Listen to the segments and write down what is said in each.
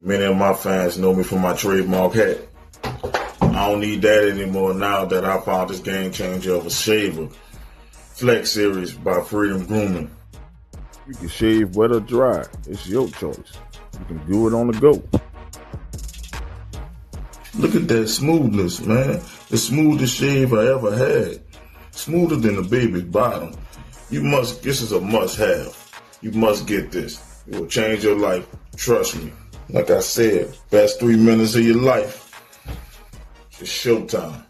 Many of my fans know me for my trademark hat. I don't need that anymore now that I found this game changer of a shaver. Flex Series by Freedom Grooming. You can shave wet or dry. It's your choice. You can do it on the go. Look at that smoothness, man. The smoothest shave I ever had. Smoother than the baby's bottom. This is a must-have. You must get this. It will change your life. Trust me. Like I said, best 3 minutes of your life. It's showtime.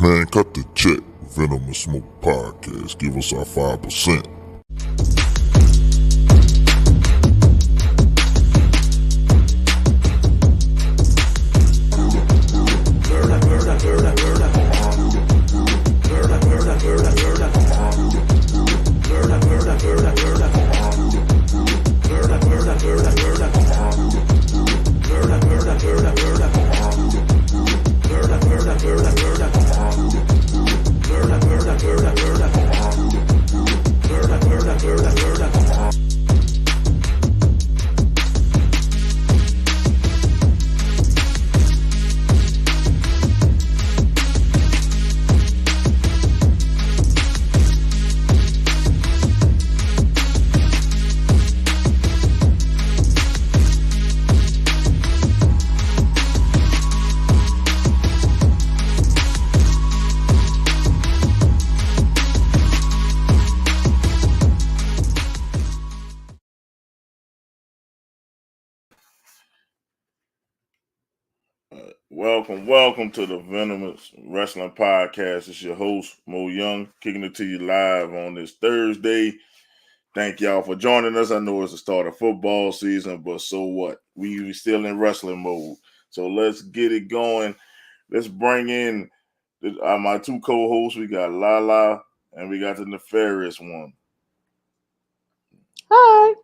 Man, cut the check. Venomous Smoke Podcast. Give us our 5%. Welcome to the Venomous Wrestling Podcast. It's your host, Mo Young, kicking it to you live on this Thursday. Thank y'all for joining us. I know it's the start of football season, but so what? We still in wrestling mode. So let's get it going. Let's bring in my two co-hosts. We got Lala and we got the nefarious one. Hi.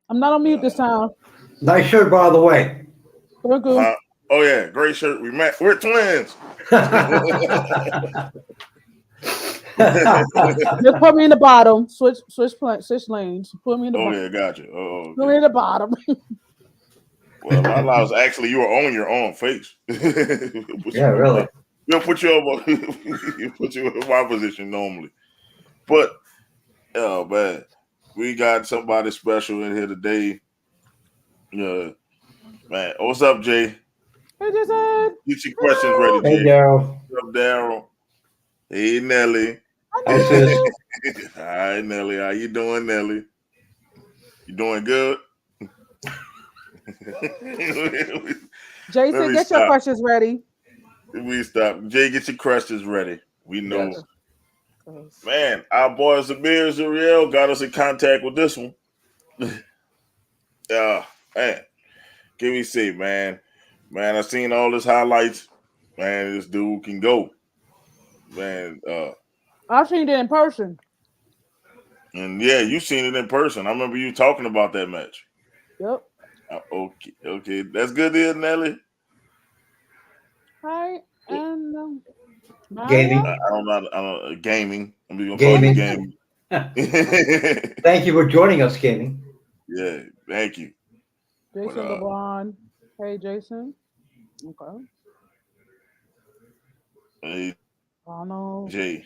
I'm not on mute this time. Nice shirt, by the way. We're good. Oh yeah, great shirt. We're twins. Just put me in the bottom. Switch lanes. Put me in the bottom. Yeah, gotcha. Put me in the bottom. Well, Lala was actually you were on your own face. Yeah, really. We'll put you over. Put you in my position normally, but oh man, we got somebody special in here today. Man, what's up, Jay? Hey, Jason. Get your questions ready, Hey, Jay. Daryl. What's up, Daryl? Hey, Nelly. Hi, sis. Hi, Nelly. How you doing, Nelly? You doing good? Jason, get your questions ready. We stop. Jay, get your questions ready. We know. Yes. Man, our boy Zamir Zuriel got us in contact with this one. Man, give me see, man. Man, I seen all his highlights. Man, this dude can go. Man, I've seen it in person. and yeah, you seen it in person. I remember you talking about that match. Yep. Okay, that's good, there, Nelly. Hi, and Gaming. I don't know. Gaming. I'm just gonna Gaming. call you gaming. Thank you for joining us, Gaming. Yeah, thank you. Jason LeBron. Hey, Jason. Okay. Hey, Donald. Jay.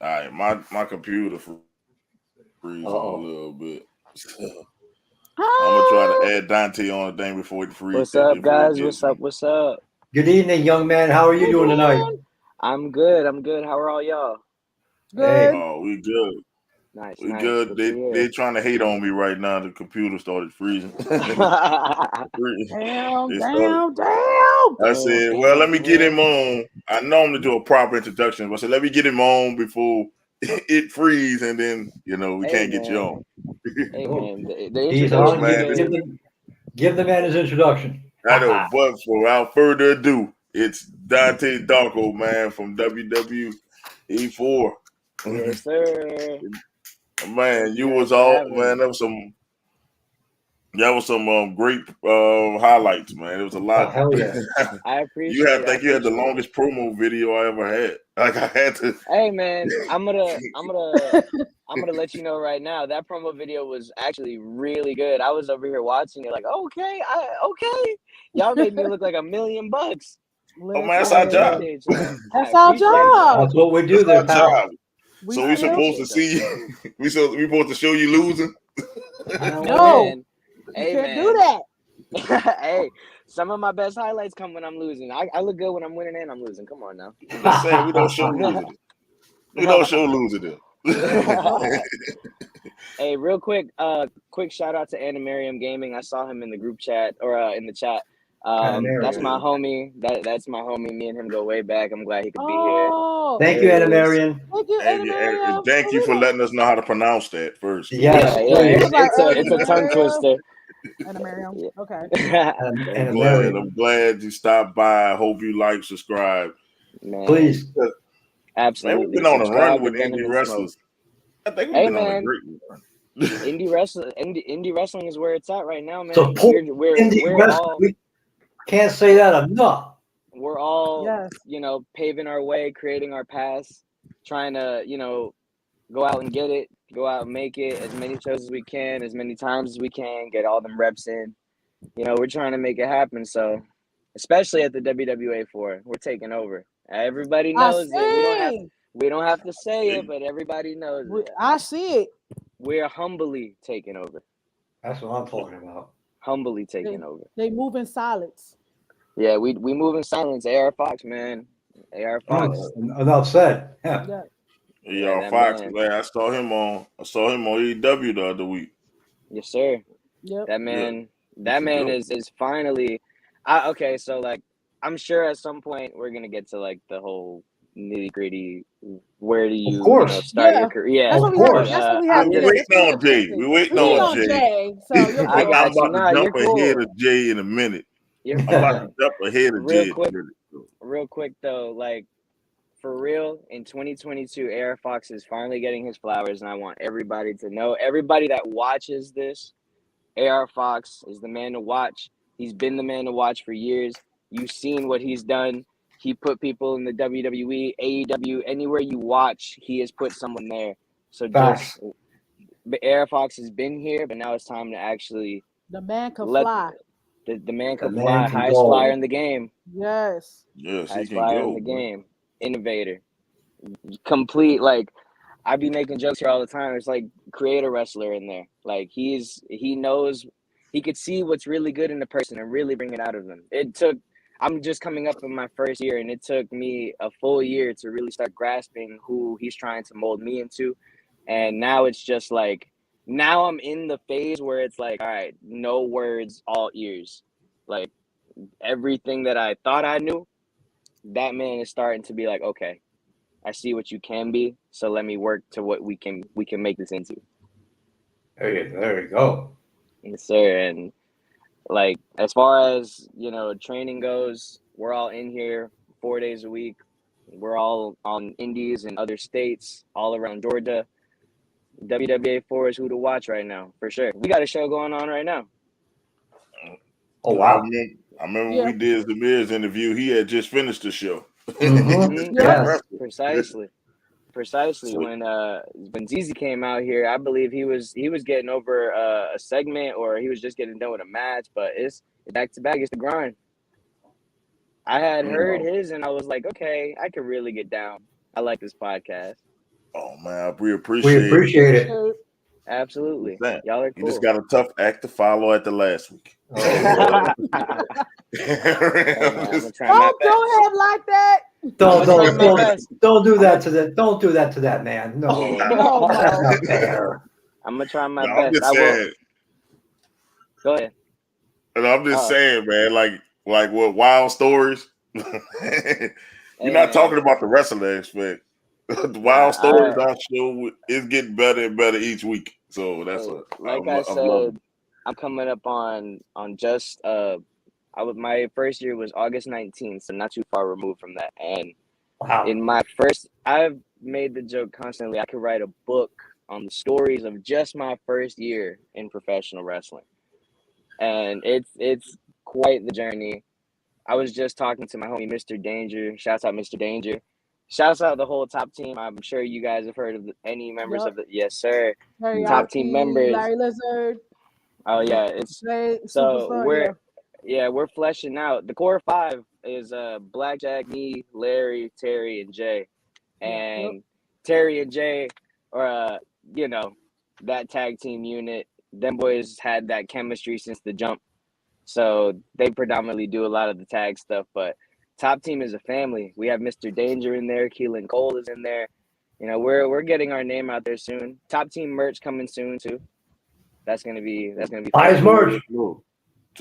All right, my computer freeze on a little bit. So, I'm gonna try to add Dante on the thing before it freezes. What's up, guys? What's up? Good evening, young man. How are you doing tonight? I'm good. How are all y'all? Good. Oh, we good. Nice. We good. They trying to hate on me right now. The computer started freezing. Damn. I said, well, let me get him on. I normally do a proper introduction, but I said, let me get him on before it freeze, and then we can't get you on. Hey man, the He's introduction. on. Give the man his introduction. I know, but without further ado, it's Dante Darko, man, from WWE4. Yes, sir. Man, you was all man. That was some great highlights, man. It was a lot. Oh, hell yeah. I appreciate it. You had the longest promo video I ever had. Like I had to. Hey man, I'm gonna let you know right now. That promo video was actually really good. I was over here watching it, like, okay. Y'all made me look like $1 million. Oh man, that's our job. That's our job. That's what we do there, pal. So we supposed to see you. We supposed to show you losing. No, hey, you can't man. do that. Hey, some of my best highlights come when I'm losing. I look good when I'm winning and I'm losing. Come on now. Just saying, we don't show losing. We don't show losing. Hey, real quick, quick shout out to Anna Miriam Gaming. I saw him in the group chat or in the chat. That's my homie. That's my homie. Me and him go way back. I'm glad he could be here. Thank you, Anna Marion. Thank you, Anna Marion. Thank you for letting us know how to pronounce that first. Yes, it's a tongue twister. Anna Marion. Okay. I'm glad you stopped by. I hope you like, subscribe. Man, please. Absolutely. Man, we've been on a run with indie wrestlers. I think we've been on a great run. Indie wrestling is where it's at right now, man. Support indie wrestling. We can't say that enough. We're all, paving our way, creating our paths, trying to, go out and get it, go out and make it as many shows as we can, as many times as we can, get all them reps in. We're trying to make it happen. So, especially at the WWA4, we're taking over. Everybody knows it. We don't have to say it, but everybody knows it. I see it. We're humbly taking over. That's what I'm talking about. Humbly taking over. They move in silence. Yeah, we move in silence. AR Fox, man. AR Fox. Enough said. Yeah. AR Fox, man. I saw him on AEW the other week. Yes, sir. Yep. That man is finally. Okay, so like, I'm sure at some point we're gonna get to like the whole nitty gritty. Where do you, start your career? Yeah, that's what we have. We're waiting on Jay. We're waiting on Jay. So I'm about to jump ahead of Jay in a minute. I'm about to jump ahead of Jay. Real quick though, like for real, in 2022, AR Fox is finally getting his flowers, and I want everybody to know, everybody that watches this, AR Fox is the man to watch. He's been the man to watch for years. You've seen what he's done. He put people in the WWE, AEW, anywhere you watch, he has put someone there. So AR Fox has been here, but now it's time to actually the man can fly. The man The can man fly, can highest go. flyer in the game, Yes. Yes, he highest can flyer in go, the man. game, innovator, complete. Like I be making jokes here all the time. It's like creator wrestler in there. Like he knows, he could see what's really good in the person and really bring it out of them. I'm just coming up in my first year, and it took me a full year to really start grasping who he's trying to mold me into. And now it's just like, now I'm in the phase where it's like, all right, no words, all ears. Like everything that I thought I knew, that man is starting to be like, okay, I see what you can be, so let me work to what we can make this into. There you go. Yes, sir. And like as far as training goes, we're all in here 4 days a week. We're all on indies in other states, all around Georgia. WWA 4 is who to watch right now, for sure. We got a show going on right now. Oh, I wow. remember Yeah. we did Zamir's interview. He had just finished the show. Mhm. Yeah. Yes. Precisely. So, When ZZ came out here, I believe he was getting over a segment, or he was just getting done with a match. But it's back to back. It's the grind. I had heard his, and I was like, okay, I could really get down. I like this podcast. oh man, we We appreciate it. appreciate it. Sure. Absolutely, Man, y'all are you just cool. got a tough act to follow at the last week. Oh, Hey, man, I'm gonna try my Don't best. do him like that. don't do that to that. Don't do that to that man. No, Hey, No, that's Mo. not fair. I'm gonna try my No, I'm best. just I will. saying. Go ahead. And I'm just Oh, saying, man, like what wild stories. You're hey, not man. talking about the wrestling aspect. The wild stories our show is getting better and better each week. So that's Hey, what like I I'm loving. said, I'm coming up on just my first year was August 19th, so not too far removed from that. And Wow. in I've made the joke constantly, I could write a book on the stories of just my first year in professional wrestling. And it's quite the journey. I was just talking to my homie Mr. Danger. Shouts out Mr. Danger. Shouts out the whole top team. I'm sure you guys have heard of any members of Yep. the yes, sir. Top team Teriyaki, members. Larry Lizard, Oh yeah, it's so Superstar. Yeah. we're fleshing out. The core five is Blackjack, me, Larry, Terry, and Jay. Yep. And Terry and Jay are that tag team unit. Them boys had that chemistry since the jump. So they predominantly do a lot of the tag stuff, but top team is a family. We have Mr. Danger in there, Keelan Cole is in there. We're getting our name out there soon. Top team merch coming soon too. That's gonna be Buy his fun. merch. So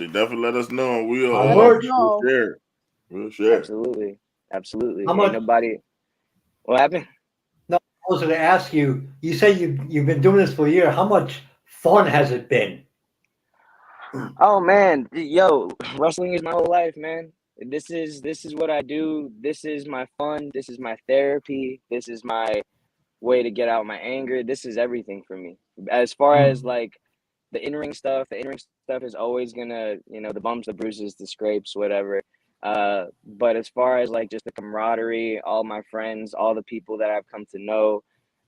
definitely let us know, and we'll Buy merch. No. share. We'll share. Absolutely. How much? What happened? No, I was going to ask you. You say you've been doing this for a year. How much fun has it been? Oh man, yo, wrestling is my whole life, man. This is what I do. This is my fun. This is my therapy. This is my way to get out my anger. This is everything for me. As far as like the in-ring stuff is always gonna, the bumps, the bruises, the scrapes, whatever. But as far as like just the camaraderie, all my friends, all the people that I've come to know,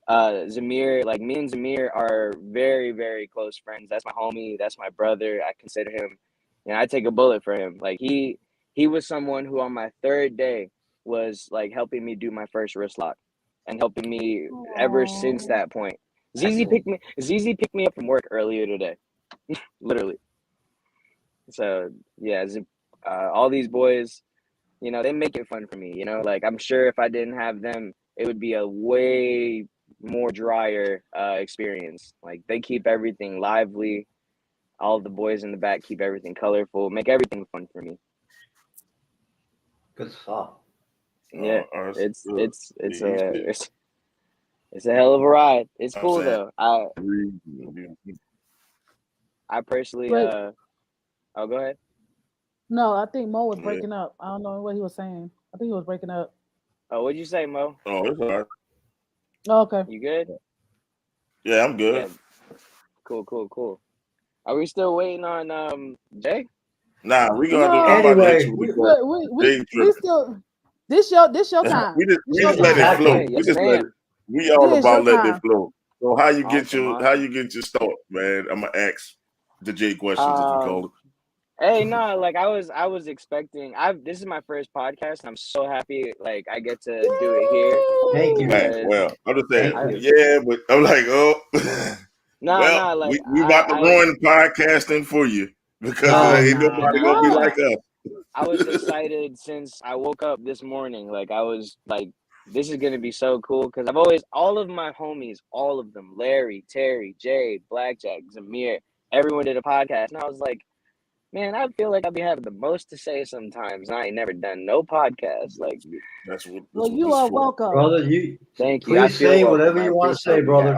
Zamir, like me and Zamir are very, very close friends. That's my homie. That's my brother. I consider him, I take a bullet for him. Like he was someone who on my third day was like helping me do my first wrist lock and helping me ever since that point. ZZ picked me up from work earlier today, literally. So yeah, all these boys, they make it fun for me. Like I'm sure if I didn't have them, it would be a way more drier experience. Like they keep everything lively. All the boys in the back keep everything colorful, make everything fun for me. Good stuff. Yeah, That's good. it's a hell of a ride. It's I'm cool saying. though. I personally Wait. Oh, go ahead. No, I think Mo was Yeah. breaking up. I don't know what he was saying. I think he was breaking up. Oh, what'd you say, Mo? Oh, it's all right. Oh, okay. You good? Yeah, I'm good. Yeah. Cool. Are we still waiting on Jay? Nah, we No. gonna. I'm about to hit you Anyway, with that. We still this your time. we just This let your it time. flow. Yes, We just let ma'am. it. We all This is about your letting time. it flow. So how you get Awesome. your start, man? I'm gonna ask the J questions if you call it. Hey, no, like I was expecting. This is my first podcast. And I'm so happy, like I get to do it here Thank you. Man, because well, I'm just saying, Thank I you. yeah, but I'm like, oh, well, no, like we about to ruin podcasting for you because No, ain't nobody gonna be like us. I was excited since I woke up this morning. Like I was like, this is gonna be so cool because I've always all of my homies, all of them, Larry, Terry, Jay, Blackjack, Zamir, everyone did a podcast, and I was like, man, I feel like I be having the most to say sometimes. And I ain't never done no podcast. Like, That's what Well, this you are for. welcome. brother, you thank you. I please feel say welcome. whatever I you want to appreciate say, you brother.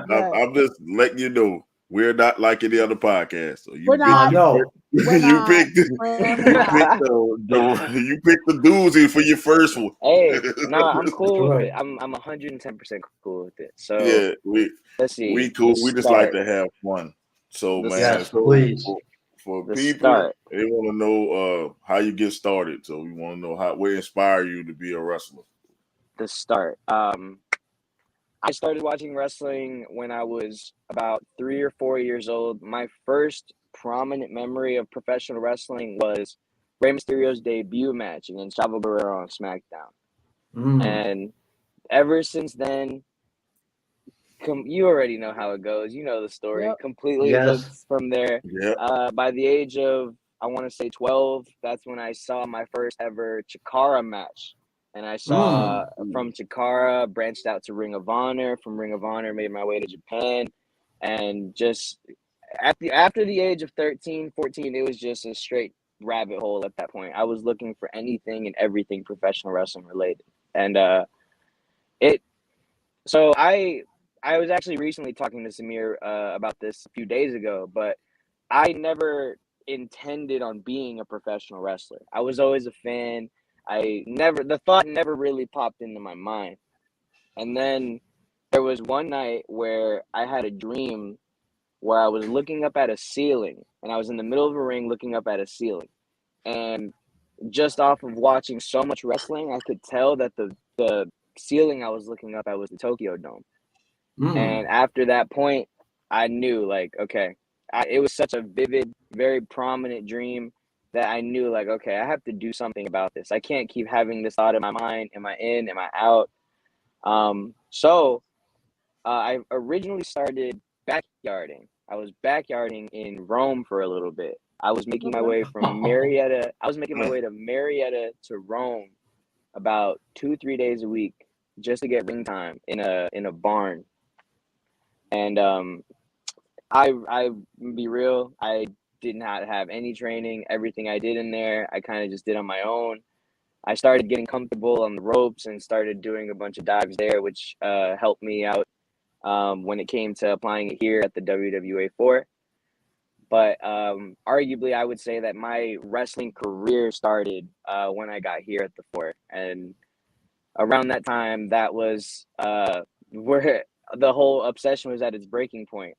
guys. I'm just letting you know we're not like any other podcast. So We're not. No, We're you not. picked We're you not. picked you picked the doozy for your first one. Hey, nah, I'm that's cool with right. it. I'm 110% cool with it. So Yeah, let's we see. cool. The We just like start. to have fun. So The man, Yes, so please. for the people, start. they want to know how you get started. So we want to know what inspired you to be a wrestler. The start. I started watching wrestling when I was about 3 or 4 years old. My first prominent memory of professional wrestling was Rey Mysterio's debut match against Chavo Guerrero on SmackDown. And ever since then, you already know how it goes. You know the story. Yep. Completely hooked Yes. from there. Yeah. By the age of, I want to say 12, that's when I saw my first ever Chikara match. And I saw from Chikara, branched out to Ring of Honor. From Ring of Honor, made my way to Japan. And just after the age of 13, 14, it was just a straight rabbit hole at that point. I was looking for anything and everything professional wrestling related. And so I was actually recently talking to Samir about this a few days ago, but I never intended on being a professional wrestler. I was always a fan. The thought never really popped into my mind. And then there was one night where I had a dream where I was looking up at a ceiling, and I was in the middle of a ring looking up at a ceiling. And just off of watching so much wrestling, I could tell that the ceiling I was looking up at was the Tokyo Dome. And after that point, I knew, like, okay, it was such a vivid, very prominent dream that I knew, like, okay, I have to do something about this. I can't keep having this thought in my mind. Am I in? Am I out? So I originally started backyarding. I was backyarding in Rome for a little bit. I was making my way from Marietta. I was making my way to Marietta to Rome about 2-3 days a week just to get ring time in a barn. And I be real, I did not have any training. Everything I did in there, I kind of just did on my own. I started getting comfortable on the ropes and started doing a bunch of dives there, which helped me out when it came to applying it here at the WWA 4. But arguably, I would say that my wrestling career started when I got here at the 4. And around that time, that was where the whole obsession was at its breaking point.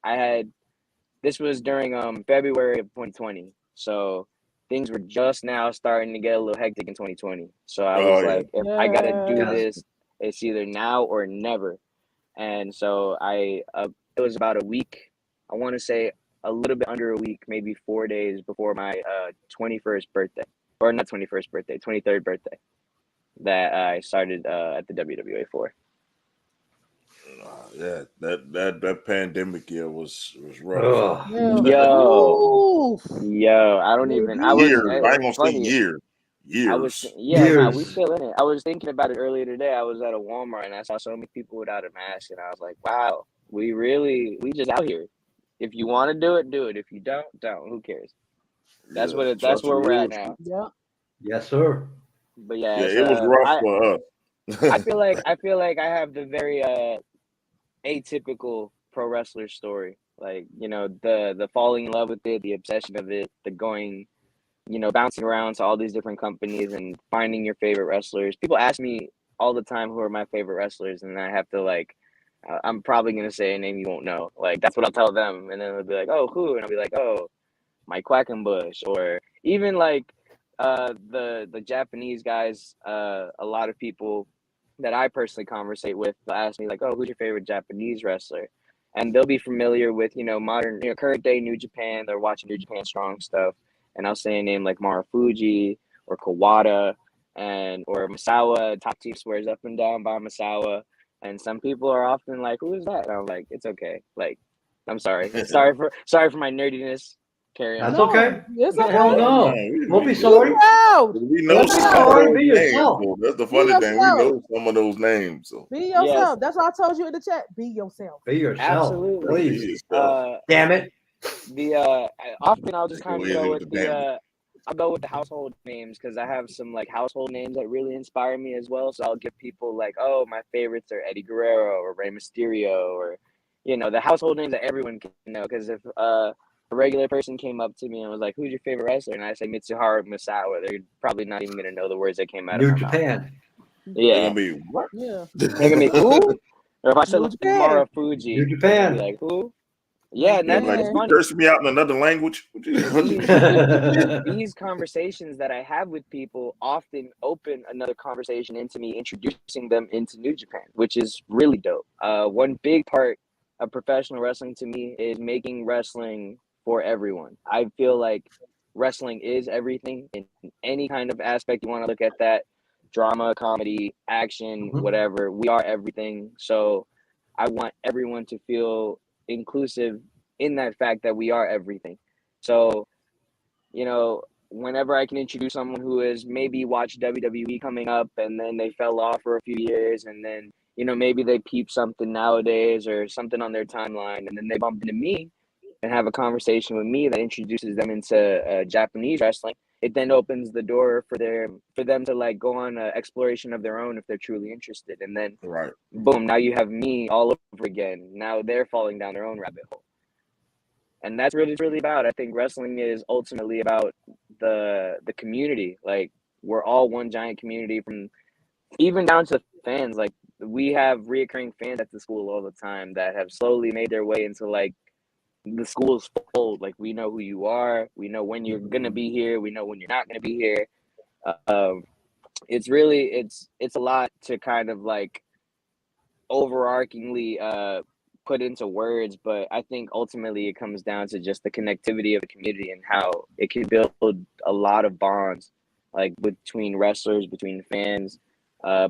This was during February of 2020, so things were just now starting to get a little hectic in 2020. So I was Oh yeah. like, if I gotta do Yes. this, it's either now or never. And so it was about a week. I want to say a little bit under a week, maybe 4 days before my 21st birthday, or not 21st birthday, 23rd birthday, that I started at the WWA 4. Yeah, that pandemic year was rough. Oh, Yo, I don't even. I was. Years. I ain't gonna say Funny. years. Years. We years. still in it. I was thinking about it earlier today. I was at a Walmart and I saw so many people without a mask, and I was like, wow, we just out here. If you want to do it, do it. If you don't, don't. Who cares? That's Yeah. that's Trust where me, we're at now. Yeah. Yes, sir. But yeah, yeah, it was so rough for I us. feel like I have the very atypical pro wrestler story. Like, the falling in love with it, the obsession of it, the going, bouncing around to all these different companies and finding your favorite wrestlers. People ask me all the time who are my favorite wrestlers, and I have to, like, I'm probably gonna say a name you won't know. Like, that's what I'll tell them, and then they'll be like, "Oh, who?" And I'll be like, "Oh, Mike Quackenbush," or even like the Japanese guys. A lot of people that I personally conversate with will ask me, like, "Oh, who's your favorite Japanese wrestler?" And they'll be familiar with, modern, current day New Japan. They're watching New Japan Strong stuff, and I'll say a name like Marufuji or Kawada or Misawa. Top team swears up and down by Misawa. And some people are often like, "Who is that?" And I'm like, "It's okay. Like, I'm sorry. Sorry for my nerdiness. Carry on." That's No, okay. it's The hell okay. no. Don't be we, sorry. Yourself. we know Don't be some of sorry. those Be names. yourself. So that's the Be funny thing. We yourself. know some of those names. So Be Yes. yourself. That's what I told you in the chat. Be yourself. Be yourself. Absolutely. Please. Damn it. Often I'll just Go kind of ahead go with with the damage. I'll go with the household names because I have some like household names that really inspire me as well. So I'll give people like, oh, my favorites are Eddie Guerrero or Rey Mysterio or, the household names that everyone can know. Because if a regular person came up to me and was like, "Who's your favorite wrestler?" and I say Mitsuharu Misawa, they're probably not even gonna know the words that came out of New my mouth. Japan. They're Yeah, gonna be what? Yeah. they're gonna be who? Or if I said New like Japan. New Fuji, they're gonna be Japan. like who? Yeah, and Yeah, that's like it's you funny. cursed me out in another language. These conversations that I have with people often open another conversation into me introducing them into New Japan, which is really dope. One big part of professional wrestling to me is making wrestling for everyone. I feel like wrestling is everything in any kind of aspect you want to look at that. Drama, comedy, action, whatever. We are everything. So I want everyone to feel inclusive in that fact that we are everything. So, whenever I can introduce someone who has maybe watched WWE coming up and then they fell off for a few years and then, maybe they peep something nowadays or something on their timeline and then they bump into me and have a conversation with me that introduces them into Japanese wrestling, it then opens the door for them to like go on an exploration of their own if they're truly interested. And then Right. boom, now you have me all over again. Now they're falling down their own rabbit hole. And that's really, really about. I think wrestling is ultimately about the community. Like we're all one giant community, from even down to fans. Like we have reoccurring fans at the school all the time that have slowly made their way into like the school's fold. Like we know who you are, we know when you're gonna be here, we know when you're not gonna be here. It's really it's a lot to kind of like overarchingly put into words, but I think ultimately it comes down to just the connectivity of the community and how it can build a lot of bonds, like between wrestlers, between fans,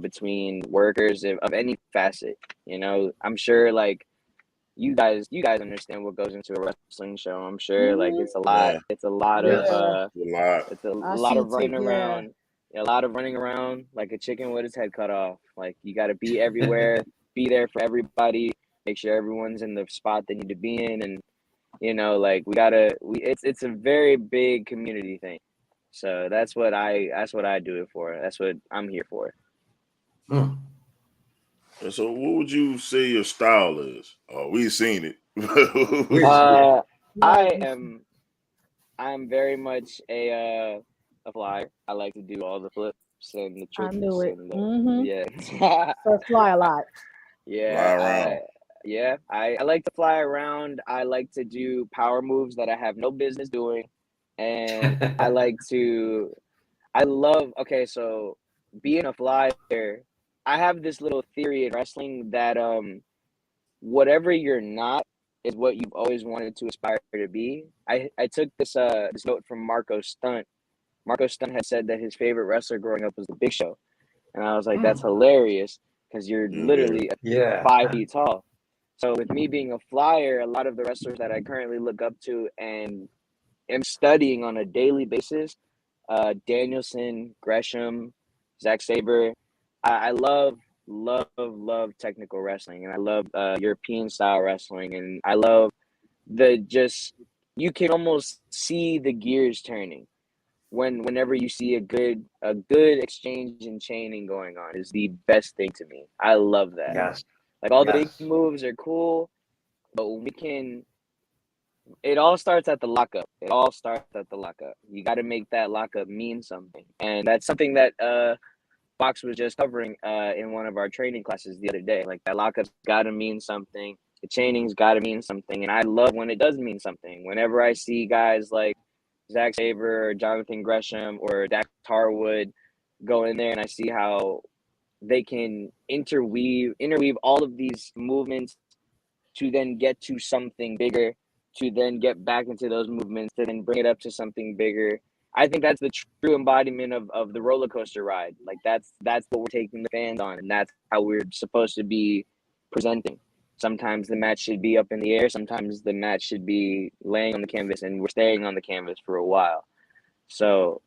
between workers of any facet. I'm sure like you guys understand what goes into a wrestling show. I'm sure like it's a lot. Yeah. It's a lot Yes. of A lot. it's a I lot see of running yeah. around. A lot of running around like a chicken with its head cut off. Like you got to be everywhere, be there for everybody, make sure everyone's in the spot they need to be in, and like it's a very big community thing. So that's what I do it for. That's what I'm here for. Mm. And so, what would you say your style is? We've seen it. I'm very much a flyer. I like to do all the flips and the tricks. I knew it. And yeah. So fly a lot. Fly around. I like to fly around. I like to do power moves that I have no business doing, and okay, so being a flyer, I have this little theory in wrestling that whatever you're not is what you've always wanted to aspire to be. I took this note from Marco Stunt. Marco Stunt had said that his favorite wrestler growing up was the Big Show, and I was like, that's hilarious because you're literally 5 feet tall. So with me being a flyer, a lot of the wrestlers that I currently look up to and am studying on a daily basis, Danielson, Gresham, Zack Sabre, I love technical wrestling, and I love European style wrestling, and I love you can almost see the gears turning whenever you see a good exchange and chaining going on is the best thing to me. I love that. Yes. Like all the big moves are cool, but it all starts at the lockup. You got to make that lockup mean something, and that's something that Fox was just covering in one of our training classes the other day. Like that lockup's got to mean something. The chaining's got to mean something, and I love when it does mean something. Whenever I see guys like Zack Sabre or Jonathan Gresham or Dax Harwood go in there, and I see how they can interweave all of these movements to then get to something bigger. to then get back into those movements to then bring it up to something bigger. I think that's the true embodiment of the roller coaster ride. Like that's what we're taking the fans on, and that's how we're supposed to be presenting. Sometimes the match should be up in the air. Sometimes the match should be laying on the canvas, and we're staying on the canvas for a while. So,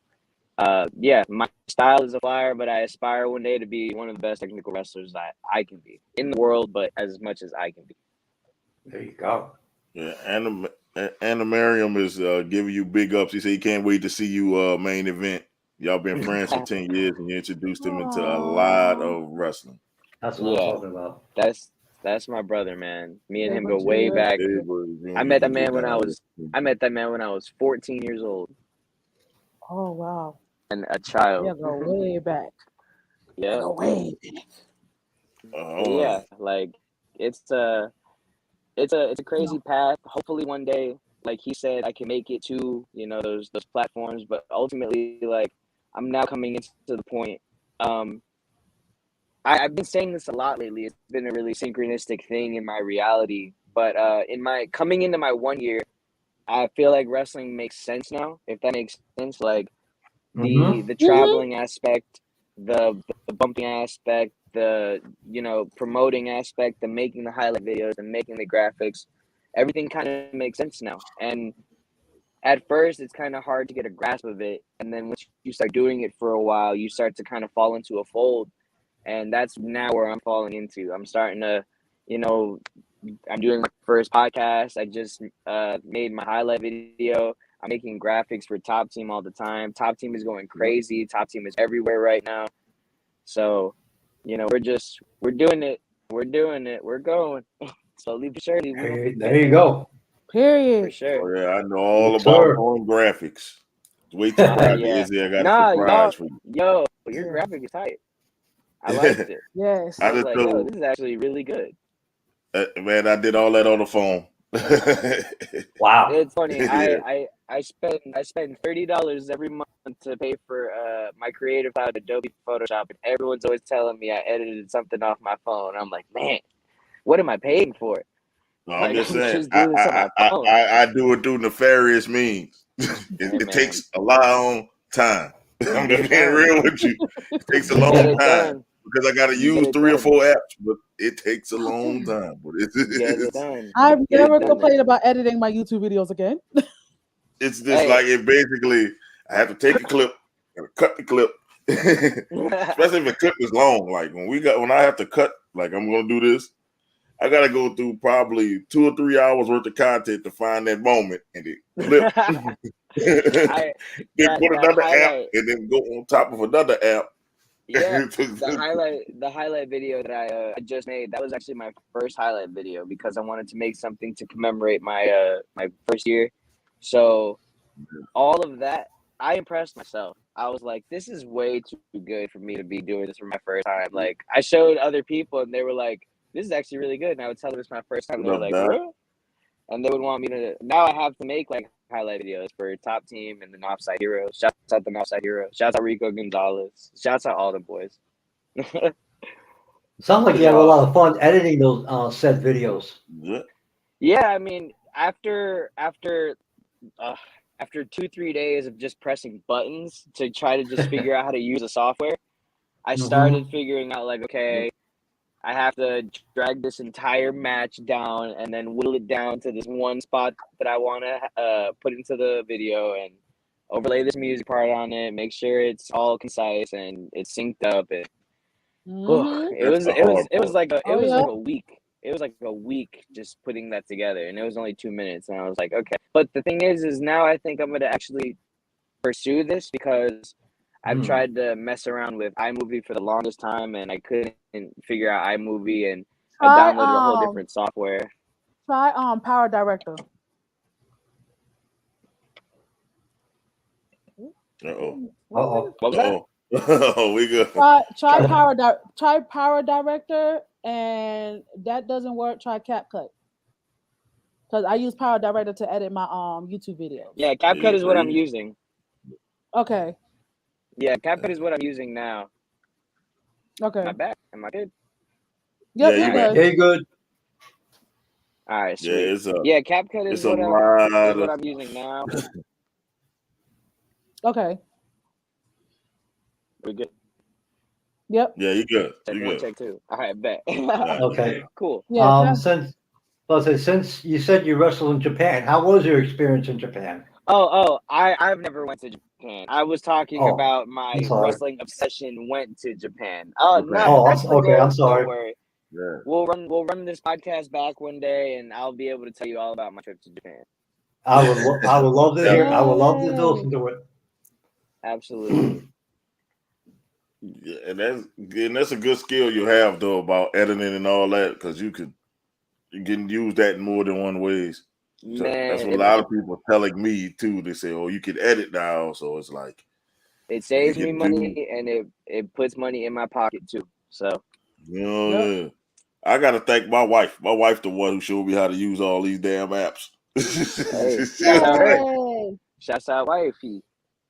yeah, my style is a flyer, but I aspire one day to be one of the best technical wrestlers that I can be in the world, but as much as I can be. There you go. Yeah, Anna Miriam is giving you big ups. He said he can't wait to see you main event. Y'all been friends for 10 years, and you introduced him into a lot of wrestling. That's what I'm talking about. That's my brother, man. Me and him go way back. I met that man when I was 14 years old. Oh wow. And a child. Yeah, go way back. Yeah. Go way back. Yeah, like it's a crazy path. Hopefully one day, like he said, I can make it to, those platforms, but ultimately, like, I'm now coming into the point. I've been saying this a lot lately. It's been a really synchronistic thing in my reality, but coming into my 1 year, I feel like wrestling makes sense now, if that makes sense. Like the traveling aspect, the bumping aspect, the promoting aspect, the making the highlight videos, and making the graphics, everything kind of makes sense now. And at first, it's kind of hard to get a grasp of it, and then once you start doing it for a while, you start to kind of fall into a fold, and that's now where I'm falling into. I'm starting to, I'm doing my first podcast. I just made my highlight video. I'm making graphics for Top Team all the time. Top Team is going crazy. Top Team is everywhere right now. So, we're doing it. We're doing it. We're going. Slowly but surely. There you go. Period. For sure. Oh, yeah, I know all about doing graphics. Wait till Friday, Izzy. I got a surprise for you. Yo, your graphic is tight. I liked it. Yes. I was like, yo, this is actually really good. Man, I did all that on the phone. Wow. It's funny. I spend $30 every month to pay for my Creative Cloud Adobe Photoshop, and everyone's always telling me I edited something off my phone. I'm like, man, what am I paying for? No, I'm just saying. Just doing this on my phone. I do it through nefarious means. It takes a long time. I'm just being real with you. It takes a long time because I got to use 3 or 4 apps, but it takes a long time. But get it done. I've never complained about editing my YouTube videos again. It's just like it basically. I have to take a clip, and cut the clip, especially if the clip is long. Like when I have to cut, like I'm gonna do this. I gotta go through probably 2 or 3 hours worth of content to find that moment and then clip. Then put another app and then go on top of another app. Yeah, the highlight video that I just made, that was actually my first highlight video because I wanted to make something to commemorate my my first year. So all of that, I impressed myself. I was like, this is way too good for me to be doing this for my first time. Like I showed other people and they were like, this is actually really good. And I would tell them it's my first time. They were like, really? And they would want me to. Now I have to make like highlight videos for Top Team and the Offside Heroes. Shouts out the Offside Heroes. Shouts out Rico Gonzalez. Shouts out all the boys. Sounds like you have a lot of fun editing those said videos. Yeah, I mean, after 2-3 days of just pressing buttons to try to just figure out how to use the software, I started figuring out like, okay, I have to drag this entire match down and then whittle it down to this one spot that I want to put into the video and overlay this music part on it, make sure it's all concise and it's synced up. And it was like a week. It was like a week just putting that together, and it was only 2 minutes. And I was like, okay. But the thing is now I think I'm gonna actually pursue this because I've tried to mess around with iMovie for the longest time, and I couldn't figure out iMovie, and I downloaded a whole different software. Try Power Director. What was that? Oh, we good. Try Power Director, and that doesn't work. Try CapCut. Because I use Power Director to edit my YouTube videos. Yeah, CapCut is what I'm using. Okay. Yeah, CapCut is what I'm using now. Okay. Am I back? Am I good? Yep, you're good. All right, Yeah, sweet. it's a Yeah, CapCut it's is a what lot of I'm using now. Okay. We good. Yep. yeah. You good? Check You one, good? check two. All right, bet. Yeah. Okay. Cool. Yeah. Since you said you wrestled in Japan, how was your experience in Japan? I've never went to Japan. I was talking Oh, about I'm my sorry. wrestling obsession went to Japan. Oh, Japan. no, Oh, that's the okay. goal. I'm sorry. Don't worry. Yeah. We'll run this podcast back one day, and I'll be able to tell you all about my trip to Japan. I would love to hear. I would love to Yay. listen to it. Absolutely. Yeah, and that's a good skill you have though about editing and all that, because you can use that in more than one ways. So that's Man, what a lot of people are telling me too. They say, "Oh, you can edit now," so it's like it you saves me can money, do. and it puts money in my pocket too. So Yep. Yeah. I gotta thank my wife. My wife, the one who showed me how to use all these damn apps. hey, She's shout out her. like, Yay. Shouts out wifey.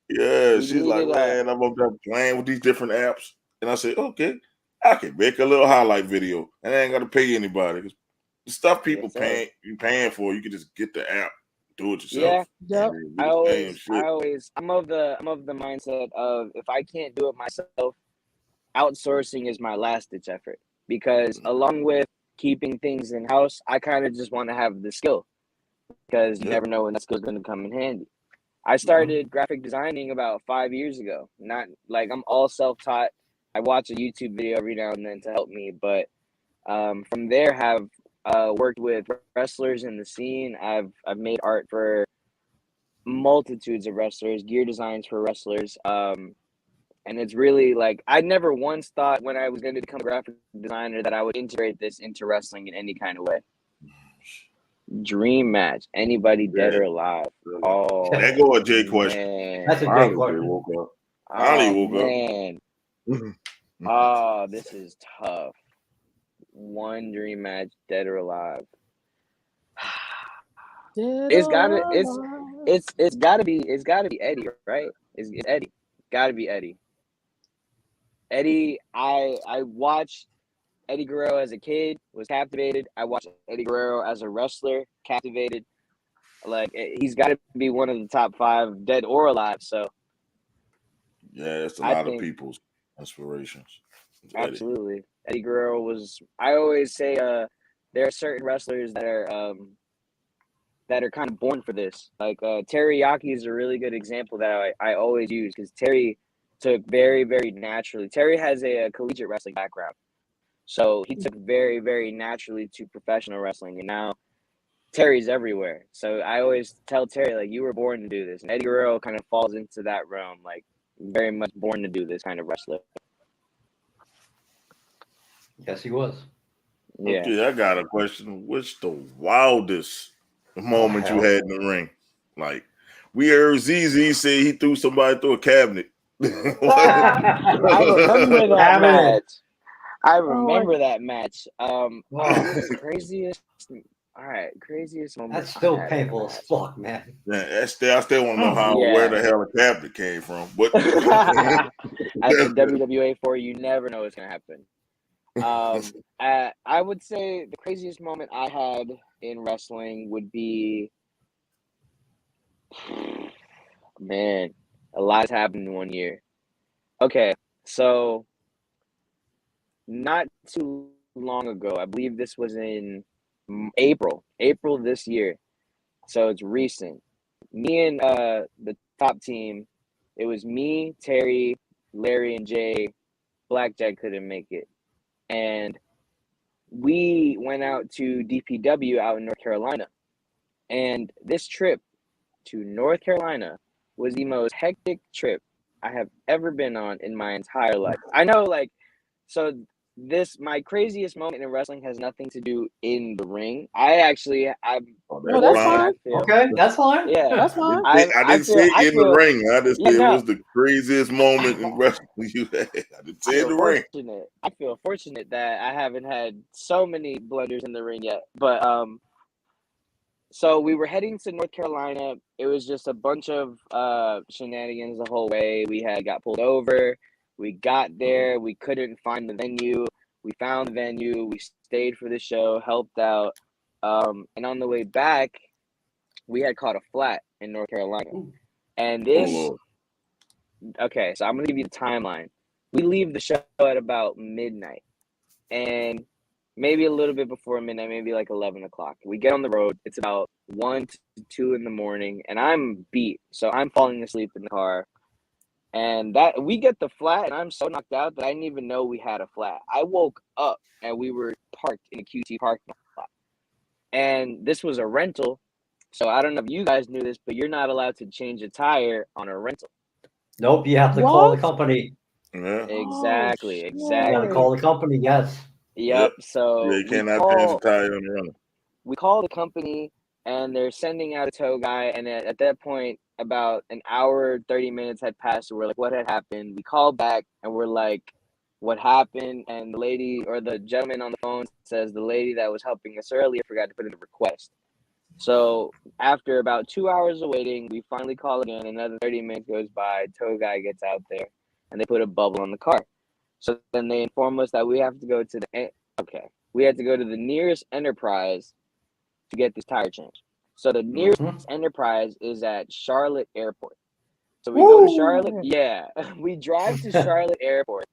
yeah, We she's like, needed man, I'm up there playing with these different apps, and I said, okay, I can make a little highlight video, and I ain't gotta pay anybody. 'Cause the stuff people yes, sir. paying for, you can just get the app, do it Yeah, yourself, and Yep. then do the same shit. I'm of the mindset of if I can't do it myself, outsourcing is my last ditch effort, because along with keeping things in house, I kind of just want to have the skill, because you Yeah. never know when that skill's going to come in handy. I started graphic designing about 5 years ago. Not like I'm all self-taught. I watch a YouTube video every now and then to help me, but from there have worked with wrestlers in the scene. I've made art for multitudes of wrestlers, gear designs for wrestlers. And it's really like I never once thought when I was going to become a graphic designer that I would integrate this into wrestling in any kind of way. Dream match, anybody dead Yeah. or alive? Oh There go a J question. That's a man, great Finally, they question. woke up. Finally oh woke man, up. oh this is tough. One dream match, dead or alive. Dead It's or gotta alive. it's gotta be Eddie, right? It's Eddie. Gotta be Eddie. Eddie, I watched Eddie Guerrero as a kid, was captivated. I watched Eddie Guerrero as a wrestler, captivated. Like he's got to be one of the top 5, dead or alive. So Yeah, that's a I lot of think people's inspirations. It's Eddie. absolutely Eddie Guerrero was. I always say there are certain wrestlers that are kind of born for this. Like Teriyaki is a really good example that I always use, because Terry took very, very naturally. Terry has a collegiate wrestling background. So he took very, very naturally to professional wrestling, and now Terry's everywhere. So I always tell Terry, like, you were born to do this. And Eddie Guerrero kind of falls into that realm, like, very much born to do this kind of wrestler. Yes, he was. Yeah. Okay, I got a question. What's the wildest moment you hell. had in the ring? Like, we heard ZZ say he threw somebody through a cabinet. I remember that Cabinet. match. I Oh, remember that match. Wow. Craziest. All right, craziest moment. That's still I had in a painful as match. fuck, man. Yeah, I still want to know Oh, where Yeah. the hell the cabinet came from. But In WWA 4, you never know what's gonna happen. I would say the craziest moment I had in wrestling would be, man, a lot has happened in 1 year. Okay, so not too long ago, I believe this was in April this year. So it's recent. Me and the top team, it was me, Terry, Larry, and Jay. Blackjack couldn't make it, and we went out to DPW out in North Carolina. And this trip to North Carolina was the most hectic trip I have ever been on in my entire life. I know, like, so my craziest moment in wrestling has nothing to do in the ring. I'm No, that's fortunate. fine. I feel, okay, that's fine. yeah. That's fine. I didn't say I in the feel, ring. I just yeah, said it no. was the craziest moment in wrestling you had. I didn't say in the ring. I feel fortunate that I haven't had so many blunders in the ring yet. But so we were heading to North Carolina. It was just a bunch of shenanigans the whole way. We got pulled over. We got there. We couldn't find the venue. We found the venue. We stayed for the show, helped out. And on the way back, we had caught a flat in North Carolina. And Oh this, Lord. okay, so I'm going to give you the timeline. We leave the show at about midnight. And maybe a little bit before midnight, maybe like 11 o'clock. We get on the road. It's about 1 to 2 in the morning, and I'm beat. So I'm falling asleep in the car. And that we get the flat, and I'm so knocked out that I didn't even know we had a flat. I woke up, and we were parked in a QT parking lot. And this was a rental. So I don't know if you guys knew this, but you're not allowed to change a tire on a rental. Nope, you have to call the What? company. Yeah. Exactly, You got to exactly. call the company, yes. Yep. Yeah, So you cannot change the tire on the runner. we call the company, and they're sending out a tow guy. And at that point, about an hour, 30 minutes had passed. So we're like, what had happened? We call back, and we're like, what happened? And the lady or the gentleman on the phone says the lady that was helping us earlier forgot to put in a request. So after about 2 hours of waiting, we finally call again. Another 30 minutes goes by. Tow guy gets out there, and they put a bubble on the car. So then they inform us that we have to go to we had to go to the nearest Enterprise to get this tire changed. So the nearest Enterprise is at Charlotte Airport. So we go to Charlotte. Yeah, we drive to Charlotte Airport.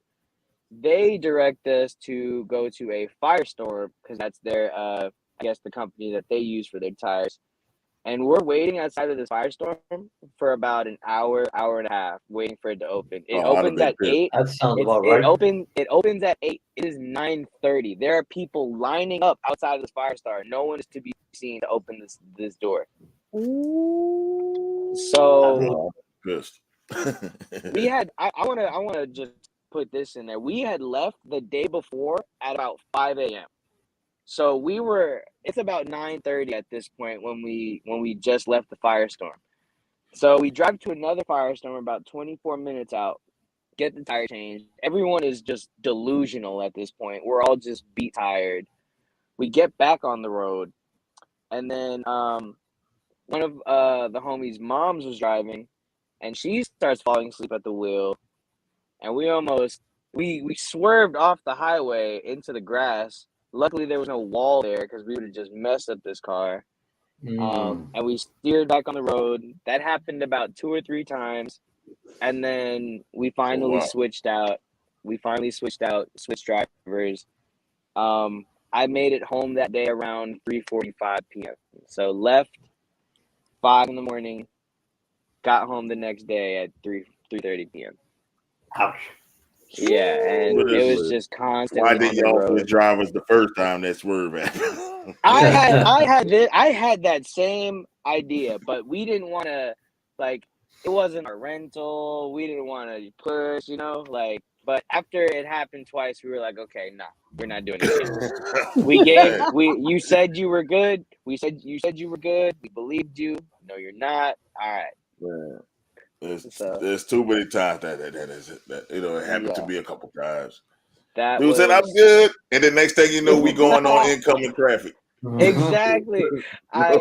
They direct us to go to a Firestore because that's their, I guess, the company that they use for their tires. And we're waiting outside of this Firestorm for about an hour, hour and a half, waiting for it to open. It Oh, I'd have opens been at pissed. 8. That sounds It about right. opens at 8. It is 9:30. There are people lining up outside of this Firestar. No one is to be seen to open this door. Ooh. So Pissed. we had I wanna just put this in there. We had left the day before at about 5 a.m. So it's about 9:30 at this point when we just left the Firestorm. So we drive to another Firestorm about 24 minutes out, get the tire changed. Everyone is just delusional at this point. We're all just beat tired. We get back on the road, and then one of the homies' moms was driving, and she starts falling asleep at the wheel, and we swerved off the highway into the grass. Luckily, there was no wall there because we would have just messed up this car. And we steered back on the road. That happened about 2 or 3 times, and then we finally switched out. Switched drivers. I made it home that day around 3:45 p.m. So left 5 in the morning, got home the next day at 3:30 p.m. Ouch. Yeah, and What it is was it? just constantly Why on didn't the y'all offer the road. drivers the first time that swerve happened? I had that same idea, but we didn't want to, like, it wasn't a rental. We didn't want to push, but after it happened twice, we were like, okay, nah, we're not doing it again. You said you were good. You said you were good. We believed you. No, you're not. All right. Yeah. So There's too many times that it happened to yeah, me a couple times. that Dude said I'm was good, and the next thing you know, we going on incoming traffic. exactly. That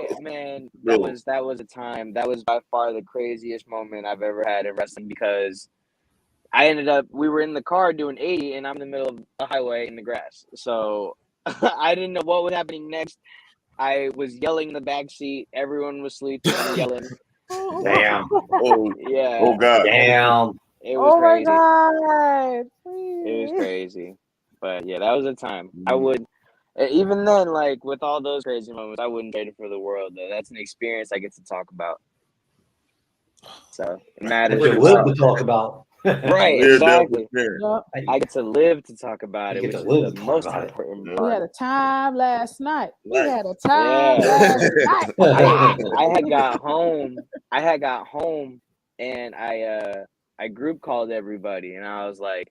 No. was a time. That was by far the craziest moment I've ever had in wrestling because we were in the car doing 80 and I'm in the middle of a highway in the grass. So I didn't know what was happening next. I was yelling in the back seat. Everyone was sleeping. I'm yelling. Damn. Yeah. Oh God. Damn. It was Oh my crazy. God. It was crazy. But yeah, that was a time. I would, even then, like with all those crazy moments, I wouldn't trade it for the world though. That's an experience I get to talk about. So it matters. What you live to talk about. Right, Near-death exactly. experience. Yep. I get to live to talk about it, You get which to is live the to talk most about it. important We part. had a time last night. We Right. had a time Yeah. last night. I had got home and I group called everybody and I was like,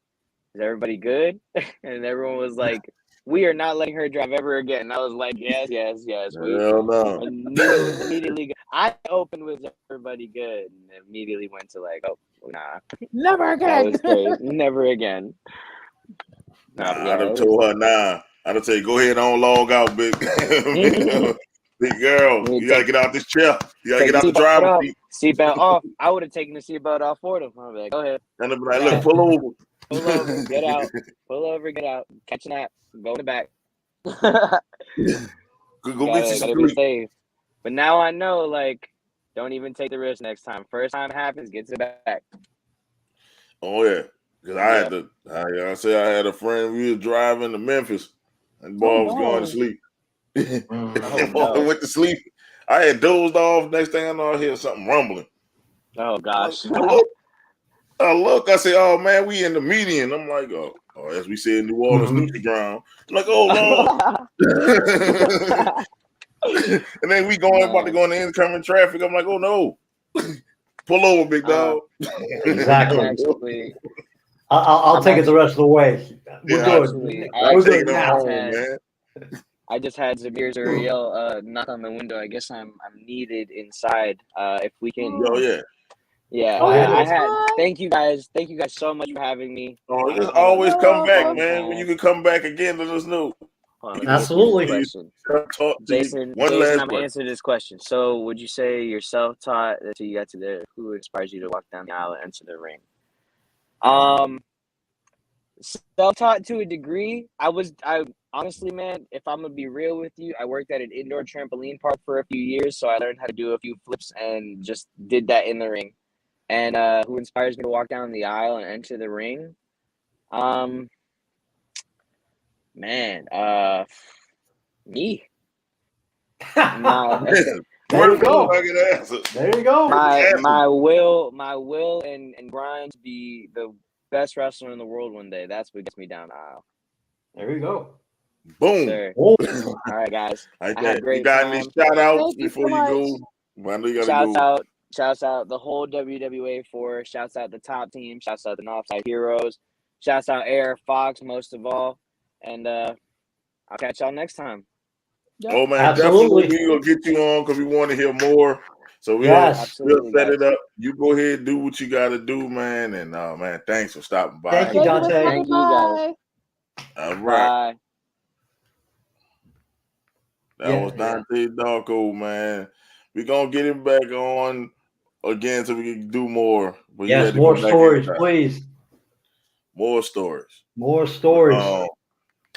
is everybody good? And everyone was like, we are not letting her drive ever again. And I was like, yes. We Hell no. immediately I opened with everybody good and immediately went to like, oh nah. Never That again. was crazy. Never again. Nah, Yeah, I'd have it told her nah. I'd have said, go ahead on log out, big big girl. You You gotta get out this chair. You gotta take get out the seatbelt driver's off. seat. Seatbelt off. I would have taken the seatbelt off for them. I'd be like, go ahead. And I'd be like, look, pull over. Pull over, get out. Pull over, get out. Catch a nap. Go to the back. Go get you some Gotta be sleep. safe. But now I know, like, don't even take the risk next time. First time it happens, get to the back. Oh yeah, because I had to. I said I had a friend. We was driving to Memphis, and boy was going to sleep. And boy no. went to sleep. I had dozed off. Next thing I know, I hear something rumbling. Oh gosh. I look. I say, "Oh man, we in the median." I'm like, "Oh, as we say in New Orleans, neutral ground." I'm like, "Oh Lord." And then we about to go in the incoming traffic. I'm like, "Oh no." Pull over, big dog. Exactly. I'll take it the rest of the way. We're good. We're good now. Man. I just had Zabir Zuriel knock on the window. I guess I'm needed inside. If we can. Oh yeah. Yeah. Oh, yeah, I had. Thank you guys. Thank you guys so much for having me. Oh, just always come back, man. When you can come back again, let us know. Absolutely. Jason, I'm gonna answer this question. So, would you say you're self-taught until you got to there? Who inspires you to walk down the aisle and enter the ring? Self-taught to a degree. I honestly, man, if I'm gonna be real with you, I worked at an indoor trampoline park for a few years, so I learned how to do a few flips and just did that in the ring. And who inspires me to walk down the aisle and enter the ring? Man, me. There you go. There you go. My will and grind to be the best wrestler in the world one day. That's what gets me down the aisle. There you go. Boom. Sir. All right, guys. I had a great you got time. any shout outs before you go? I know you gotta go. Shouts out the whole WWA force. Shouts out the top team. Shouts out the Offside Heroes. Shouts out Air Fox most of all. And I'll catch y'all next time. Oh man, definitely we gonna get you on because we want to hear more. So we'll set it up. You go ahead and do what you gotta do, man. And man, thanks for stopping by. Thank you, Dante. Thank you guys. All right. Bye. That was Dante Darko, man. We're gonna get him back on again so we can do more. But yes, more stories, please. More stories. More stories.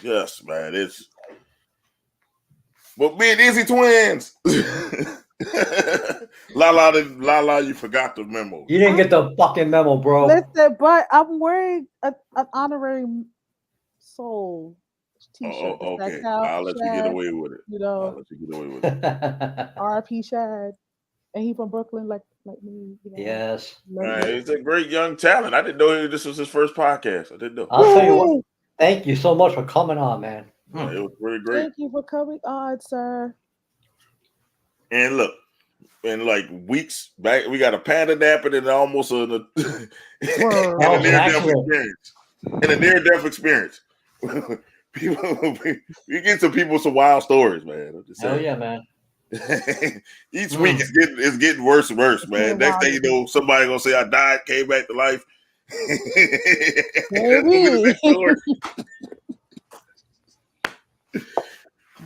Yes, man. It's but being Izzy twins. Lala, you forgot the memo. You didn't get the fucking memo, bro. Listen, but I'm wearing an honorary soul t-shirt. Okay. I'll let you get away with it. You know, I'll let you get away with it. R.I.P. Shad. And he from Brooklyn, like me. You know? Yes. Man, he's a great young talent. I didn't know this was his first podcast. I didn't know. I'll tell you what. Thank you so much for coming on, man. Yeah, it was really great. Thank you for coming on, sir. And look, in like weeks back, we got a panda nap and almost a near-death experience. In a near-death experience. People, you get some people some wild stories, man. Hell yeah, man. Each week it's getting worse and worse, man. Next thing you know, somebody gonna say I died, came back to life.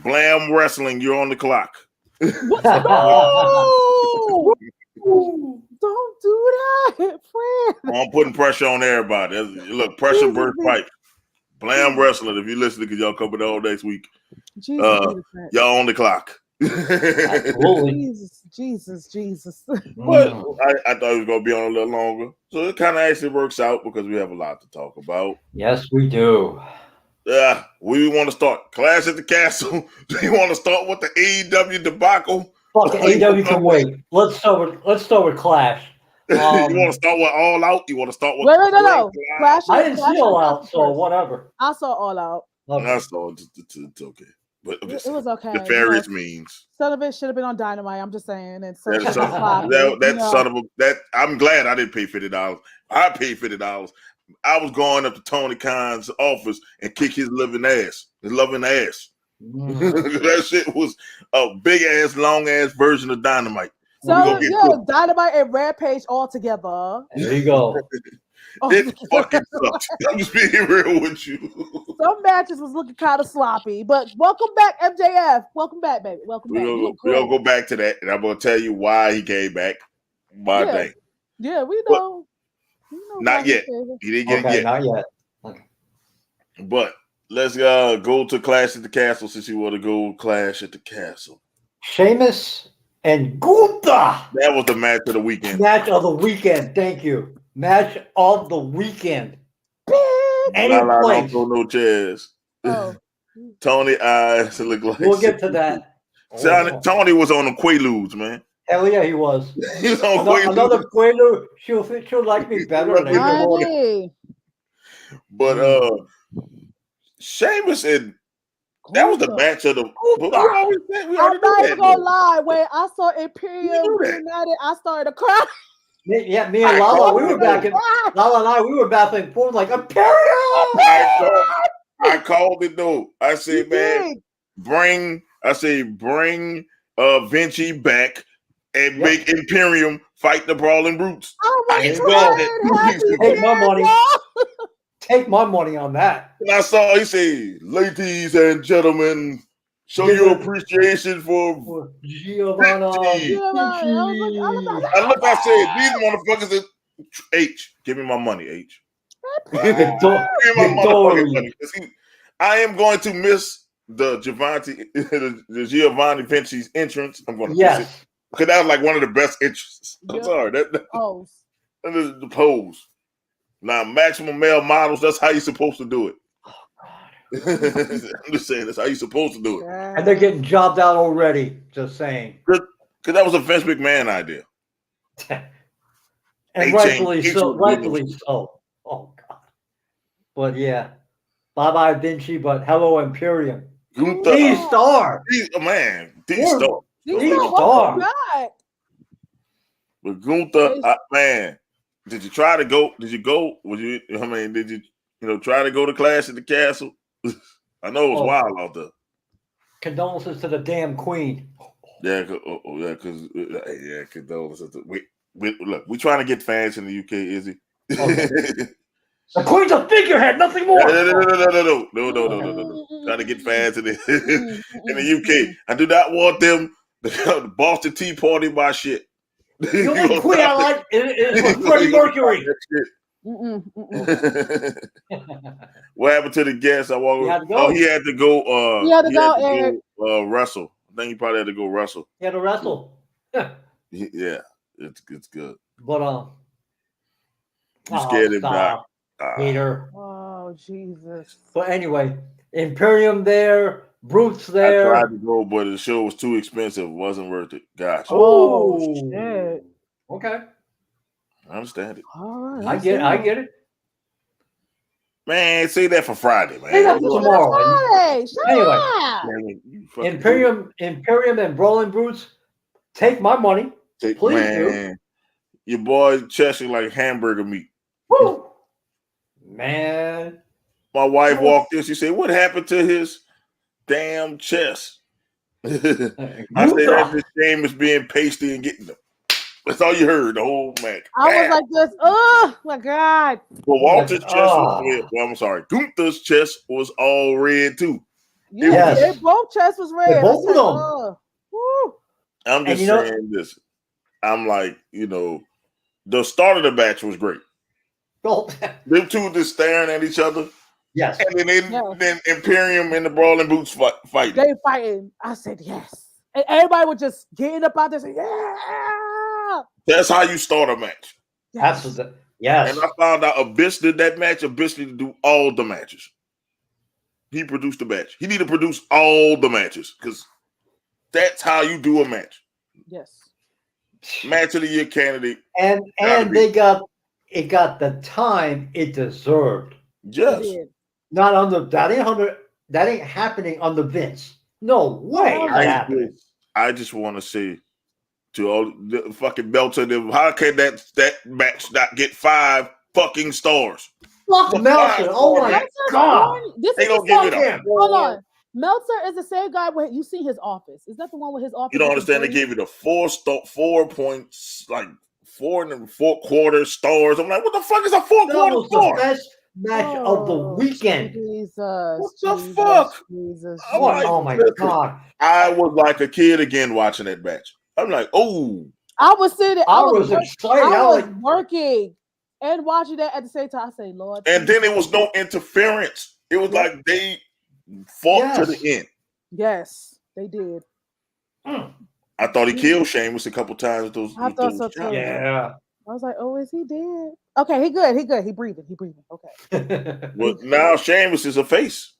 Blam Wrestling, you're on the clock. No! Don't do that, friend. I'm putting pressure on everybody. Look, pressure burst pipe. Blam Wrestling, if you listen, because y'all coming all next week. Y'all on the clock. Jesus. But I thought it was gonna be on a little longer. So it kind of actually works out because we have a lot to talk about. Yes, we do. Yeah, we want to start Clash at the Castle. Do you want to start with the AEW debacle? Fuck, AEW can wait. Let's start with Clash. You want to start with All Out? You want to start with no. Clash, I didn't see All Out, so whatever. I saw All Out. Okay. I saw it's okay. But it was okay. Nefarious means. Some of it should have been on Dynamite. I'm just saying. And so I'm glad I didn't pay $50. I paid $50. I was going up to Tony Khan's office and kick his loving ass. That shit was a big ass, long ass version of Dynamite. So Dynamite and Rampage all together. There you go. It fucking sucked. I'm just being real with you. Some matches was looking kind of sloppy, but welcome back, MJF. Welcome back, baby. Welcome back. We'll go back to that, and I'm gonna tell you why he came back. Day. Yeah, we know. Not yet. He didn't get it yet. Not yet. Okay. But Let's go to Clash at the Castle since you want to go Clash at the Castle. Sheamus and Gunther. That was the match of the weekend. Match of the weekend. Thank you. Match of the weekend. Any Lala don't place. throw no chairs. Oh. Tony eyes look like. We'll get to that. Tony was on the Quaaludes, man. Hell yeah, he was. He was on Another Quaaludes. Quaalude. She'll like me better later. Honey. But Sheamus and that was the match of the. But we already I'm not knew even that, gonna though. lie. When I saw Imperium knew that. United, I started to cry. Yeah, me and Lala, we were back in Lala and I, we were back and forth like Imperium. I called it though. I said, You man, did. bring Vinci back and make Imperium fight the Brawling Brutes. I I was said crying. that. Take my money. Happy Take my money on that. And I saw he say, ladies and gentlemen, show your appreciation for Giovanna. Vinci. I look, I said, these motherfuckers are H. Give me my money, H. Give me my motherfucking money. I am going to miss the Giovanni Vinci's entrance. I'm going to miss it. Because that was like one of the best entrances. I'm sorry. That is the pose. Now, maximum male models, that's how you're supposed to do it. I'm just saying, that's how you're supposed to do it. And they're getting jobbed out already. Just saying. Because that was a Vince McMahon idea. And rightfully so. Rightfully so. Oh, God. But yeah. Bye-bye, Vinci, but hello, Imperium. D-Star. Man, D-Star. D-Star. But Gunther, man, did you try to go? Did you go? Did you try to go to Clash at the Castle? I know it was wild out there. Condolences to the damn queen. Yeah, condolences. Look, we trying to get fans in the UK, Izzy. Okay. The queen's a figurehead, nothing more. No. Trying to get fans in the UK. I do not want them to Boston Tea Party my shit. The only queen I like is Freddie Mercury. What happened to the guest? He had to go. He had to go wrestle. I think he probably had to go wrestle. He had to wrestle. Yeah, it's good. But you scared him back. Hater. Oh Jesus. But anyway, Imperium there, Brutes there. I tried to go, but the show was too expensive. It wasn't worth it. Gotcha. Oh shit. Okay. I understand it. All right, I get it. Man, say that for Friday, man. Say that for tomorrow. Anyway, Imperium and Brawling Brutes, take my money. Please do. Your boy chesting like hamburger meat. Woo! Man. My wife walked in. She said, "What happened to his damn chest?" I said, "That's the shame is being pasty and getting them." That's all you heard the whole match. I was like this. Oh my God. Well, Walter's chest was red. Well, I'm sorry. Gunther's chest was all red too. Yes. They both chests was red. Both of them. I'm just saying this. I'm like, the start of the match was great. Them two just staring at each other. Yes. And then Imperium and the Brawling Brutes fighting. They fighting. I said yes. And everybody was just getting up out there saying, yeah. That's how you start a match. Yes. Absolutely. Yes. And I found out Abyss did that match. Abyss needed to do all the matches. He produced the match. He needed to produce all the matches because that's how you do a match. Yes. Match of the year candidate. And it got the time it deserved. Yes. Not under that ain't happening under Vince. No way. I just want to say to all the fucking Meltzer, how can that match not get 5 fucking stars? Fuck Meltzer. Oh my God. They don't give it up. Hold on. Meltzer is the same guy where you see his office. Is that the one with his office? You don't understand. They gave it a 4 points, like 4 4/4 stars. I'm like, what the fuck is a 4/4 star? The best match of the weekend. Jesus. What the fuck? Jesus. Oh my God. I was like a kid again watching that match. I'm like, oh. I was sitting. I was excited. I was working and watching that at the same time. I say, Lord. And then there was no interference. It was like they fought to the end. Yes, they did. I thought he killed Sheamus a couple times with those. I thought so too. Yeah. I was like, oh, is he dead? Okay, he good. He good. He breathing. Okay. Well, now Sheamus is a face.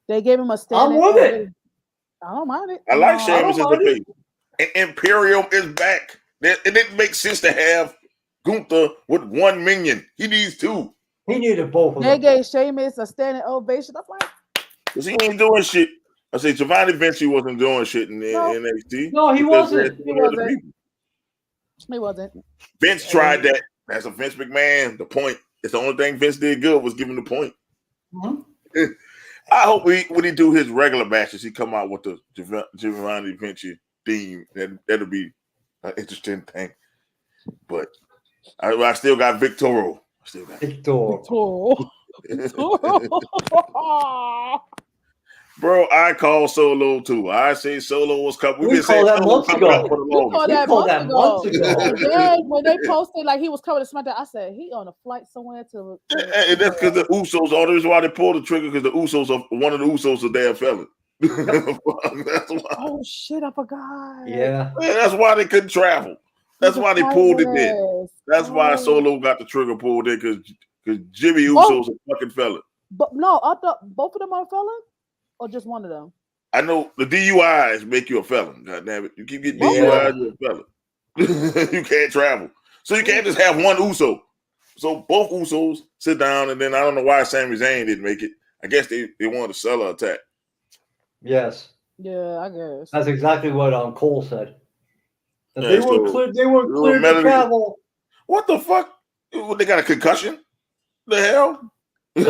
They gave him a standing. I'm with it. I don't mind it. I like Sheamus as a face. And Imperium is back. It didn't make sense to have Gunther with 1 minion. He needs 2. He needed both of They them. gave Sheamus a standing ovation. I'm like, because he ain't doing shit. I say Giovanni Vinci wasn't doing shit in NXT. No, he wasn't. He wasn't. Vince tried that. That's a Vince McMahon. The point. It's the only thing Vince did good was give him the point. Mm-hmm. I hope when he do his regular matches, he come out with the Giovanni Vinci theme. That'll be an interesting thing. But I still got Victoro. Bro, I call Solo too. I say Solo was coming. We called that months ago. We called that months ago. And then when they posted like he was coming to SmackDown, I said he on a flight somewhere to. And that's because the Usos. All the reason why they pulled the trigger because the Usos are one of the Usos a damn felon. That's why. Oh shit! I forgot. Yeah. That's why they couldn't travel. That's why they pulled it in. That's why Solo got the trigger pulled in because Jimmy Uso's a fucking felon. But no, I thought both of them are felons. Or just one of them? I know the DUIs make you a felon. God damn it. You keep getting DUIs, you're a felon. You can't travel. So you can't just have one Uso. So both Usos sit down, and then I don't know why Sami Zayn didn't make it. I guess they wanted to sell an attack. Yes. Yeah, I guess. That's exactly what Cole said. Yeah, they weren't clear to travel. What the fuck? They got a concussion? The hell? But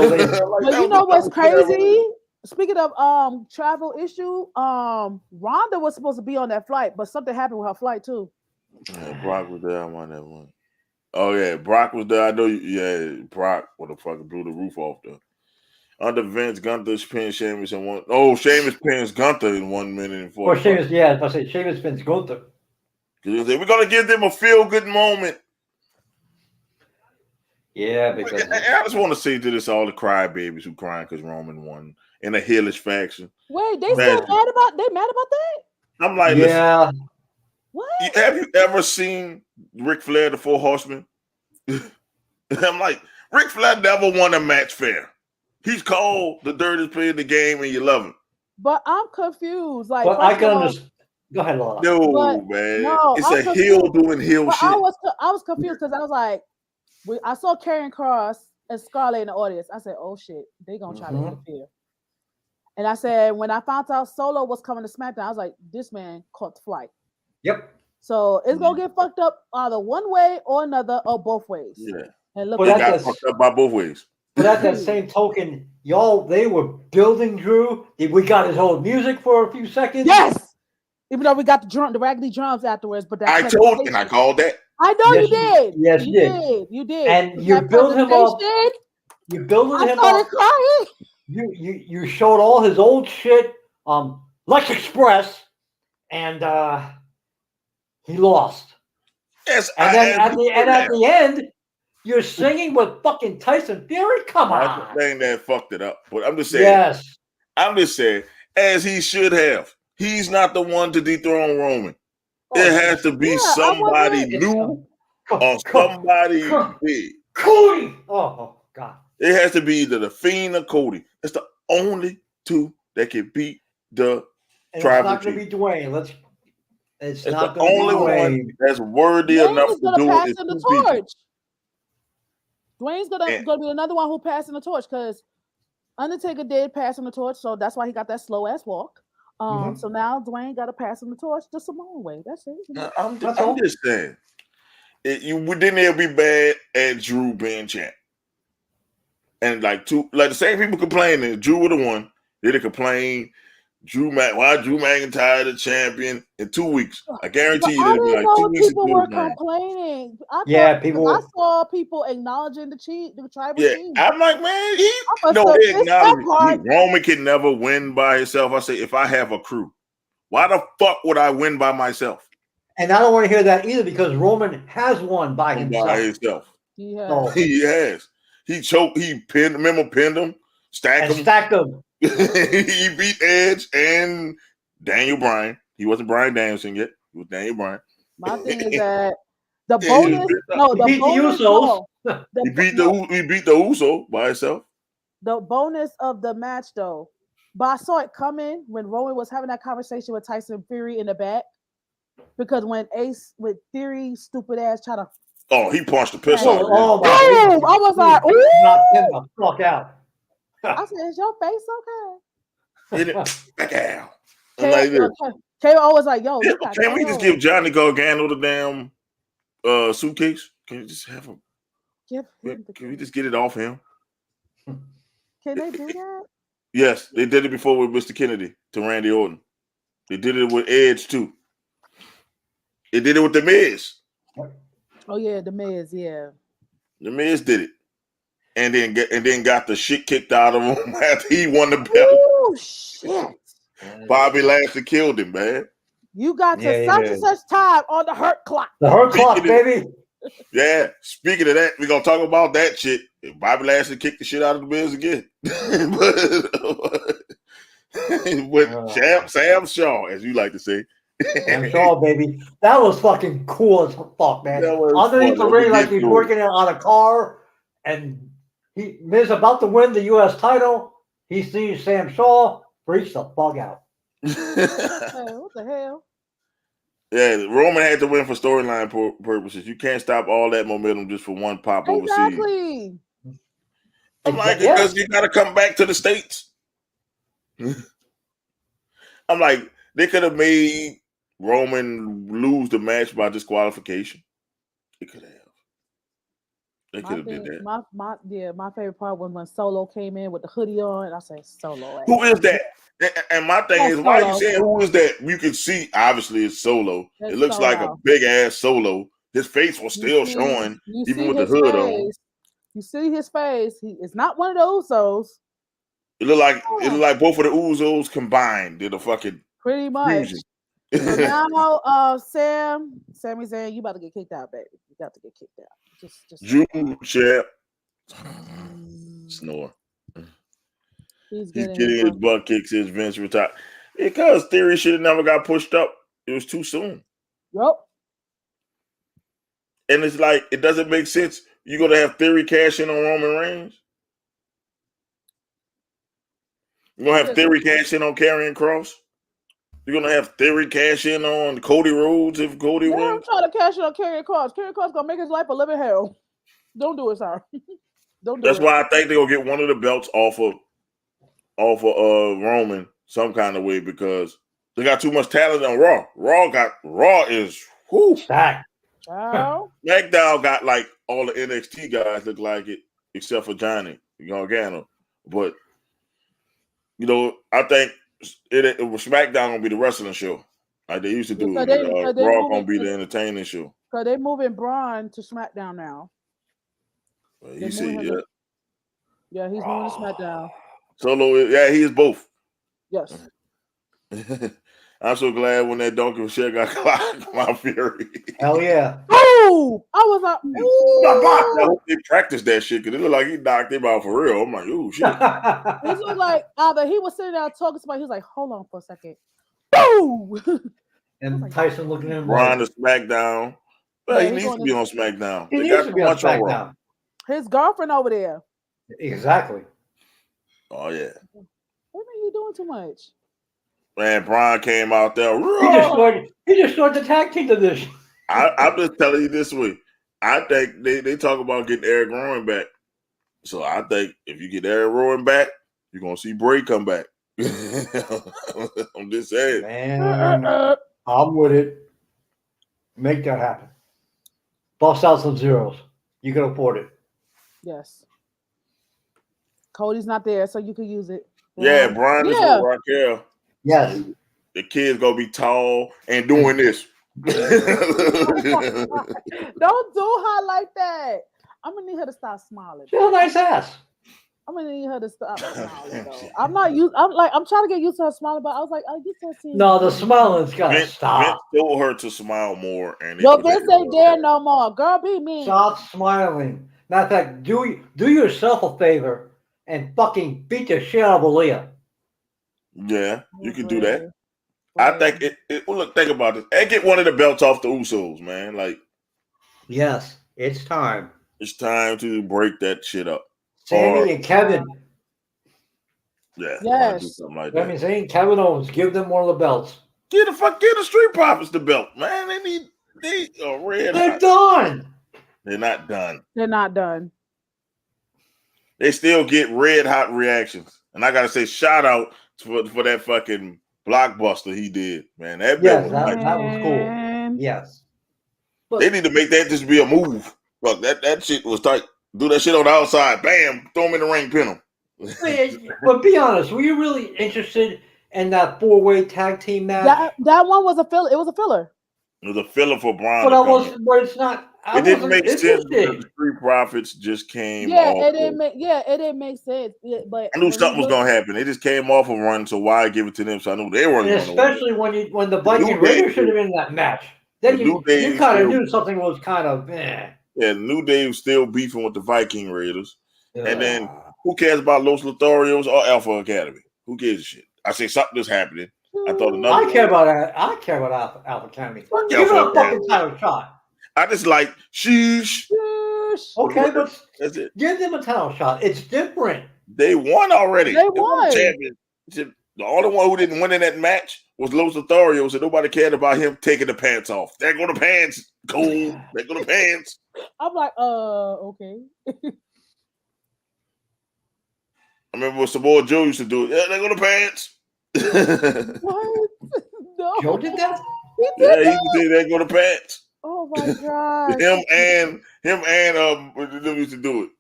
you know what's crazy? Speaking of travel issue, Rhonda was supposed to be on that flight, but something happened with her flight too. Yeah, Brock was there. I'm on that one. Oh yeah, Brock was there. I know. Brock. What the fuck blew the roof off there? Under Vince, Gunther pinned Sheamus in one. Oh, Sheamus pins Gunther in 1 minute and 40. Or Sheamus, yeah, I say Sheamus pins Gunther. We're gonna give them a feel good moment. Yeah, because I just want to say to this all the crybabies who crying because Roman won in a heelish faction. Wait, they still mad about? They mad about that? I'm like, yeah. Listen, what? Have you ever seen Ric Flair, the Four Horsemen? I'm like, Ric Flair never won a match fair. He's called the dirtiest player in the game, and you love him. But I'm confused. Like, but I can understand. Go ahead, Lala. No, man. No, it's a heel doing heel shit. I was confused because I was like, I saw Karrion Kross and Scarlett in the audience. I said, oh shit, they gonna try to interfere. And I said, when I found out Solo was coming to SmackDown, I was like, this man caught the flight. Yep. So it's gonna get fucked up either one way or another or both ways. Yeah. And look, it got fucked up by both ways. But at that same token, they were building Drew. We got his whole music for a few seconds. Yes. Even though we got the raggedy drums afterwards, but I told and I called that. I know you did. Yes, you did. You did. And you built him up. You building him up. Crying. You showed all his old shit, Lex Express, and he lost. Yes, and then at the end, you're singing with fucking Tyson Fury. Come on, that's the thing that fucked it up. But I'm just saying. Yes, I'm just saying, as he should have. He's not the one to dethrone Roman. It has to be somebody new or somebody big. Cody. Oh God. It has to be either the Fiend or Cody. It's the only two that can beat the tribal chief. It's not going to be Dwayne. It's not the only one that's worthy enough to do it. Is the torch. Dwayne's gonna be another one who passing the torch because Undertaker did pass him the torch, so that's why he got that slow ass walk. So now Dwayne got to pass him the torch the Samoan way. That's it. I'm just saying, wouldn't it be bad at Drew being champ? And like the same people complaining Drew would have won. They complain why Drew McIntyre the champion in 2 weeks. I guarantee you it'll be like 2 weeks. People were complaining. I saw people acknowledging the tribal chief. I'm like, man, they acknowledge Roman can never win by himself. I say, if I have a crew, why the fuck would I win by myself? And I don't want to hear that either because Roman has won by himself. He has. He choked. He pinned him. Stacked them. He beat Edge and Daniel Bryan. He wasn't Bryan Danielson yet. He was Daniel Bryan. My thing is that the bonus. The bonus. Usos. He beat the Uso by himself. The bonus of the match, though, but I saw it coming when Rowan was having that conversation with Tyson Fury in the back, because when Ace with Theory stupid ass tried to. Oh, he punched the piss out of him. Oh my God. I was like, ooh. Knocked him the fuck out. I said, is your face okay? Back out. KO was like, yo, can we just give Johnny Gargano the damn suitcase? Can you just have him? Can we just get it off him? Can they do that? Yes, they did it before with Mr. Kennedy to Randy Orton. They did it with Edge too. They did it with The Miz. Oh yeah, The Miz, yeah. The Miz did it. And then got the shit kicked out of him after he won the belt. Oh shit! Bobby Lashley killed him, man. You got to such and such time on the Hurt Clock. The Hurt Clock, baby. Yeah. Speaking of that, we're gonna talk about that shit. Bobby Lashley kicked the shit out of the Miz again. With Sam Shaw, as you like to say. Sam Shaw, baby. That was fucking cool as fuck, man. Underneath the ring, like he's working on a car, and Miz about to win the U.S. title. He sees Sam Shaw, freaks the fuck out. Hey, what the hell? Yeah, Roman had to win for storyline purposes. You can't stop all that momentum just for one pop overseas. Exactly. I'm like, because you got to come back to the States. I'm like, they could have made Roman lose the match by disqualification. They could have. They could have did that. My favorite part was when Solo came in with the hoodie on. I said, Solo. Who is that? And my thing is, why are you saying who is that? You can see, obviously, it's Solo. It looks like a big ass Solo. His face was still showing, even with the hood on. You see his face. It's not one of the Usos. It looked like both of the Usos combined did a fucking pretty much. So now, Sami Zayn, you about to get kicked out, baby. You got to get kicked out. Just Jude champ. Snore. He's getting his butt kicks since Vince retired. Because Theory should have never got pushed up. It was too soon. Yep. And it's like, it doesn't make sense. You're going to have Theory cash in on Roman Reigns? You're going to have Theory cash in on Karrion Kross? You're going to have Theory cash in on Cody Rhodes if Cody wins? I'm trying to cash in on Karrion Kross. Karrion Kross going to make his life a living hell. Don't do it, sir. Don't do it. That's why I think they're going to get one of the belts off of Roman some kind of way, because they got too much talent on Raw. Raw is stacked. SmackDown got like all the NXT guys look like it, except for Johnny Gargano. But I think it was SmackDown gonna be the wrestling show, like they used to do. Raw gonna be the entertaining show. So they moving Braun to SmackDown now. Well, you see, yeah, he's moving to SmackDown. Solo, yeah, he is both. Yes. I'm so glad when that donkey shit got clocked by Fury. Hell yeah. Oh, I was like, I hope they practiced that shit, because it looked like he knocked him out for real. I'm like, ooh, shit. It looked like either he was sitting there talking to somebody, he was like, hold on for a second. Boom! And Tyson looking at him. Ron to SmackDown. Well, he needs to be on SmackDown. He needs to be on SmackDown. His girlfriend over there. Exactly. Oh, yeah. What are you doing too much? Man, Braun came out there. He just started the tag team division. I'm just telling you this way. I think they talk about getting Eric Rowan back. So I think if you get Eric Rowan back, you're going to see Bray come back. I'm just saying. Man, I'm with it. Make that happen. Bust out some zeros. You can afford it. Yes. Cody's not there, so you can use it. Yeah, Brian is with Raquel. Yes. The kid's going to be tall and doing this. Don't do her like that. I'm going to need her to stop smiling. She has a nice ass. I'm gonna need her to stop smiling though. I'm trying to get used to her smiling, but I was like, oh, you can't see. No, the smiling's gotta stop. Vince told her to smile more, and Vince ain't there no more. Girl, be mean. Stop smiling. Matter of fact, do yourself a favor and fucking beat the shit out of Aaliyah. Yeah, you can do that. I think well, look, think about this. And get one of the belts off the Usos, man. Like, yes, it's time. It's time to break that shit up. Sammy and Kevin. Yeah, yes, do something like that. Sammy Zayn, Kevin Owens, give them one of the belts. Get the Street Profits the belt, man. They are red. They're done. They're not done. They're not done. They still get red hot reactions, and I gotta say, shout out for that fucking blockbuster he did, man. That belt was that was cool. Yes, but they need to make that just be a move. Fuck that shit was tight. Do that shit on the outside, bam, throw him in the ring, pin him. But be honest, were you really interested in that 4-way tag team match? That one was a filler. It was a filler. It was a filler for Braun. But it's not. It didn't make sense because the Street Profits just came. It didn't make sense. But I knew something was gonna happen. They just came off a run, so why give it to them? So I knew they weren't. Especially when the Viking Raiders should have been in that match. Then you kind of knew something was kind of. Yeah, New Day was still beefing with the Viking Raiders, and then who cares about Los Lotharios or Alpha Academy? Who gives a shit? I say something is happening. I thought another. I care about Alpha Academy. Give it a fucking title shot. I just like sheesh. Okay, but that's it. Give them a title shot. It's different. They won already. They won. Champion. The only one who didn't win in that match was Los Lotharios, and nobody cared about him taking the pants off. There go the pants. Cool. There go the pants. I'm like, okay. I remember when Samoa Joe used to do it. Yeah, there go the pants. What? No. Joe did that? He did he used to say there go the pants. Oh my god. him and used to do it.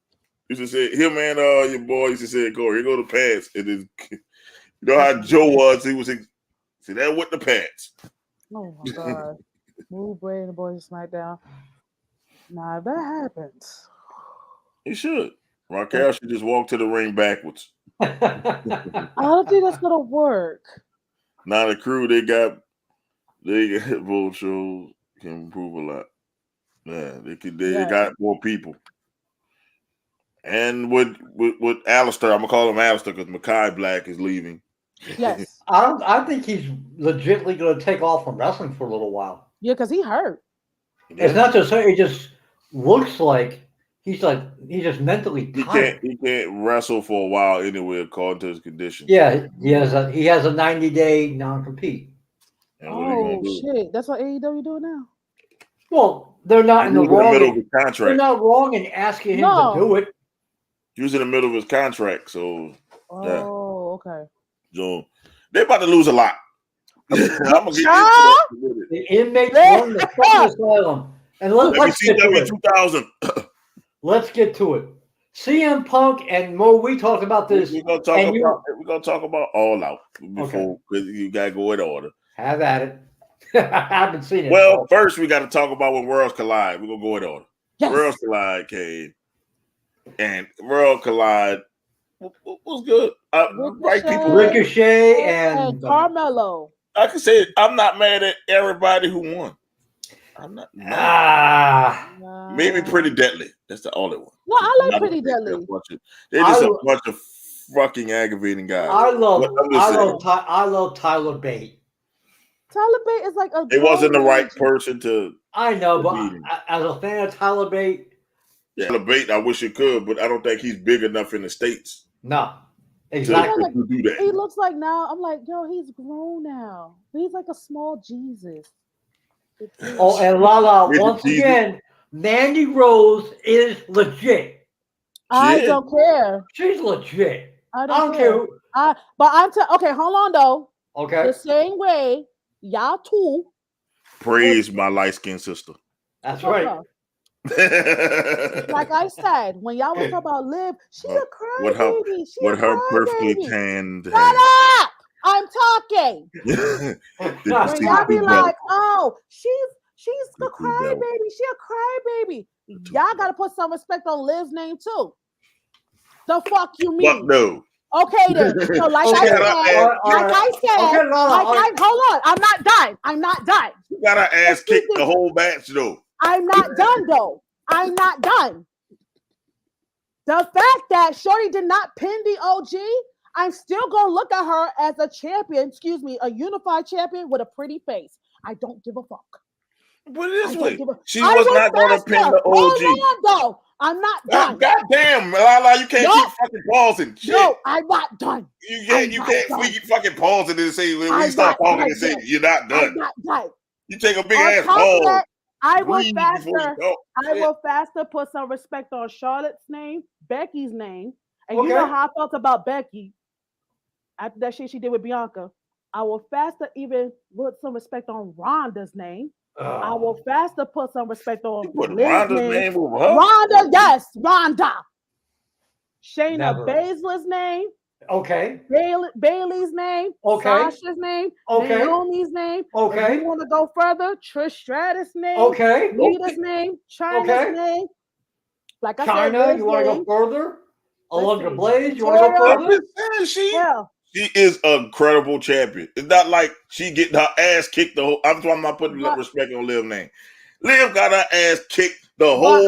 Used to say him and your boy used to say, "Go here go the pants." And then you know how Joe was. He was see that with the pants. Oh my god. Move Bray and the boys SmackDown. Nah, if that happens, he should. Raquel should just walk to the ring backwards. I don't think that's gonna work. Now the crew they got both shows can improve a lot. Yeah, they got more people. And with Alistair, I'm gonna call him Alistair because Mekhi Black is leaving. Yes. I think he's legitimately gonna take off from wrestling for a little while. Yeah, because he hurt. Yeah. It's not just it just looks like he's just mentally tired. He can't wrestle for a while anyway, according to his condition. Yeah, he has a 90-day non-compete. Oh shit! That's what AEW doing now. Well, they're not in the wrong. Middle of his contract. They're not wrong in asking him to do it. He was in the middle of his contract, so. Okay. So they about to lose a lot. I'm gonna get the inmates run the fucking asylum, and let's get to it. 2000. Let's get to it. CM Punk and Mo, we talked about this. We're gonna talk about All Out before because you gotta go in order. Have at it. I haven't seen it. Well, first we got to talk about when Worlds Collide. We're gonna go in order. Yes. Worlds Collide came, and World Collide was good. Ricochet and Carmelo. I can say I'm not mad at everybody who won. I'm not. Maybe Pretty Deadly. That's the only one. No, I like Pretty Deadly. They're just a bunch of fucking aggravating guys. I love Tyler Bate. Tyler Bate is like a. It wasn't the right person to. I know, but as a fan of Tyler Bate. Yeah, Tyler Bate, I wish it could, but I don't think he's big enough in the States. No. Exactly. To do that. He looks like now. I'm like, yo, he's grown now. He's like a small Jesus. Oh, and Lala, once again, Mandy Rose is legit. I don't care. She's legit. I don't care. Okay, hold on though. Okay. The same way, y'all too. Praise my light-skinned sister. That's right. Like I said, when y'all was talking about Liv, she's a crybaby. With her perfectly tanned. Shut up! I'm talking. When y'all be like, "Oh, she's a crybaby. She a crybaby." Y'all gotta put some respect on Liv's name too. The fuck you mean? Fuck no. Okay then. So hold on. I'm not done. You gotta ass kick the whole match though. I'm not done though. I'm not done. The fact that Shorty did not pin the OG, I'm still gonna look at her as a champion. Excuse me, a unified champion with a pretty face. I don't give a fuck. Put it this way, she I was not going to pin the OG. Hold on, though. I'm not done. God damn, Lala, you can't keep fucking pausing. Shit. No, I'm not done. You can't keep fucking pausing and say when we start talking and say you're not done. I'm not done. You take a big ass pause. I will faster put some respect on Charlotte's name, Becky's name, and you know how I felt about Becky after that shit she did with Bianca. I will faster even put some respect on Rhonda's name. I will faster put some respect on Rhonda's name over her. Rhonda, yes, Rhonda. Shayna Baszler's name. Okay. Bailey's name. Okay. Sasha's name. Okay. Naomi's name. Okay. If you want to go further, Trish Stratus' name. Okay. Lita's name. China's name. Like I said, China, you want to go further? Alundra Blaze, you want to go further? She is a credible champion. It's not like she getting her ass kicked the whole. I'm talking about putting respect on Liv's name. Liv got her ass kicked the whole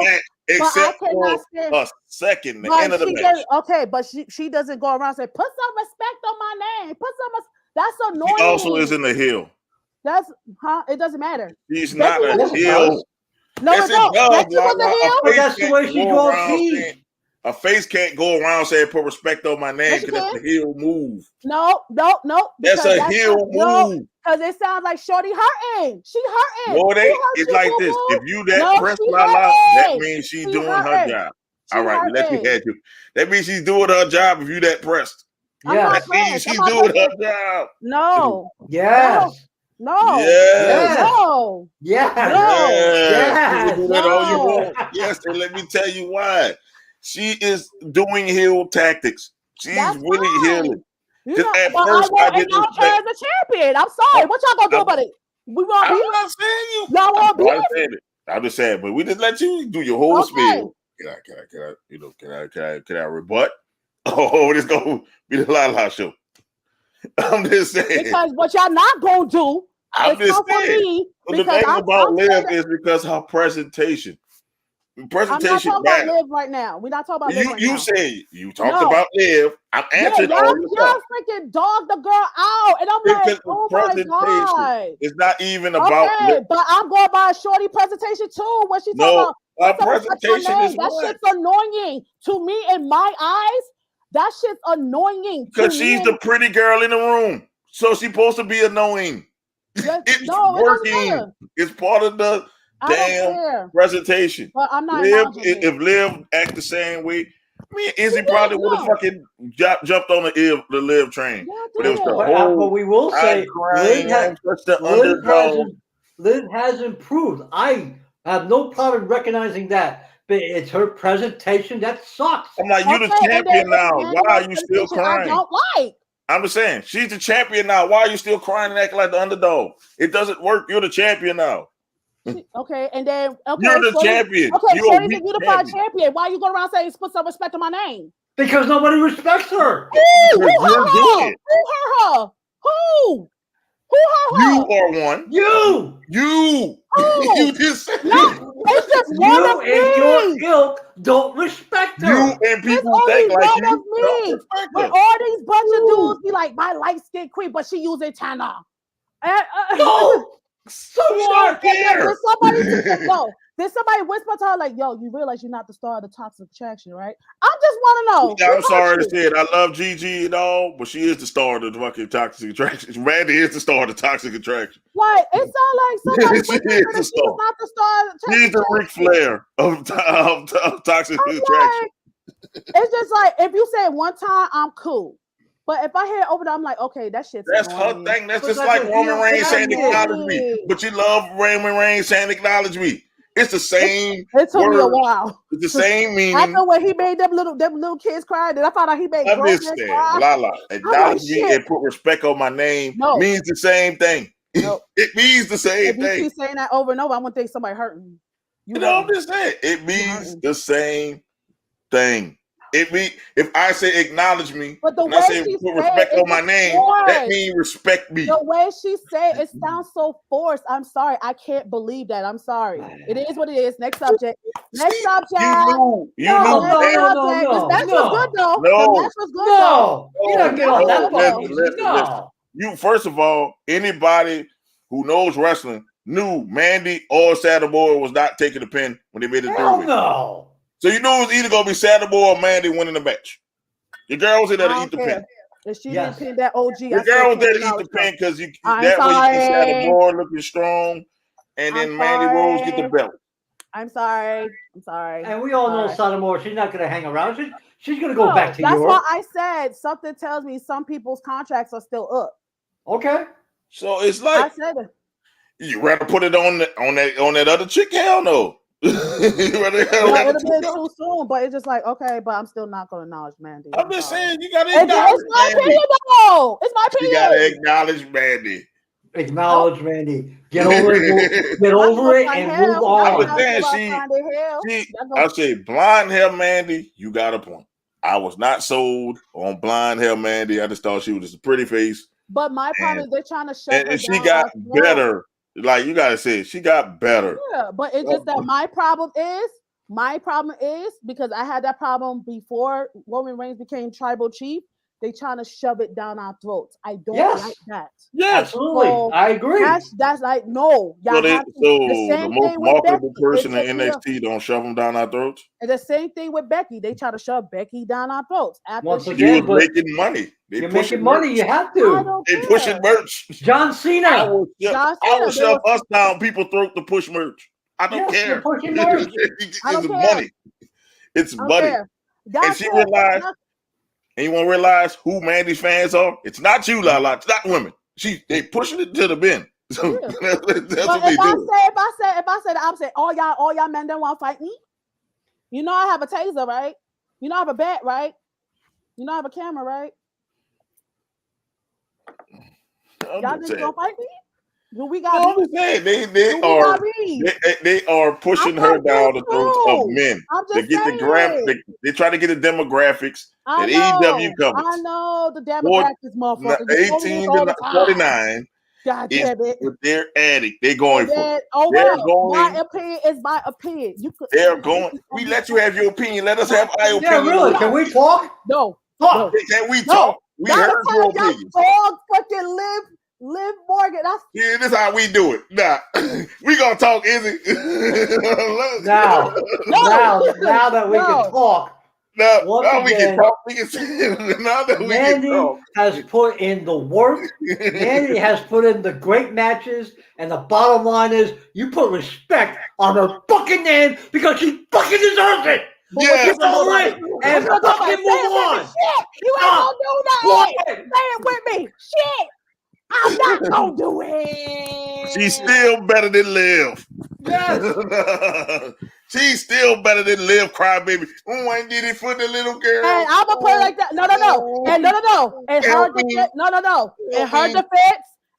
match except for a second, the end of the match. Okay, but she doesn't go around and say, put some respect on my name. That's annoying. She also is in the heel. It doesn't matter. She's not a heel. No, it don't. Becky was a heel. That's the way she goes. A face can't go around saying put respect on my name because that's a heel move. No. That's a heel move. Because it sounds like Shorty hurting. She hurting. No, it's like this. If you press Lala, that means she's doing her job. All right, let me add you. That means she's doing her job if you that pressed. Yeah. That means she's doing her job. No. Yes. No. Yes. No. Yes. Yes. You can do that all you want. Yes, and let me tell you why. She is doing heel tactics. She's really healing. At first, I didn't her as a champion. I'm sorry. What y'all gonna do about it? We want I'm not saying you. Y'all want beef? I'm just saying, but we just let you do your whole spiel. Can I rebut? Oh, this gonna be the Lala show. I'm just saying. Because what y'all not gonna do I'm just saying. The thing about Liv is because her presentation. I'm not talking about Liv right now. We're not talking about Liv right now. You say you talked about Liv. I'm answering all your stuff. Y'all freaking dog the girl out, and I'm like, oh my god, it's not even about. Okay, but I'm going by a Shorty presentation too. What she talking about? Presentation is that shit's annoying to me in my eyes. That shit's annoying because she's the pretty girl in the room, so she's supposed to be annoying. It's working. It's part of the damn presentation. But I'm not. If Liv act the same way, me and Izzy probably would have fucking jumped on the Liv train. But it was the whole. But we will say Liv has improved. I have no problem recognizing that. But it's her presentation that sucks. I'm like, you're the champion now. Why are you still crying? I don't like. I'm just saying, she's the champion now. Why are you still crying and acting like the underdog? It doesn't work. You're the champion now. Okay, and then you're the champion. Okay, Shorty's a unified champion. Why are you going around saying put some respect on my name? Because nobody respects her. Who hurt her? Who? Who hurt her? You are one. You. You just said no, it's just one of me. And your ilk don't respect her. You and people think like you don't respect her. But all these bunch of dudes be like, my light skin queen, but she using tanner. No. Someone there. Did somebody whisper to her like, yo, you realize you're not the star of the Toxic Attraction, right? I just want to know. Yeah, I'm sorry to say it. I love Gigi and all, but she is the star of the fucking Toxic Attraction. Randy is the star of the Toxic Attraction. Like, it sounds like somebody she's not the star of the Toxic She's the Ric Flair of Toxic Attraction. It's just like, if you say it one time, I'm cool. But if I hear it over there, I'm like, okay, that shit's That's her thing. That's just like Roman Reigns saying acknowledge me. But you love Roman Reigns saying acknowledge me. It's the same. It took me a while. It's the same meaning. I know when he made them little kids cry, then I found out he made grown men cry. Lala, acknowledge me and put respect on my name means the same thing. No. It means the same thing. If you keep saying that over and over, I'm gonna think somebody hurting you. You know, I'm just saying it means the same thing. if I say acknowledge me, but the and way I say she put said respect it on my name, that means respect me. The way she said it sounds so forced. I'm sorry. I can't believe that. I'm sorry. It is what it is. Next subject. Next subject. You knew. This match was good though. The match was good though. You don't get on that fucking listen. You first of all, anybody who knows wrestling knew Mandy or Saddle Boy was not taking the pin when they made it Hell three-way. no. So you knew it was either gonna be Saddle Boy or Mandy winning the match. Your girl was in there to eat the pin. If she didn't pin that OG, your girl was there to eat the pin because that way you can Saddle Boy looking strong, and then Mandy Rose get the belt. I'm sorry. And we all know Saddle she's not going to hang around. She's going to go back to Europe. That's why I said something tells me some people's contracts are still up. Okay. So it's like I said it. You rather put it on that other chick? Hell no. It'll be too soon, but it's just like okay, but I'm still not going to acknowledge Mandy. I'm just saying you got to acknowledge It's my opinion, though. It's my opinion. You got to acknowledge Mandy. Acknowledge Mandy. Get over it. Get over it and move on. I say blonde hair Mandy. You got a point. I was not sold on blonde hair Mandy. I just thought she was just a pretty face. But my problem is they're trying to shut her down. And she got better. Like you gotta say, she got better. Yeah, but it's just that my problem is because I had that problem before Roman Reigns became tribal chief. They trying to shove it down our throats. I don't like that. Yes, absolutely. So I agree. That's like no. The most marketable person in NXT don't shove them down our throats. And the same thing with Becky. They try to shove Becky down our throats. Once again, she was making money. You're making money. You have to. They pushing merch. John Cena. I will shove us down people's throat to push merch. I don't care. Pushing merch. It's money. It's money. And she realized. And you want to realize who Mandy's fans are? It's not you, Lala. It's not women. They pushing it to the bin. So that's what they do. If I say the opposite, all y'all men don't want to fight me. You know I have a taser, right? You know I have a bat, right? You know I have a camera, right? Y'all just gonna fight me? We got they are pushing her down the throats of men. They get the graphic. They try to get the demographics that AEW covers. I know the demographics, motherfucker. 18 to 49. God damn it! With their addict, they're going for it. Oh well, my opinion is my opinion. They're going. We let you have your opinion. Let us have our opinion. Yeah, really? Can we talk? No. Talk. Can we talk? We heard your opinion. Dog fucking Liv Morgan. This is how we do it. Nah, we gonna talk, Izzy. now that we can talk. Now we can talk. Now that we Mandy can talk. has put in the work. Mandy has put in the great matches, and the bottom line is, you put respect on her fucking name because she fucking deserves it. Yes. And fucking move on. You ain't gonna do nothing. Say it with me. Shit. I'm not gonna do it. She's still better than Liv. Yes. She's still better than Liv, crybaby. I did it for the little girl. And I'm gonna put it like that. No. And no. And her defense. No.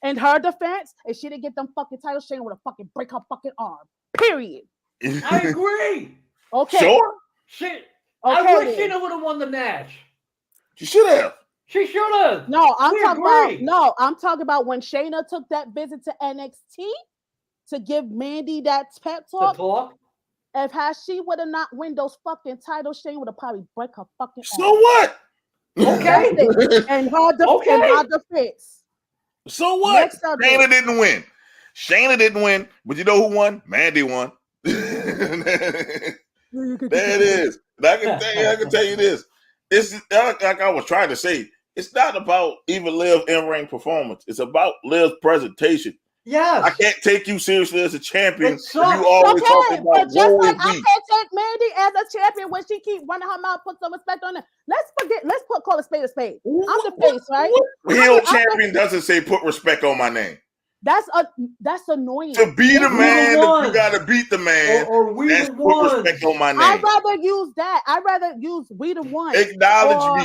In her defense, if she didn't get them fucking titles, Shayna would have fucking break her fucking arm. Period. I agree. Okay. Sure. I wish Shayna would have won the match. She should have. She should have. No, I'm talking about when Shayna took that visit to NXT to give Mandy that pep talk. If she would have not win those fucking titles, Shayna would have probably break her fucking arm. So what? Okay. And her defense. So what? Shayna didn't win. But you know who won? Mandy won. There it is. And I can tell you this. It's like I was trying to say. It's not about even Liv's in-ring performance. It's about Liv's presentation. Yes. I can't take you seriously as a champion. You always talking about just like I can't take Mandy as a champion when she keep running her mouth, put some respect on it. Let's call a spade a spade. I'm the face, right? Heel champion doesn't say put respect on my name. That's annoying. To be the man, you gotta beat the man. Or we the one. Put respect on my name. I'd rather use that. I'd rather use we the one. Acknowledge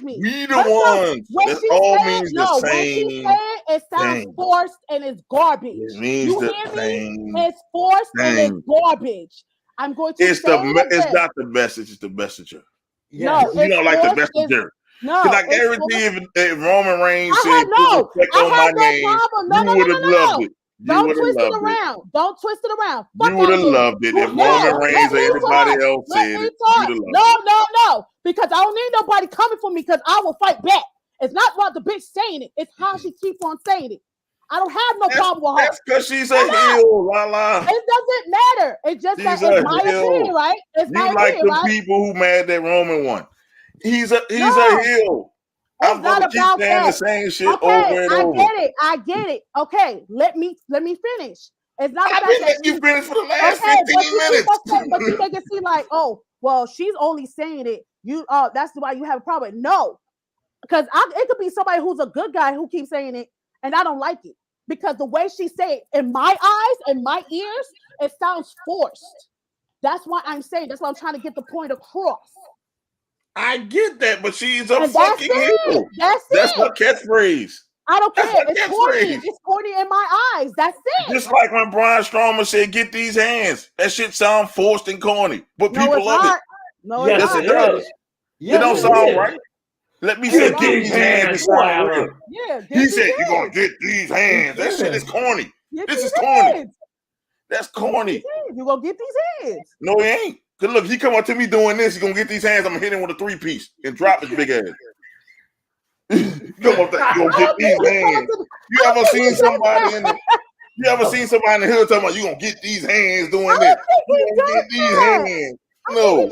me. We the ones. That all means the same. When she said it sounds forced and it's garbage. It means you the hear same. me? It's forced and it's garbage. I'm going to it's not the message, it's the messenger. Yeah. No, You don't like the messenger. No, I guarantee if Roman Reigns said, no problem. You would have loved it. Don't twist it around. Don't twist it around. You would have loved it if Roman Reigns or anybody else said it. No. Because I don't need nobody coming for me because I will fight back. It's not about the bitch saying it. It's how she keeps on saying it. I don't have no problem with her. That's because she's a heel, Lala. It doesn't matter. It's just that it's my opinion, right? It's my opinion, right? People who mad that Roman won. He's a heel. I'm not gonna keep saying the same shit over and over. I get it. Okay, let me finish. It's not about that. You finished for the last 15 minutes. But you make it seem like, oh, well, she's only saying it. That's why you have a problem. No, because it could be somebody who's a good guy who keeps saying it, and I don't like it because the way she say it in my eyes and my ears, it sounds forced. That's why I'm saying. That's why I'm trying to get the point across. I get that, but she's a fucking heel. That's her catchphrase. I don't care. It's corny. It's corny in my eyes. That's it. Just like when Braun Strowman said, "Get these hands." That shit sound forced and corny, but people love it. No, yes, it does. It don't sound right. Let me say, "Get these hands." Yeah. He said, "You're gonna get these hands." That shit is corny. This is corny. That's corny. You're gonna get these hands. No, he ain't. Cause look, he come up to me doing this. He's gonna get these hands. I'm gonna hit him with a 3-piece and drop his big ass. Come up there, you gonna get these hands. You ever seen somebody in the hood talking about you gonna get these hands doing this? You gonna get these hands? No.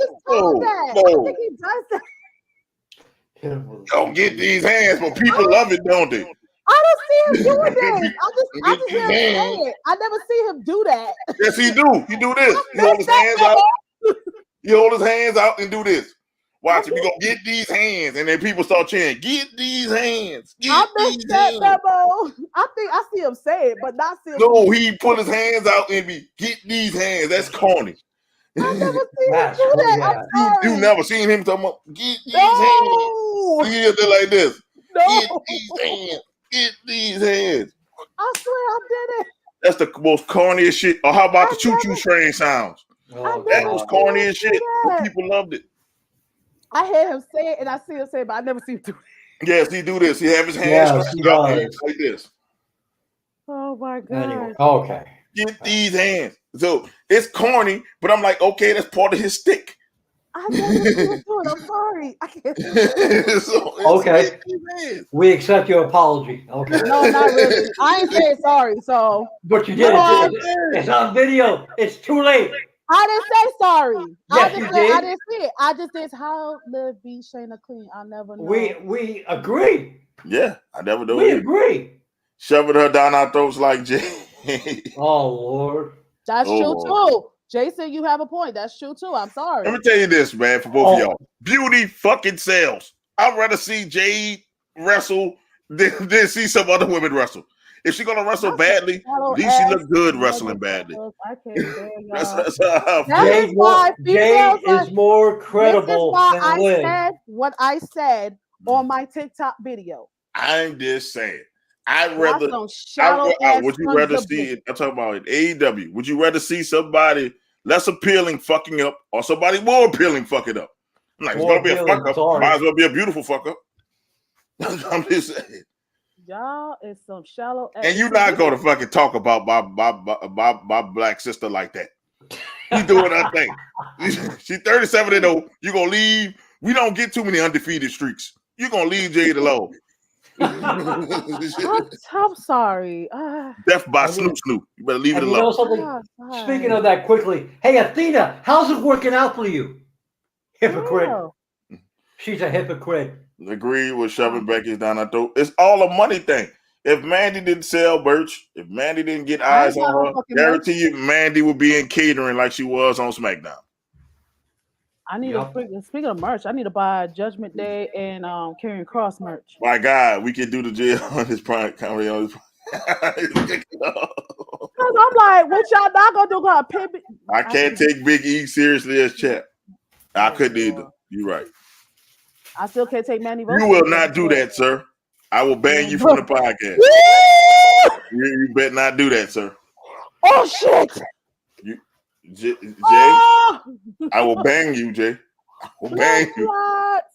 You gonna get these hands, but people love it, don't they? I don't see him doing that. I just hear him say it. I never see him do that. Yes, he do. He do this. He hold his hands out. He hold his hands out and do this. Watch him. You gonna get these hands, and then people start chanting, "Get these hands." I missed that memo. I think I see him say it, but not see him. No, he put his hands out and be "Get these hands." That's corny. I never seen him do that. You never seen him talking about "Get these hands." He did like this. Get these hands. Get these hands. I swear I did it. That's the most corniest shit. Or how about the choo-choo train sounds? That was corny as shit. But people loved it. I hear him say it and I see him say it, but I never see him do it. Yes, he do this. He have his hands like this. Oh my God. Anyway, okay. Get these hands. So it's corny, but I'm like, okay, that's part of his stick. I never see him do it. I'm sorry. I can't. Okay. We accept your apology. Okay. No, not really. I ain't saying sorry, so. But you did it. It's on video. It's too late. I didn't say sorry. Yes, I didn't see it. I just did how live be Shayna clean. I never know. We agree. Yeah, I never know. We agree. Shoving her down our throats like Jay. Oh Lord. That's true too. Jason, you have a point. That's true too. I'm sorry. Let me tell you this, man, for both of y'all. Beauty fucking sells. I'd rather see Jade wrestle than see some other women wrestle. If she's gonna wrestle badly, at least she look good wrestling badly. I can't stand Jade is more credible than Liv. I said what I said on my TikTok video. I'm just saying. Would you rather see it? I'm talking about AEW. Would you rather see somebody less appealing fucking up or somebody more appealing fucking up? I'm like, it's gonna be a fuck up. Might as well be a beautiful fuck up. I'm just saying. Y'all is some shallow. And you're not gonna fucking talk about my black sister like that. She's doing her thing. She's 37-0. You gonna leave? We don't get too many undefeated streaks. You're gonna leave Jade alone. I'm sorry. Death by Snoop. You better leave it alone. You know something? Speaking of that quickly, hey Athena, how's it working out for you? Hypocrite. Yeah. She's a hypocrite. Agree with shoving Becky's down our throat. It's all a money thing. If Mandy didn't sell merch, if Mandy didn't get eyes on her, guarantee you Mandy would be in catering like she was on SmackDown. I need speaking of merch, I need to buy Judgment Day and Karrion Kross merch. My God, we can do the jail on this prime comedy on this. I'm like, what y'all not gonna do? I can't take Big E seriously as champ. I couldn't either. You're right. I still can't take Manny. You will not do that, sir. I will ban you from the podcast. You better not do that, sir. Oh shit! Jay, I will bang you, Jay. I'll bang you.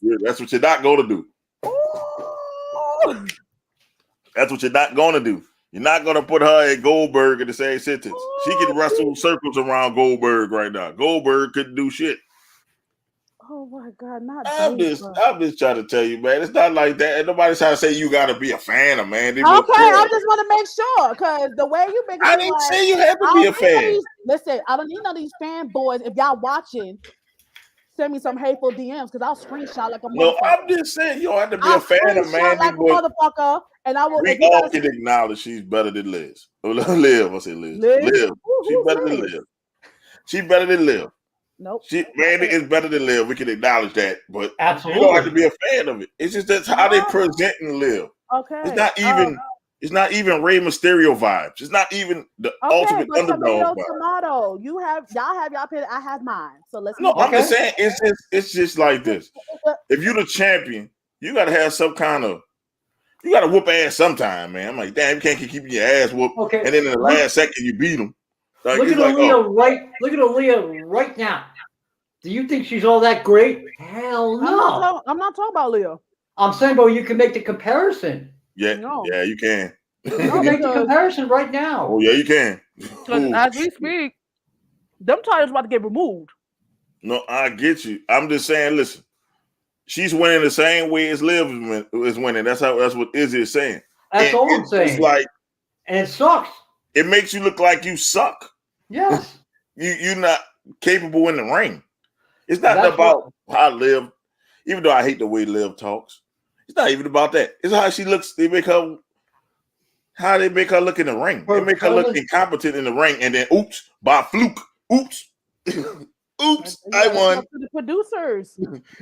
Yeah, that's what you're not gonna do. Ooh. That's what you're not gonna do. You're not gonna put her and Goldberg in the same sentence. She can wrestle circles around Goldberg right now. Goldberg couldn't do shit. Oh my God, not I'm just trying to tell you, man. It's not like that. And nobody's trying to say you gotta be a fan of man. Okay, I just want to make sure because the way you make it, I didn't say you have to be a fan. Listen, I don't need none of these fanboys. If y'all watching, send me some hateful DMs because I'll screenshot like a motherfucker. No, I'm just saying you don't have to be a fan of Mandy, like a motherfucker, and I will. We all can acknowledge she's better than Liz. Liv, I say Liz. Liv. She's better than Liv. She's better than Liv. Nope. Mandy is better than Liv. We can acknowledge that, but absolutely, you don't have to be a fan of it. It's just that's how they presenting Liv. Okay. It's not even. It's not even Rey Mysterio vibes. It's not even the ultimate underdog vibe. Tomato. Y'all have y'all opinion. I have mine. So let's. No, I'm just saying it's just like this. If you're the champion, you got to have some kind of. You got to whoop ass sometime, man. I'm like, damn, you can't keep keeping your ass whooped, and then in the last second you beat them. Like, look at Aaliyah Look at Aaliyah right now. Do you think she's all that great? Hell no. I'm not talking about Leah. I'm saying, bro, you can make the comparison. Yeah, yeah, you can. No, make the comparison right now. Oh yeah, you can. As we speak, them titles about to get removed. No, I get you. I'm just saying, listen, she's winning the same way as Liv is winning. That's what Izzy is saying. That's all I'm saying. It's like, and it sucks. It makes you look like you suck. Yes. You're not capable in the ring. It's not about how Liv, even though I hate the way Liv talks. It's not even about that. It's how she looks. How they make her look in the ring. They make her look incompetent in the ring, and then oops, by fluke, oops, oops, I won. The producers.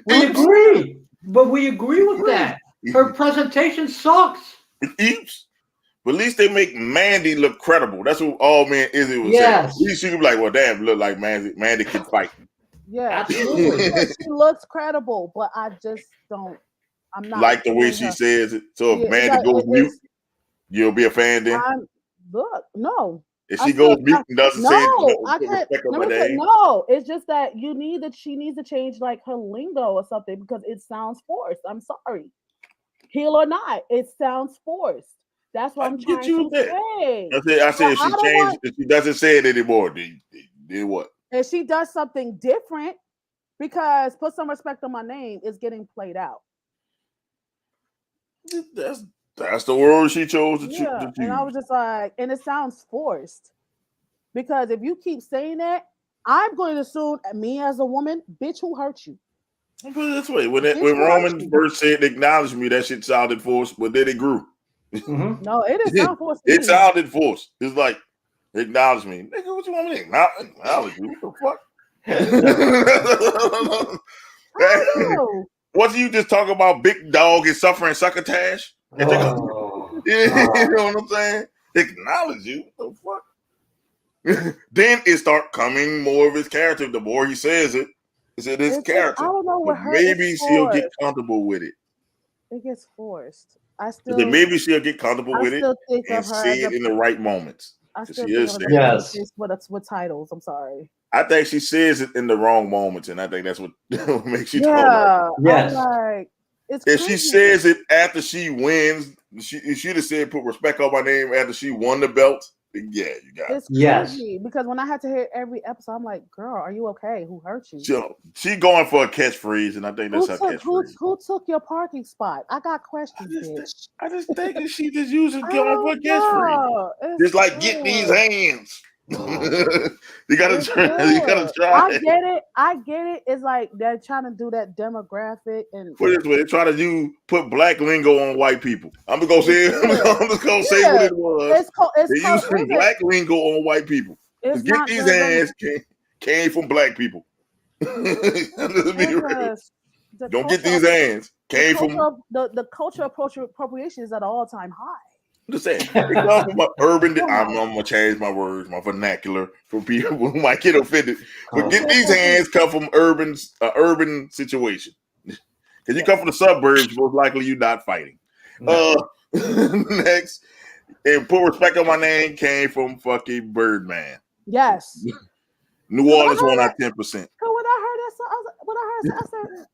We agree, but we agree with that. Her presentation sucks. Oops. But at least they make Mandy look credible. That's what all man Izzy was saying. At least she could be like, well, damn, look like Mandy can fight. Yeah, absolutely. She looks credible, but I just don't. I'm not like the way she says it. So if Mandy goes mute, you'll be a fan then. Look, no. If she goes mute and doesn't say it, I can't. No, it's just that she needs to change like her lingo or something because it sounds forced. I'm sorry, heel or not, it sounds forced. That's what I'm trying to say. I said if she changed, if she doesn't say it anymore, then what? If she does something different, because put some respect on my name is getting played out. That's the word she chose to choose. And I was just like, and it sounds forced. Because if you keep saying that, I'm going to assume me as a woman, bitch, who hurt you? I'll put it this way. When Roman first said acknowledge me, that shit sounded forced, but then it grew. Mm-hmm. No, it didn't sound forced. It sounded forced. It's like, acknowledge me. Nigga, what you want me to acknowledge you? What the fuck? Wasn't you just talking about Big Dog and suffering succotash? You know what I'm saying? Acknowledge you. What the fuck? Then it start coming more of his character. The more he says it, it's in his character. I don't know what her maybe she'll get comfortable with it. It gets forced. Maybe she'll get comfortable with it and say it in the right moments. I still think with titles. I'm sorry. I think she says it in the wrong moments, and I think that's what makes you talk. Yes. If she says it after she wins, she should have said put respect on my name after she won the belt. Yeah, you got it. It's crazy because when I had to hear every episode, I'm like, girl, are you okay? Who hurt you? She going for a catchprise, and I think that's her catchphrase. Who took your parking spot? I got questions, bitch. I just think that she just uses going for a catchphrase. Just like get these hands. you gotta try. I get it. It's like they're trying to do that demographic and put it this way, they try to put black lingo on white people. I'm just gonna say what it was. They using black lingo on white people. Get these hands came from black people. Don't get these hands came from the cultural appropriation is at an all-time high. I'm just saying, it comes from my urban. I'm gonna change my words, my vernacular for people who might get offended. But get these hands come from urban situation. Because you come from the suburbs, most likely you're not fighting. Next, and put respect on my name came from fucking Birdman. Yes. New Orleans won out 10%. When I heard that song, when I I said,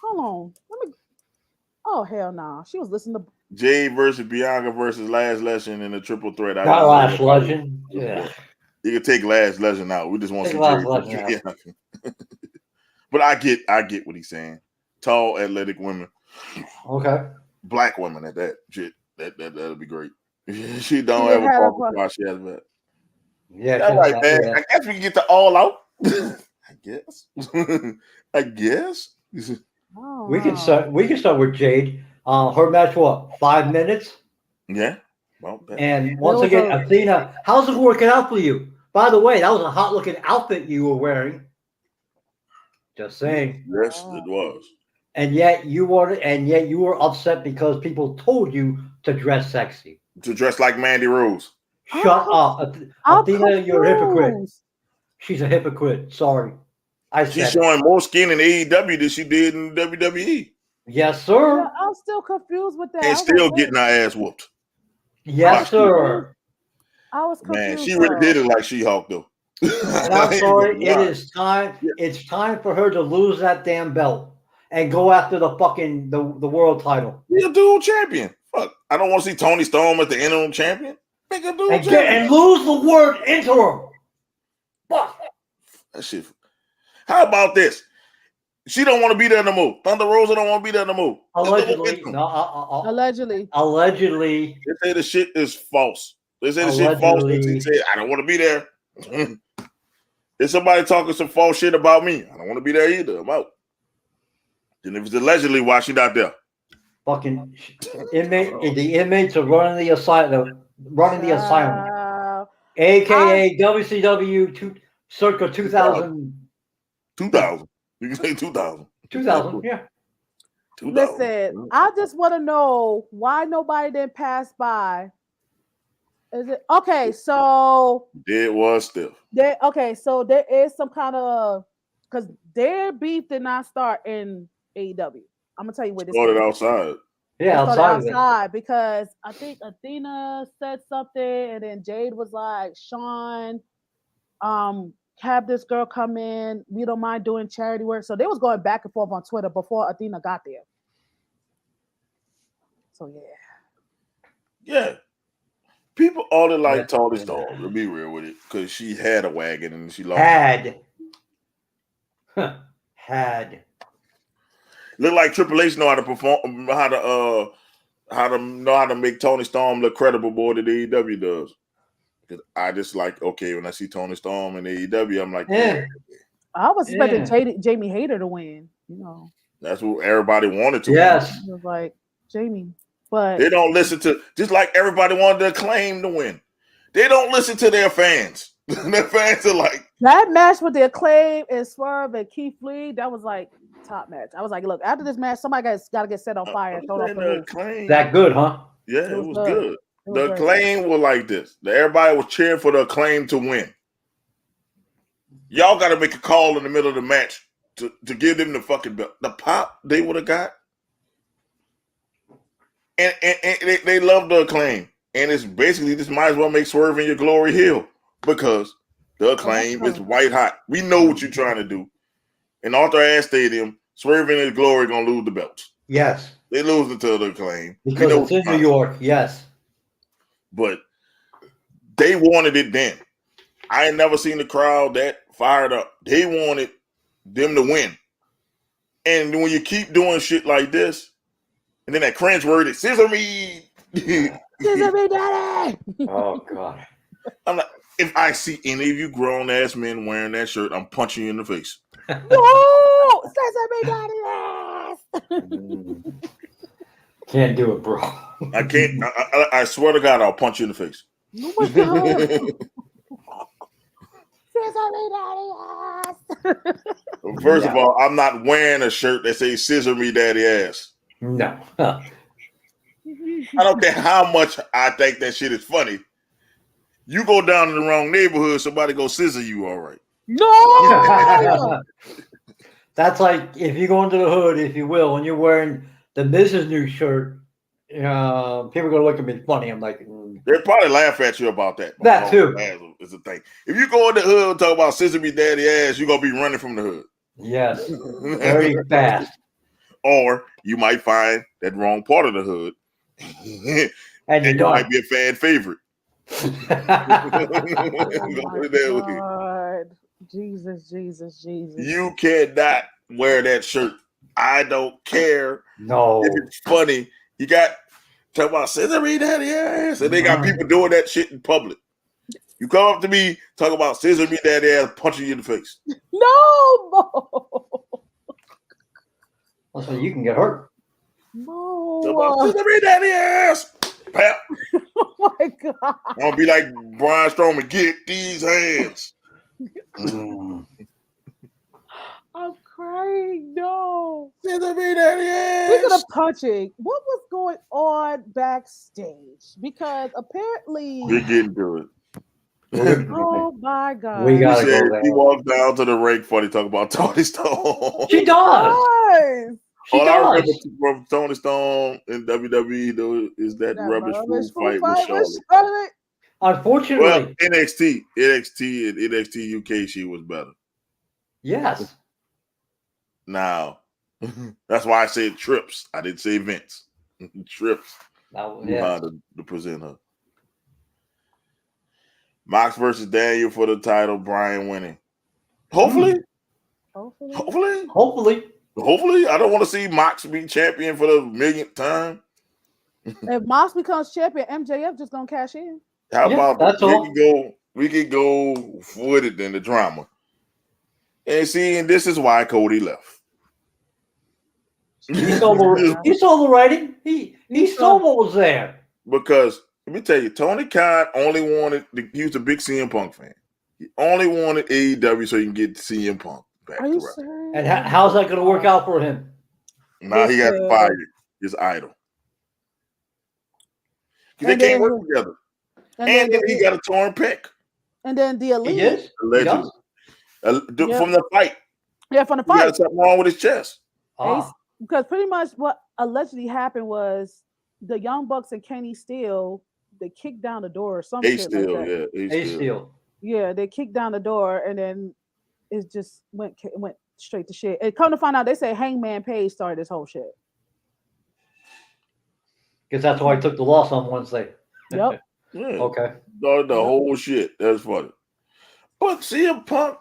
hold on, let me. Oh hell no! Nah. She was listening to Jade versus Bianca versus Last Legend in a triple threat. Not Last Legend. Yeah. You can take Last Legend out. We just want to see Last Jade Legend. Bianca. But I get what he's saying. Tall, athletic women. Okay. Black women at that. Shit. That'll be great. She don't have a problem. She has that. Yeah. All right, man. Yeah. I guess we can get the all out. I guess. I guess. Oh, we can start with Jade. Her match, what, 5 minutes? Yeah. Well, and once again, Athena, how's it working out for you? By the way, that was a hot looking outfit you were wearing. Just saying. Yes, it was. And yet you were upset because people told you to dress sexy. To dress like Mandy Rose. Shut up. Athena, you're a hypocrite. She's a hypocrite. Sorry. She's showing more skin in AEW than she did in WWE. Yes, sir. Yeah, I'm still confused with that. And still getting her ass whooped. Yes, sir. I was confused. Man, she really did it like She-Hulk, though. I'm sorry. It is time. It's time for her to lose that damn belt and go after the fucking the world title. Be a dual champion. Fuck. I don't want to see Tony Storm as the interim champion. Make a dual champion. And lose the word interim. Fuck. That shit. How about this? She don't want to be there no more. Thunder Rosa don't want to be there no more. Allegedly. Allegedly. They say the shit is false. They say the shit false. She said, I don't want to be there. If somebody talking some false shit about me, I don't want to be there either. I'm out. Then if it's allegedly, why she not there? Fucking the inmates are running the asylum. AKA WCW circa 2000. 2000. You can say 2000. 2000, yeah. 2000. Listen, I just want to know why nobody didn't pass by. Is it okay? So it was still. So there is some kind of because their beef did not start in AEW. I'm gonna tell you what it started outside. Yeah, outside because I think Athena said something, and then Jade was like, "Sean, have this girl come in. We don't mind doing charity work." So they was going back and forth on Twitter before Athena got there. So yeah. People all that like Tony Storm, to be real with it, because she had a wagon and she lost. Had. Look like Triple H know how to perform, how to make Tony Storm look credible more than AEW does. Because I just like, okay, when I see Tony Storm in AEW, I'm like, I was expecting Jamie Hayter to win. You know, that's what everybody wanted to. Yes, win. It was like Jamie. But they don't listen to, just like everybody wanted to Acclaim to win. They don't listen to their fans. Their fans are like that match with the Acclaim and Swerve and Keith Lee. That was like top match. I was like, look, after this match, somebody got to get set on fire. That good, huh? Yeah, it was good. The Acclaim were like this. Everybody was cheering for the Acclaim to win. Y'all got to make a call in the middle of the match to give them the fucking belt. The pop they would have got. And they love the Acclaim. And it's basically, this might as well make Swerve in your glory hill because the Acclaim is white hot. We know what you're trying to do. In Arthur Ashe Stadium, Swerve in his glory going to lose the belts. Yes. They lose it to the Acclaim. Because it's in New York, yes. But they wanted it then. I ain't never seen the crowd that fired up. They wanted them to win. And when you keep doing shit like this, and then that cringe-worthy, scissor me. Scissor me, daddy. Oh, God. I'm like, if I see any of you grown-ass men wearing that shirt, I'm punching you in the face. No! Scissor me, daddy. Can't do it, bro. I can't. I swear to God, I'll punch you in the face. Oh, my God. Scissor me, daddy ass. First of all, I'm not wearing a shirt that says "Scissor me, daddy ass." No. I don't care how much I think that shit is funny. You go down in the wrong neighborhood, somebody go scissor you. All right. No. That's like if you go into the hood, if you will, and you're wearing the Mrs. New shirt. People are gonna look at me funny. I'm like, they'll probably laugh at you about that. That too is a thing. If you go in the hood and talk about scissor me daddy ass, you're gonna be running from the hood. Yes, very fast. Or you might find that wrong part of the hood, and you might be a fan favorite. Oh my God. Jesus. You cannot wear that shirt. I don't care. No. If it's funny, you got talk about scissory daddy ass, and they got people doing that shit in public. You come up to me, talk about scissory daddy ass, punching you in the face. No. That's why you can get hurt. No. Talk about scissory daddy ass. Pap. Oh my God. I'm gonna be like Brian Strowman, get these hands. I'm crying. No. Scissory daddy ass. Speaking of punching, what was going on backstage? Because apparently we getting to it. Oh my God. We gotta go there. He walked down to the ring before he talked about Tony Storm. She does. All I remember from Tony Storm in WWE though is that rubbish food fight with Charlotte. Unfortunately, well, NXT and NXT UK, she was better. Yes. Now, that's why I said Trips. I didn't say Vince. Trips. Knew how to present her. Mox versus Daniel for the title. Brian winning. Hopefully. Hopefully. I don't want to see Mox be champion for the millionth time. If Mox becomes champion, MJF just gonna cash in. How about that? We could go with it in the drama. And see, and this is why Cody left. He saw the writing. He saw what was there. Because let me tell you, Tony Khan only wanted he was a big CM Punk fan. He only wanted AEW so he can get CM Punk back. Are you serious? And how's that going to work out for him? Now he got fired his idol. They can't work together. And then he got a torn pec. And then the Elite. Allegedly. From the fight. Yeah, from the fight. He had something wrong with his chest. Because pretty much what allegedly happened was the Young Bucks and Kenny Steele, they kicked down the door or something. Ace Steele. Yeah, they kicked down the door and then it just went straight to shit. And come to find out, they say Hangman Page started this whole shit. Because that's why I took the loss on Wednesday. Yep. Yeah. Okay. The whole shit. That's funny. But CM Punk,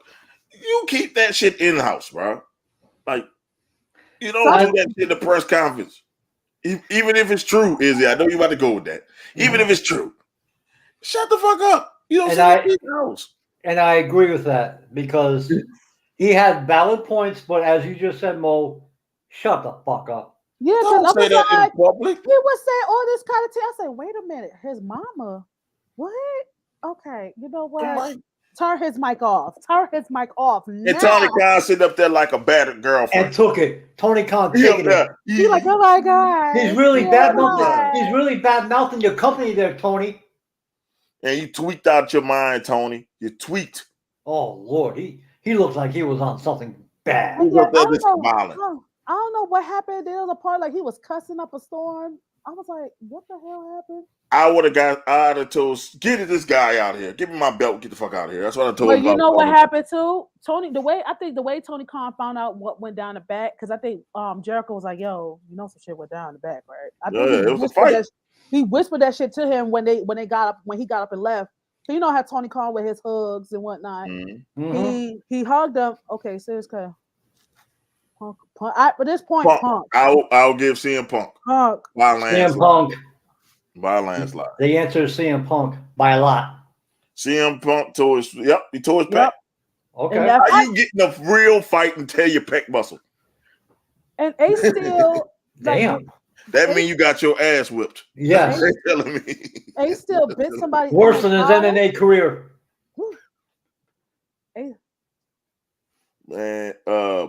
you keep that shit in house, bro. Like, you don't do that shit in the press conference. Even if it's true, Izzy, I know you about to go with that. Even if it's true, shut the fuck up. You don't say in house. And I agree with that because he had valid points, but as you just said, Mo, shut the fuck up. Yeah, because I was like, he was saying all this kind of thing. I said, wait a minute, his mama? What? Okay, you know what? Turn his mic off. And Tony Khan sitting up there like a battered girlfriend. And took it. Tony Khan taking it. He's like, oh my God. He's really bad-mouthing. He's really bad-mouthing your company there, Tony. And you tweaked out your mind, Tony. You tweaked. Oh, Lord. He looked like he was on something bad. I don't know what happened. There was a part like he was cussing up a storm. I was like, what the hell happened? I'd have told, get this guy out of here. Give me my belt. Get the fuck out of here. That's what I told him. But you know what happened too? Tony, the way Tony Khan found out what went down the back, because I think Jericho was like, yo, you know some shit went down the back, right? I think it was a fight. He whispered that shit to him when he got up and left. So you know how Tony Khan with his hugs and whatnot. Mm-hmm. He hugged him. Okay, serious cuz. Punk. At this point, Punk. I'll give CM Punk. CM Punk. By a landslide. The answer is CM Punk by a lot. CM Punk tore his pec. Okay. How you get in a real fight and tear your pec muscle? And Ace still damn. That means you got your ass whipped. Yes. They're telling me. Ace still bit somebody. Worse than his MMA career. Man,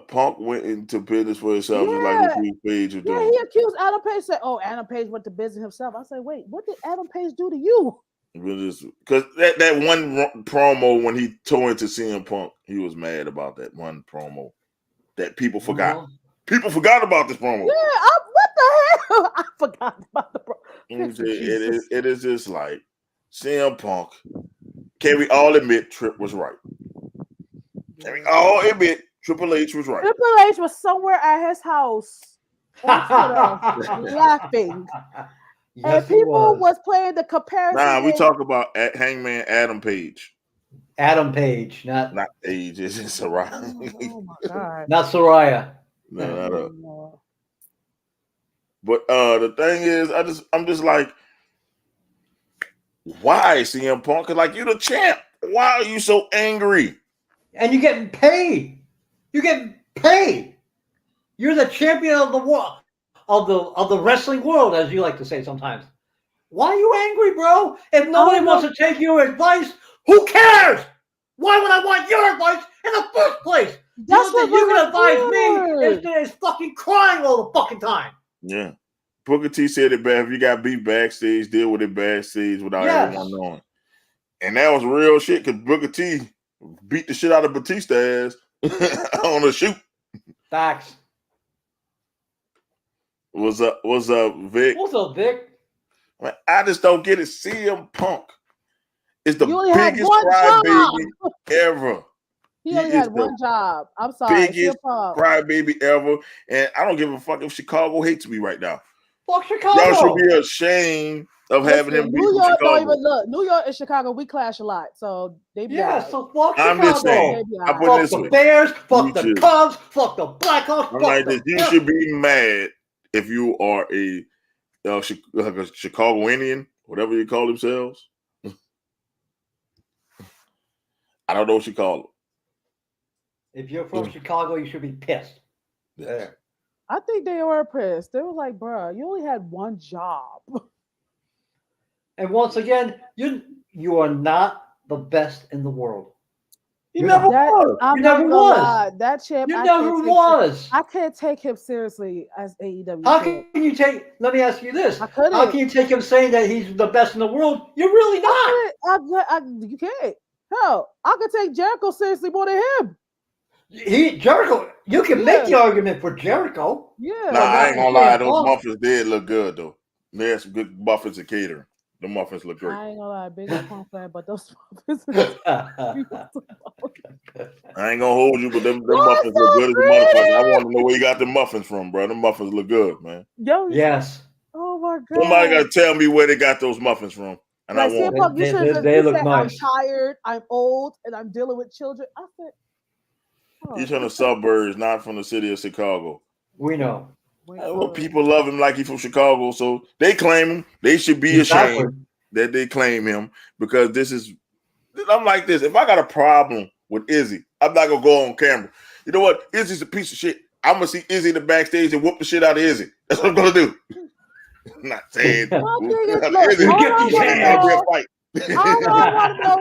Punk went into business for himself just like Adam Page was doing. Yeah, he accused Adam Page. Said, "Oh, Adam Page went to business himself." I said, "Wait, what did Adam Page do to you?" Because that one promo when he tore into CM Punk, he was mad about that one promo that people forgot. People forgot about this promo. Yeah, what the hell? I forgot about the promo. It is just like CM Punk. Can we all admit Tripp was right? Can we all admit Triple H was right. Triple H was somewhere at his house on Twitter laughing. Yes, and people was playing the comparison. Nah, we talk about Hangman Adam Page. Adam Page, not Page. It's Soraya. Oh my God. Not Soraya. No, not up. But the thing is, I'm just like, why CM Punk? Cause like you're the champ. Why are you so angry? And you're getting paid. You're getting paid. You're the champion of the world, of the wrestling world, as you like to say sometimes. Why are you angry, bro? If nobody wants to take your advice, who cares? Why would I want your advice in the first place? That's what you can advise me instead of fucking crying all the fucking time. Yeah. Booker T said it best. If you got beef backstage, deal with it backstage without everyone knowing. And that was real shit because Booker T beat the shit out of Batista's ass on a shoot. Facts. What's up, Vic? What's up, Vic? I just don't get it. CM Punk is the biggest crybaby ever. He only had one job. I'm sorry. Biggest crybaby ever. And I don't give a fuck if Chicago hates me right now. Fuck Chicago. Y'all should be ashamed of having him beat New York Chicago. don't even look. New York and Chicago, we clash a lot. So they be so fuck I'm Chicago. just saying. Fuck the Bears, fuck the Cubs, fuck the Blackhawks. I'm like this. You should be mad if you are a Chicago Indian, whatever you call themselves. I don't know what you call them. If you're from Chicago, you should be pissed. Yeah. I think they were pissed. They were like, bro, you only had one job. And once again, you are not the best in the world. You never was. You never was. That champ. You never was. I can't take him seriously as AEW. How can you take? Let me ask you this: I couldn't. How can you take him saying that he's the best in the world? You're really not. You can't. Hell, I could take Jericho seriously more than him. Jericho, you can make the argument for Jericho. Yeah. Nah, I ain't gonna lie. Those muffins did look good though. They had some good muffins and catering. The muffins look great. I ain't gonna lie, big Punk fan, but those muffins. I ain't gonna hold you, but them muffins look good as a motherfucker. I want to know where you got the muffins from, bro. Them muffins look good, man. Yes. Oh my God. Somebody gotta tell me where they got those muffins from. And like, I want them. They look nice. I'm tired, I'm old, and I'm dealing with children. I said, he's from the suburbs, not from the city of Chicago. We know. Well, people love him like he's from Chicago, so they claim him. They should be ashamed that they claim him because this is. I'm like this. If I got a problem with Izzy, I'm not gonna go on camera. You know what? Izzy's a piece of shit. I'm gonna see Izzy in the backstage and whoop the shit out of Izzy. That's what I'm gonna do. I'm not saying. Izzy, gonna be a fight. All I want to know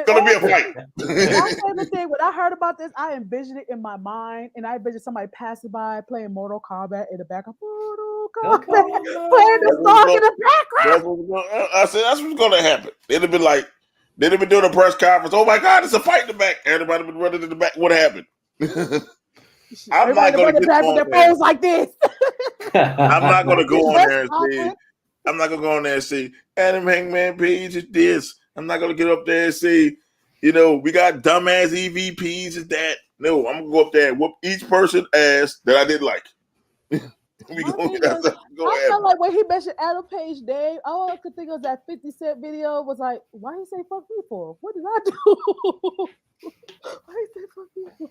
is gonna be a fight. My favorite thing when I heard about this, I envisioned it in my mind, and I envisioned somebody passing by playing Mortal Kombat in the background. Mortal Kombat, playing the song in the background. I said that's what's gonna happen. They'd have been like, they'd have been doing a press conference. Oh my God, it's a fight in the back. Everybody been running in the back. What happened? I'm not gonna get back with their phones like this. I'm not gonna go on there and say. I'm not gonna go on there and say Adam Hangman Page is this. I'm not gonna get up there and say, we got dumbass EVPs is that. No, I'm gonna go up there and whoop each person ass that I didn't like. I felt like when he mentioned Adam Page name, all I could think of that 50 Cent video was like, why he say fuck me for? What did I do? Why he say fuck me for?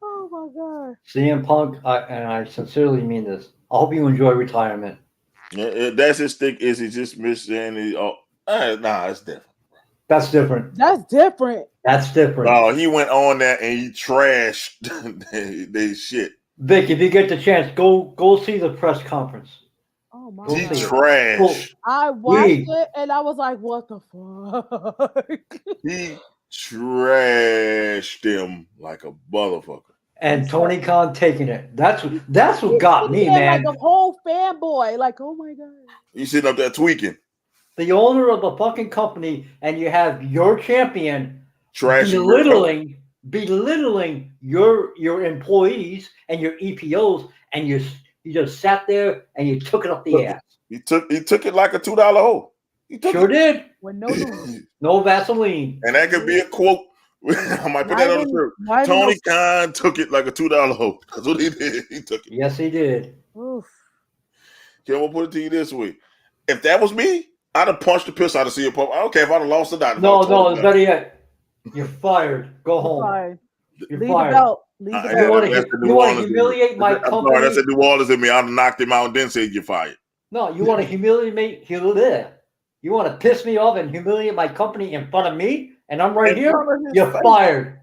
Oh my God. CM Punk, and I sincerely mean this. I hope you enjoy retirement. Yeah, that's his stick. Is he just missing? Nah, it's different. That's different. That's different. That's different. Oh, he went on there and he trashed they shit. Vic, if you get the chance, go see the press conference. Oh my He God. trashed. I watched it and I was like, what the fuck? He trashed him like a motherfucker. And Tony Khan taking it. That's what got me, man. Like a whole fanboy. Like, oh my God. He's sitting up there tweaking. The owner of the fucking company, and you have your champion belittling your employees and your EPOs, and you just sat there and you took it up the ass. He took it like a $2 hole. Sure did. With no no Vaseline. And that could be a quote I might put that on the shirt. Tony Khan took it like a $2 hold. That's what he did. He took it. Yes, he did. Oof. Okay, I'm gonna put it to you this way: if that was me, I'd have punched the piss out of CM Punk. I don't care if I'd have lost or not. No, it's better yet. You're fired. Go home. Fired. You're Leave fired. The belt. Leave the belt. You want to humiliate my company? I'm sorry, that's a New Orleans in me. I'd have knocked him out and then said you're fired. No, you want to humiliate. You want to piss me off and humiliate my company in front of me, and I'm right here. You're fired.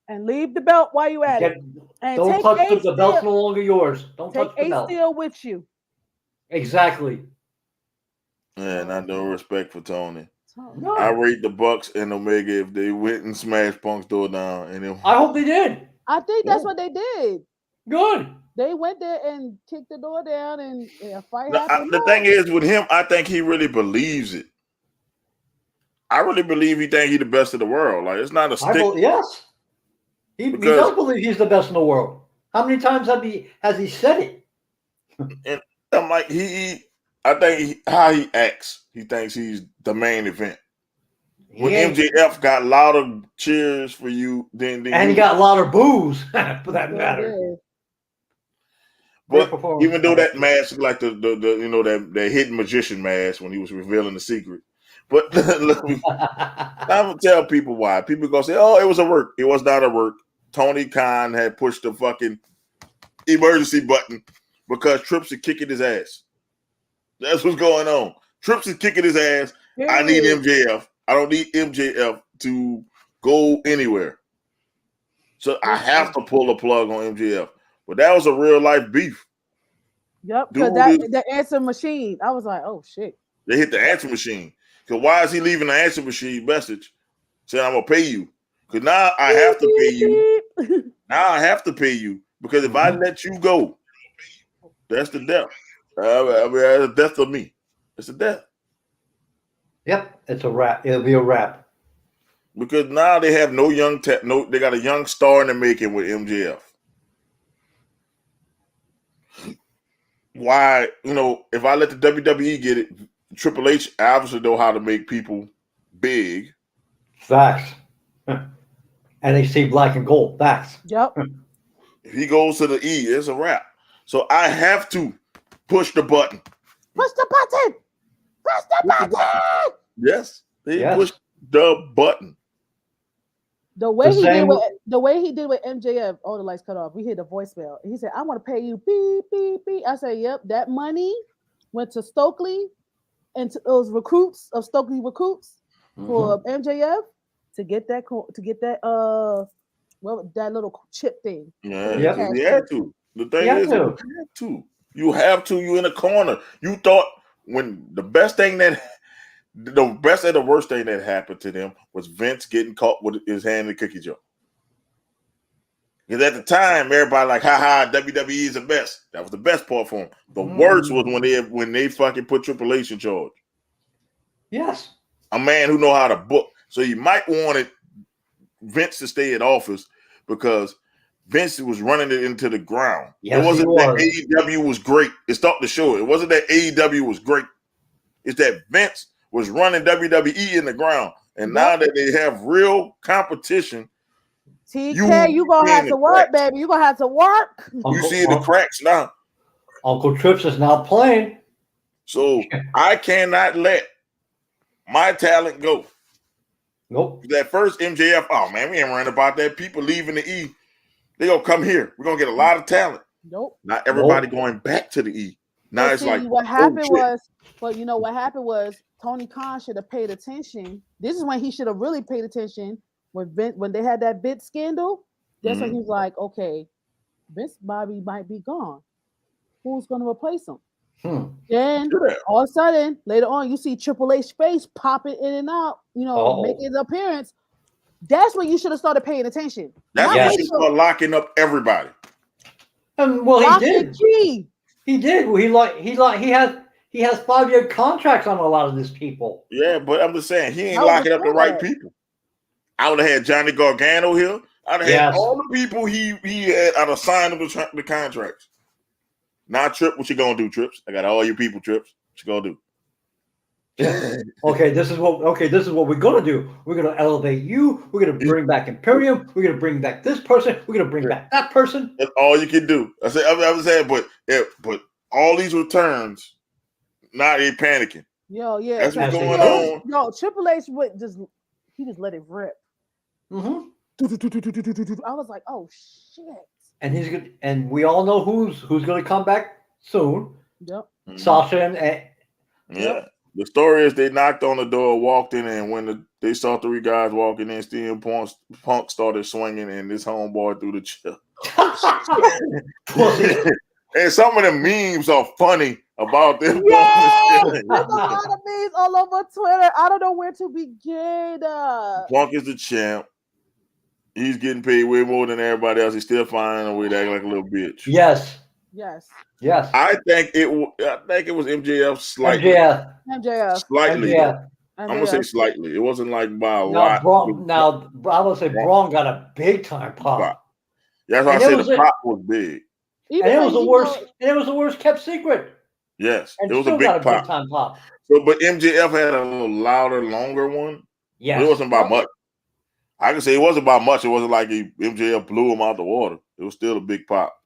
And leave the belt while you at it. And don't touch the belt's no longer yours. Don't touch the belt. Take Ace Steel with you. Exactly. Yeah, not no respect for Tony. No. I rate the Bucks and Omega if they went and smashed Punk's door down. And I hope they did. I think that's what they did. Good. They went there and kicked the door down and a fight happened. The thing is with him, I think he really believes it. I really believe he thinks he's the best in the world. Like, it's not a stick. Yes. He does believe he's the best in the world. How many times has he said it? And I'm like, I think how he acts, he thinks he's the main event. When MJF got louder cheers for you, then he got louder boos for that matter. But even though that mask, like the that hidden magician mask when he was revealing the secret. But I'm gonna tell people why. People gonna say, "Oh, it was a work." It was not a work. Tony Khan had pushed the fucking emergency button because Trips is kicking his ass. That's what's going on. Trips is kicking his ass. I need MJF. I don't need MJF to go anywhere. So I have to pull a plug on MJF. But that was a real life beef. Yep, because the answer machine. I was like, oh shit. They hit the answer machine. Because why is he leaving the answer machine message saying I'm gonna pay you? Because now I have to pay you. Now I have to pay you. Because if I let you go, that's the death. I mean, that's a death of me. It's a death. Yep, it's a wrap. It'll be a wrap. Because now they have they got a young star in the making with MJF. Why, if I let the WWE get it, Triple H obviously know how to make people big. Facts. NXT Black and Gold. Facts. Yep. If he goes to the E, it's a wrap. So I have to push the button. Push the button. Push the button. Yes. Pushed the button. The way he did with MJF, the lights cut off. We hear the voicemail. He said, I want to pay you beep, beep, beep. I said, yep, that money went to Stokely and to those recruits of Stokely recruits for MJF to get that that little chip thing. Yeah, he had to. The thing is, you have to. You have to. You in a corner. You thought when the best and the worst thing that happened to them was Vince getting caught with his hand in the cookie jar. Because at the time, everybody like, WWE is the best. That was the best part for him. The worst was when they fucking put Triple H in charge. Yes. A man who know how to book. So you might wanted Vince to stay in office because Vince was running it into the ground. Yes, it wasn't that AEW was great. It started to show it. It wasn't that AEW was great. It's that Vince was running WWE in the ground. And now that they have real competition, TK, you going to have to work, baby. You're going to have to work. You see the cracks now. Uncle Trips is not playing. So I cannot let my talent go. Nope. That first MJF, we ain't worrying about that. People leaving the E. They going to come here. We're going to get a lot of talent. Nope. Not everybody going back to the E. Now it's like, what happened what happened was Tony Khan should have paid attention. This is when he should have really paid attention when they had that bid scandal. That's when he was like, okay, Vince Bobby might be gone. Who's going to replace him? Then all of a sudden, later on, you see Triple H face popping in and out, making his appearance. That's when you should have started paying attention. That's when you start locking up everybody. Well, he did. He did. He has 5-year contracts on a lot of these people. Yeah, but I'm just saying he ain't locking up the right people. I would have had Johnny Gargano here. I'd have had all the people he had. I'd have signed them the contracts. Now, Trip, what you gonna do, Trips? I got all your people, Trips. What you gonna do? Okay, this is what we're gonna do. We're gonna elevate you. We're gonna bring back Imperium. We're gonna bring back this person. We're gonna bring back that person. That's all you can do. I was saying, but all these returns, now they panicking. Yo, yeah, that's what's going on. No, Triple H would just let it rip. Mm-hmm. I was like, oh shit. And he's good. And we all know who's gonna come back soon. Yep. Sasha and yeah. The story is they knocked on the door, walked in, and when they saw 3 guys walking in, CM Punk started swinging, and this homeboy threw the chair. And some of the memes are funny about them. Yeah, there's a lot of memes all over Twitter. I don't know where to begin. Punk is the champ. He's getting paid way more than everybody else. He's still finding a way to act like a little bitch. Yes. I think it was MJF slightly. MJF. Slightly. I'm gonna say slightly. It wasn't like by a lot. Now I would say Braun got a big time pop. That's why I said the pop was big. And it was the worst. It was the worst kept secret. Yes, and it was a big pop. Big time pop. So, but MJF had a little louder, longer one. Yeah, it wasn't by much. I can say it wasn't by much. It wasn't like MJF blew him out the water. It was still a big pop.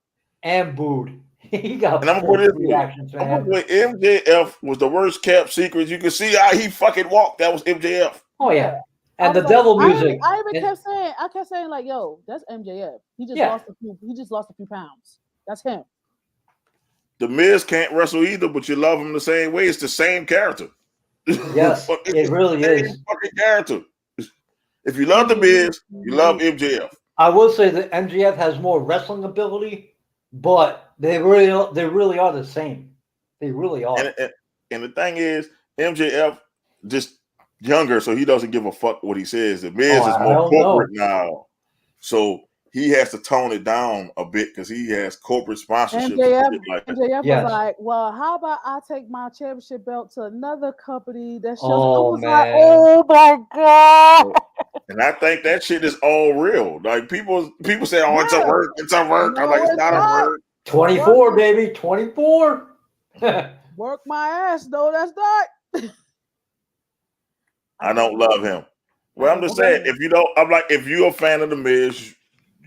And booed. He got. And I'm gonna put it reactions. MJF was the worst kept secret. You can see how he fucking walked. That was MJF. Oh yeah. And the devil music. I kept saying like, "Yo, that's MJF. He just lost a few pounds. That's him." The Miz can't wrestle either, but you love him the same way. It's the same character. Yes, it really is. Fucking character. If you love the Miz, you love MJF. I will say that MJF has more wrestling ability, but they really are the same. They really are. And the thing is, MJF just younger, so he doesn't give a fuck what he says. The Miz is more corporate now, so he has to tone it down a bit because he has corporate sponsorship. MJF was like, "Well, how about I take my championship belt to another company that's just?" Like, "Oh my god!" And I think that shit is all real. Like people say, "Oh, it's a work, it's a work." I'm like, "It's not a work." 24, baby, 24. Work my ass, though. That's not. I don't love him. Well, I'm just saying, if you're a fan of the Miz,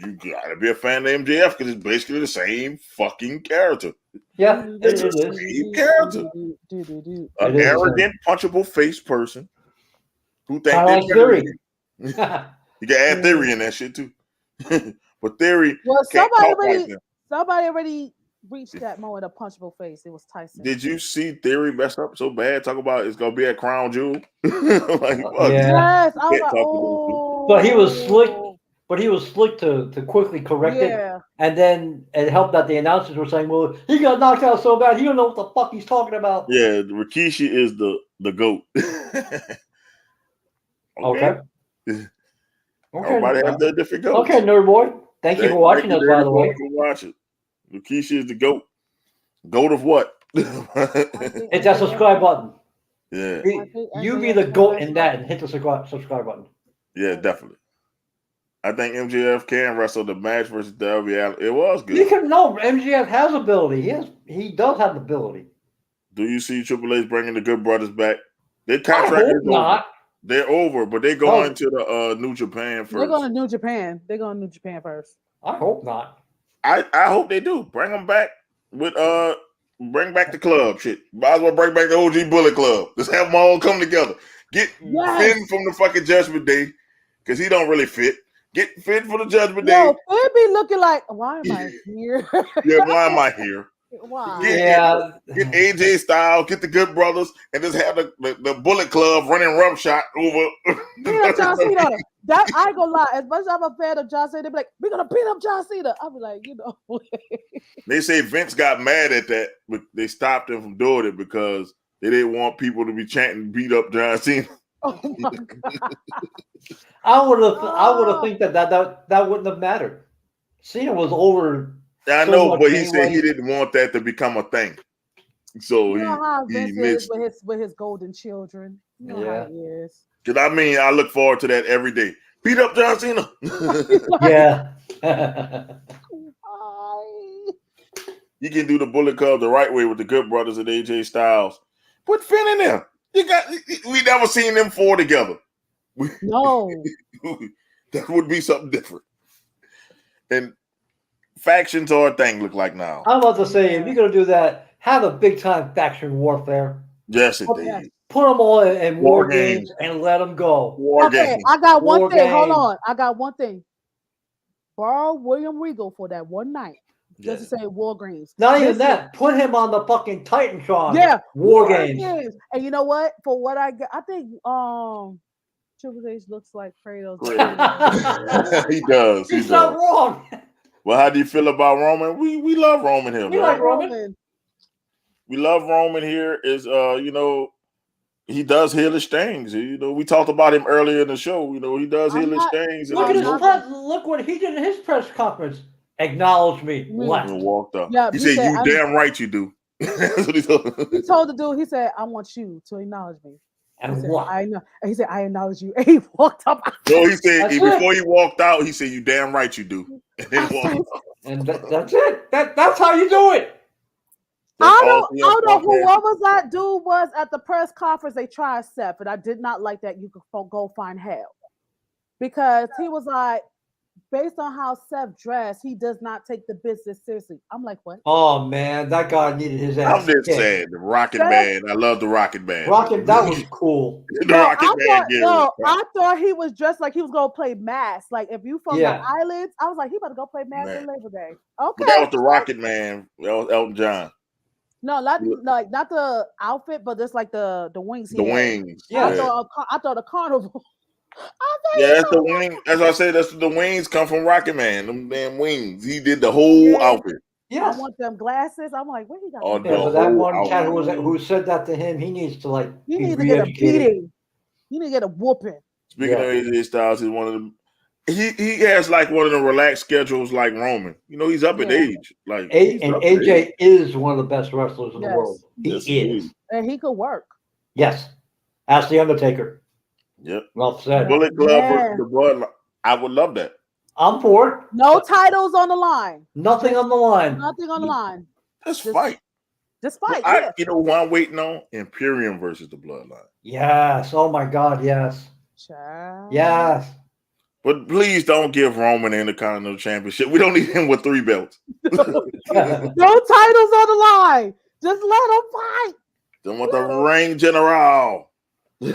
you gotta be a fan of MJF because it's basically the same fucking character. Yeah, it's the same character. An arrogant, punchable face person who thinks like Theory. You can add Theory in that shit too. But Theory, somebody already reached that moment of punchable face. It was Tyson. Did you see Theory mess up so bad? Talk about it's gonna be at Crown Jewel. Yes, I was like, oh. But he was slick. But he was slick to quickly correct it. And then it helped that the announcers were saying, well, he got knocked out so bad, he don't know what the fuck he's talking about. Yeah, Rikishi is the GOAT. Okay. Everybody has their different goats. Okay, nerd boy. Thank you for watching us, by the way. Watching. Rikishi is the GOAT. GOAT of what? Hit that subscribe button. Yeah. You be the GOAT in that and hit the subscribe button. Yeah, definitely. I think MJF can wrestle the match versus Darby Allin. It was good. MJF has ability. He does have ability. Do you see Triple H bringing the Good Brothers back? Their contract is over. They're over, but they're going to the New Japan first. They're going to New Japan. They're going to New Japan first. I hope not. I hope they do. Bring them back with bring back the club shit. Might as well bring back the OG Bullet Club. Just have them all come together. Get Finn from the fucking Judgment Day because he don't really fit. Get Finn for the Judgment Day. Yo, Finn be looking like, why am I here? Yeah, why am I here? Why? Get AJ Styles, get the Good Brothers, and just have the Bullet Club running roughshod over. John Cena. That I ain't gonna lie. As much as I'm a fan of John Cena, they be like, we're gonna beat up John Cena. I'll be like, They say Vince got mad at that, but they stopped him from doing it because they didn't want people to be chanting beat up John Cena. Oh my god! I would have think that wouldn't have mattered. Cena was over. I know, but he said he didn't want that to become a thing. So you know how Vince is with his golden children. You know how he is. Because I look forward to that every day. Beat up John Cena. Yeah. You can do the Bullet Club the right way with the Good Brothers and AJ Styles. Put Finn in there. We never seen them four together. No. That would be something different. And factions are a thing look like now. I'm about to say, if you're going to do that, have a big time faction warfare. Yes, indeed. Put them all in war games and let them go. War games. I got one thing. Hold on. I got one thing. Borrow William Regal for that one night. Just to say War Games. Not even that. Put him on the fucking Titantron. Yeah. War games. And you know what? For what I got, I think Triple H looks like Kratos. He does. He's not wrong. Well, how do you feel about Roman? We love Roman here. We like Roman. We love Roman here. Is he does heal his things. We talked about him earlier in the show. He does heal his things. Look at his look what he did in his press conference. Acknowledge me. Left. And walked up. Yeah, he said, "You damn right you do." That's what he told. He told the dude. He said, "I want you to acknowledge me." And said, what? I know. And he said, "I acknowledge you." And he walked up. No, he said before he walked out, he said, "You damn right you do." And then walked out. And that's it. That's how you do it. I don't know whoever that dude was at the press conference. They tried Seth, and I did not like that. You could go find hell because he was like, based on how Seth dressed, he does not take the business seriously. I'm like, what? Oh man, that guy needed his ass. I'm just saying, the Rocket Band. I love the Rocket Band. That was cool. I thought he was dressed like he was gonna play Mass. Like if you from the islands, I was like, he about to go play Mass on Labor Day. Okay, but that was the Rocket Man. That was Elton John. No, not the outfit, but just like the wings. The wings. Yeah, I thought a carnival. That's the wing. As I said, that's the wings come from Rocket Man. Them damn wings. He did the whole outfit. Yeah, I want them glasses. I'm like, what he got? But that one cat who said that to him, he needs to like. He needs to get a beating. He needs to get a whooping. Speaking of AJ Styles, he's one of them. He has like one of the relaxed schedules like Roman. He's up in age. Like AJ is one of the best wrestlers in the world. He is, and he could work. Yes, ask the Undertaker. Yep. Well said. Bullet Club versus the Bloodline. I would love that. I'm for it. No titles on the line. Nothing on the line. Nothing on the line. Just fight. Just fight. Who I'm waiting on? Imperium versus the Bloodline. Yes. Oh my God. Yes. Child. Yes. But please don't give Roman the Intercontinental Championship. We don't need him with 3 belts. No titles on the line. Just let him fight. Don't want the Ring General. But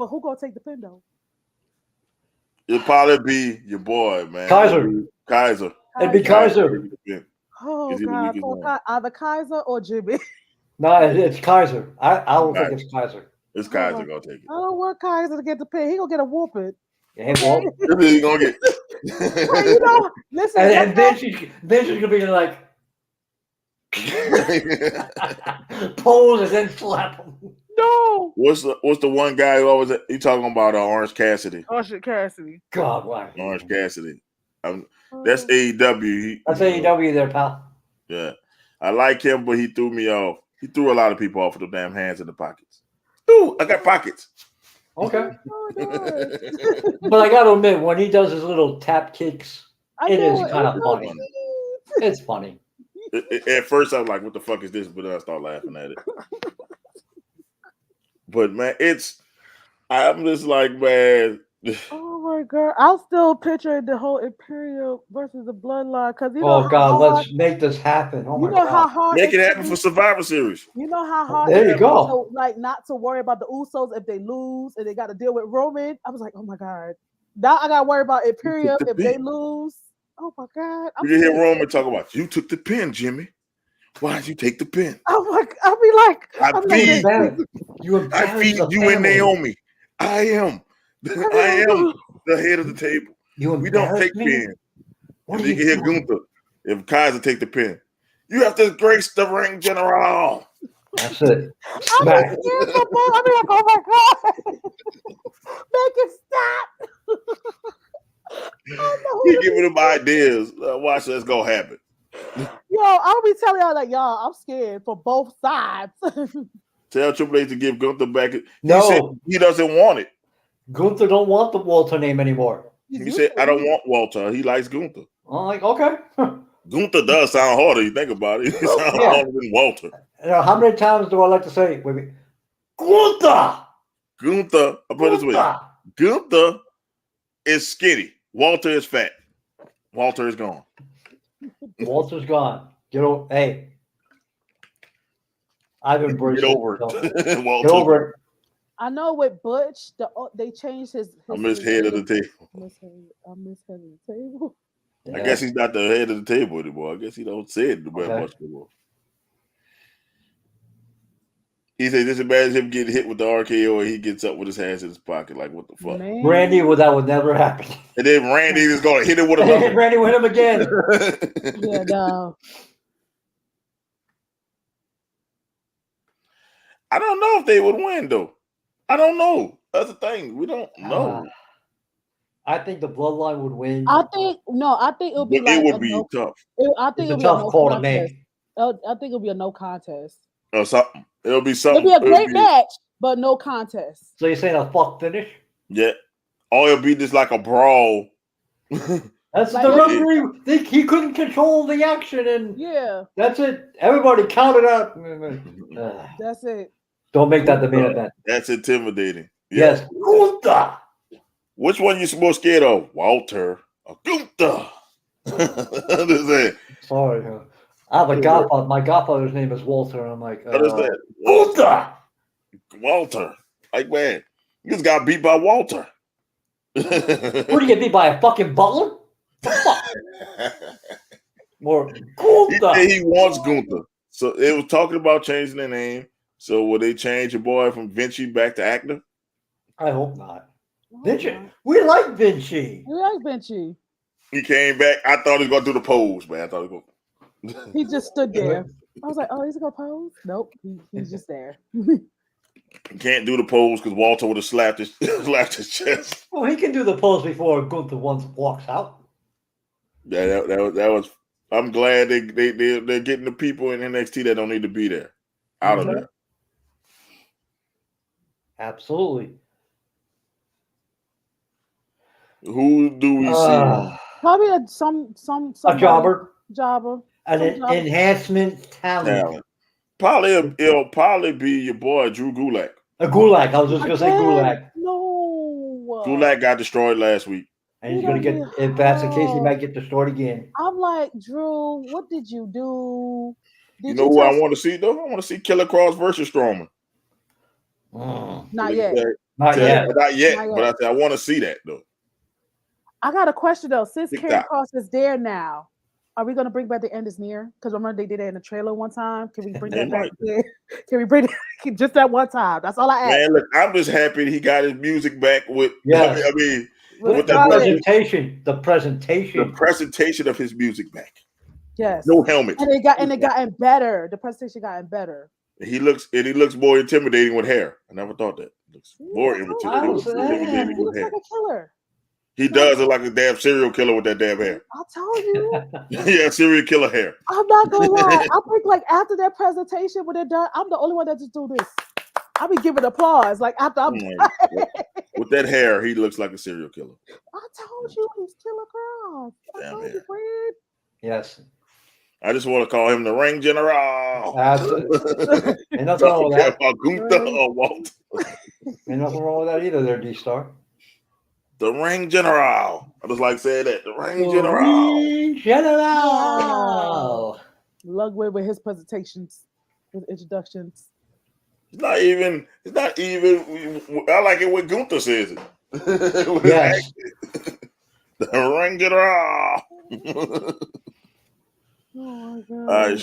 who gonna take the pin though? It'll probably be your boy, man. Kaiser. It'd be Kaiser. Oh God, either Kaiser or Jimmy. No, it's Kaiser. I don't think it's Kaiser. It's Kaiser gonna take it. I don't want Kaiser to get the pin. He gonna get a whooping. Yeah, well, he gonna get. Listen. And then she's gonna be like. Pose and then slap him. No. What's the one guy who always you talking about? Orange Cassidy. Orange Cassidy. God, why? Orange Cassidy. That's AEW. That's AEW there, pal. Yeah, I like him, but he threw me off. He threw a lot of people off with the damn hands in the pockets. Ooh, I got pockets. Okay. But I gotta admit, when he does his little tap kicks, it is kind of funny. It's funny. At first, I was like, "What the fuck is this?" But then I started laughing at it. But man, I'm just like, man. Oh my God, I'll still picture the whole Imperial versus the Bloodline because oh God, let's make this happen. Oh my God, how hard make it happen for Survivor Series. You know how hard. There you go. Like not to worry about the Usos if they lose and they got to deal with Roman. I was like, oh my God, now I got to worry about Imperium if they lose. Oh my God! You hear Roman talk about you took the pin, Jimmy. Why did you take the pin? Oh my! I'll be like, I feed you and Naomi. I am the head of the table. We don't take pins. You can hear Gunther. If Kaiser take the pin, you have to grace the Ring General. That's it. I'll be like, oh my God! Make it stop. He giving them ideas. Watch this go happen. Yo, I'll be telling y'all like, y'all, I'm scared for both sides. Tell Triple H to give Gunther back. No, he said he doesn't want it. Gunther don't want the Walter name anymore. He said, "I don't want Walter." He likes Gunther. I'm like, okay. Gunther does sound harder. You think about it. He sounds harder than Walter. How many times do I like to say, wait, Gunther? Gunther, I'll put it this way. Gunther is skinny. Walter is fat. Walter is gone. Walter's gone. Hey. I've embraced Get over it. Get over it. I know with Butch, they changed his I miss head of the table. I miss head of the table. Yeah. I guess he's not the head of the table anymore. I guess he don't say it much anymore. He said, just imagine him getting hit with the RKO and he gets up with his hands in his pocket. Like, what the fuck? Man. Randy, that would never happen. And then Randy is going to hit him with another. Randy with him again. Yeah, no. I don't know if they would win, though. I don't know. That's the thing. We don't know. I think the Bloodline would win. I think it'll be it would be tough. I think it'll be a tough call contest. to make. I think it'll be a no contest. Or something. It'll be something. It'll be a great match, but no contest. So you're saying a fuck finish? Yeah. Or it'll be just like a brawl. That's like, the referee. He couldn't control the action, and that's it. Everybody counted out. That's it. Don't make that the main event. That's intimidating. Yes. Gunther. Which one you more scared of? Walter or Gunther? Sorry. I have a godfather. My godfather's name is Walter. And I'm like, what is that? Gunther. Walter. Like, man, you just got beat by Walter. What do you get beat by, a fucking butler? Fuck. More Gunther. He wants Gunther. So it was talking about changing the name. So will they change your boy from Vinci back to actor? I hope not. Vinci. We like Vinci. We like Vinci. He came back. I thought he was gonna do the pose, man. I thought he was gonna. He just stood there. I was like, oh, he's gonna pose? Nope. He's just there. He can't do the pose because Walter would have slapped his chest. Well, he can do the pose before Gunther once walks out. Yeah, that was. I'm glad they're getting the people in NXT that don't need to be there out of there. Absolutely. Who do we see? Probably some a jobber. An enhancement talent. It'll probably be your boy Drew Gulak. A Gulak. I was just gonna say Gulak. No. Gulak got destroyed last week. And he's gonna get, if that's the case, he might get destroyed again. I'm like, Drew, what did you do? You know who I want to see though? I want to see Killer Cross versus Strowman. Not yet. Not yet. But I said I want to see that though. I got a question though. Since Killer Cross is there now, are we gonna bring back the End Is Near? Because remember they did it in the trailer one time. Can we bring that back? Can we bring it just that one time? That's all I ask. Man, look, I'm just happy he got his music back with. Yeah. I mean, with the presentation. The presentation of his music back. Yes. No helmet. And it gotten better. The presentation gotten better. He looks more intimidating with hair. I never thought that. He looks more intimidating with hair. Like a killer. He does look like a damn serial killer with that damn hair. I told you. Yeah, serial killer hair. I'm not gonna lie. I think like after that presentation, when they're done, I'm the only one that just do this. I'll be giving applause. Like after I'm with that hair, he looks like a serial killer. I told you he's Killer Cross. I told you, Fred. Yes. I just want to call him the Ring General. Absolutely. Ain't nothing wrong with that. About Gunther or Walt. Ain't nothing wrong with that either there, D-Star. The Ring General. I just like saying that. The Ring General. Ring General. Ludwig with his presentations, his introductions. It's not even. I like it when Gunther says it. Yes. The Ring General. Oh my God. All right,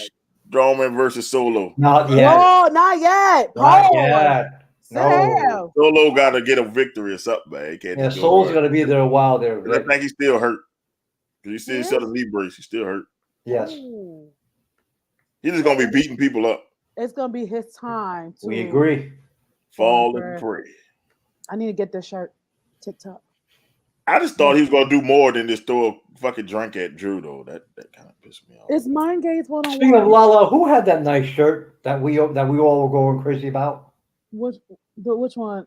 Strowman versus Solo. Not yet. Oh, not yet. Not yet. No. Solo got to get a victory or something, man. Solo's going to be there a while there. I think he's still hurt. He's still selling knee brace. He's still hurt. Yes. Ooh. He's just going to be beating people up. It's going to be his time. We agree. Fall and pray. I need to get this shirt. TikTok. I just thought he was going to do more than just throw a fucking drink at Drew, though. That kind of pissed me off. It's Mind Games 101. Speaking of Lala, who had that nice shirt that we all were going crazy about? Which one?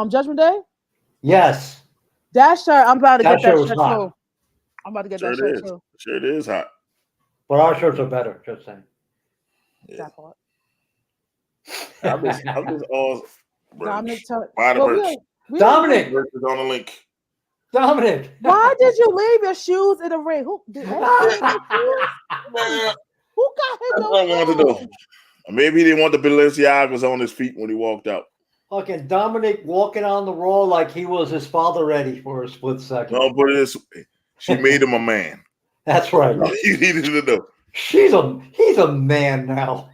Judgment Day? Yes. That shirt, I'm about to get that shirt too. I'm about to get that shirt too. Sure, it is hot. But our shirts are better, just saying. Yeah. That part. I'm just all Dominic, Dominic is on the link. Dominic. Why did you leave your shoes in the ring? Who did Eddie leave his shoes? Who got him those I wanted to know. Maybe he didn't want the Balenciagas on his feet when he walked out. Fucking Dominic walking on the Raw like he was his father Eddie for a split second. No, but this way. She made him a man. That's right. You needed to know. He's a man now.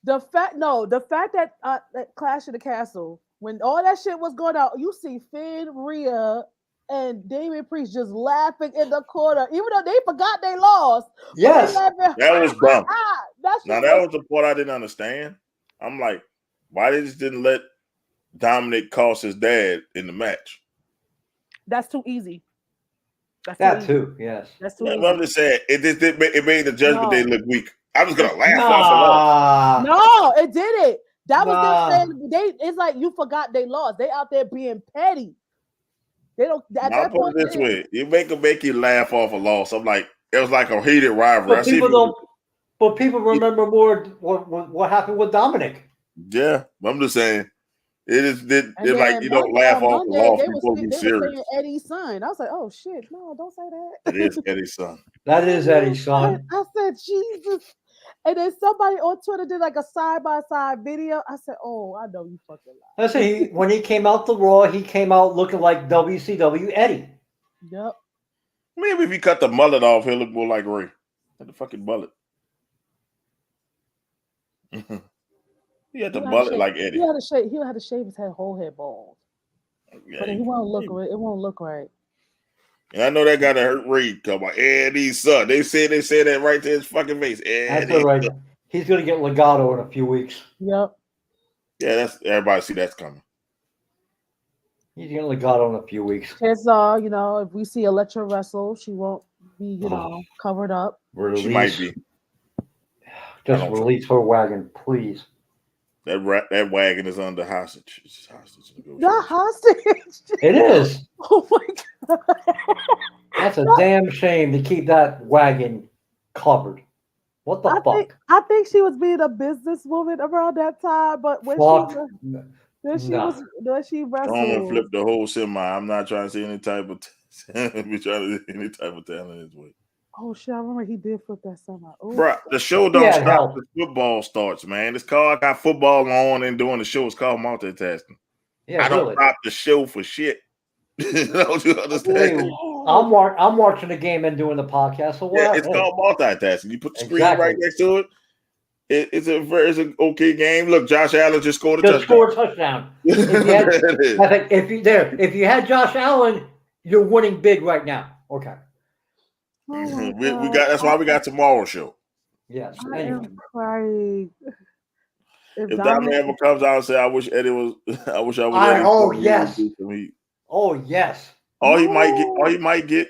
The fact that that Clash of the Castle, when all that shit was going out, you see Finn, Rhea, and Damian Priest just laughing in the corner, even though they forgot they lost. Yes, that was dumb. Now that was the part I didn't understand. I'm like, why they just didn't let Dominic cost his dad in the match? That's too easy. That's too easy. Yes. That's too easy. I'm just saying, it made the Judgment Day look weak. I was gonna laugh off No, it didn't. That was them saying it's like you forgot they lost. They out there being petty. They don't. At that point, this way, you make you laugh off a loss. I'm like, it was like a heated rivalry. But people remember more what happened with Dominic. Yeah, I'm just saying. It like you don't laugh off a loss. People be serious. Saying Eddie's son. I was like, oh shit, no, don't say that. It is Eddie's son. That is Eddie's son. I said, Jesus. And then somebody on Twitter did like a side-by-side video. I said, oh, I know you fucking lie. Listen, when he came out the Raw, he came out looking like WCW Eddie. Yep. Maybe if he cut the mullet off, he'll look more like Ray. Cut the fucking mullet. He had the mullet like Eddie. He'll have to shave his whole head bald. Yeah, but it won't look right. And I know that got to hurt Ray. Come on, Eddie's son. They say that right to his fucking face. That's all right. He's gonna get legato in a few weeks. Yep. Yeah, that's everybody see that's coming. He's getting legato in a few weeks. Because if we see Electra wrestle, she won't be covered up. She might be. Just release her wagon, please. That wagon is under hostage. It's hostage. Not hostage. It is. Oh my god. That's a damn shame to keep that wagon covered. What the fuck? I think she was being a businesswoman around that time, but when she wrestled, Roman flipped the whole semi. I'm not trying to see any type of talent in his way. Oh shit! I remember he did flip that semi. Bro, the show don't stop. The football starts, man. It's called got football on and doing the show. It's called multitasking. Yeah, I don't stop the show for shit. Don't you understand? I'm watching the game and doing the podcast. So it's called multitasking. You put the screen right next to it. It's an okay game. Look, Josh Allen just scored a touchdown. If you had Josh Allen, you're winning big right now. Okay. Oh we got. That's why we got tomorrow's show. Yes. I am crying. If Dama ever comes out and say, "I wish Eddie was," I wish I was. Oh yes. Oh yes. He might get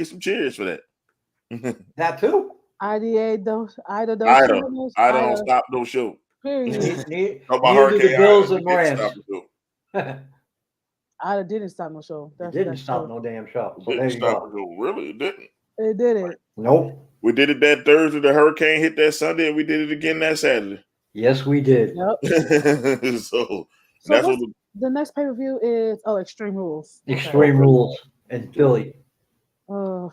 some cheers for that. That too. Ida don't stop no show. Period. Neither the Bills and Rams. Ida didn't stop no show. Didn't stop no damn show. So there you go. Really, it didn't. It didn't. Nope. We did it that Thursday. The hurricane hit that Sunday, and we did it again that Saturday. Yes, we did. Yep. so that's what the next pay-per-view is. Extreme Rules. Extreme Rules in Philly. Oh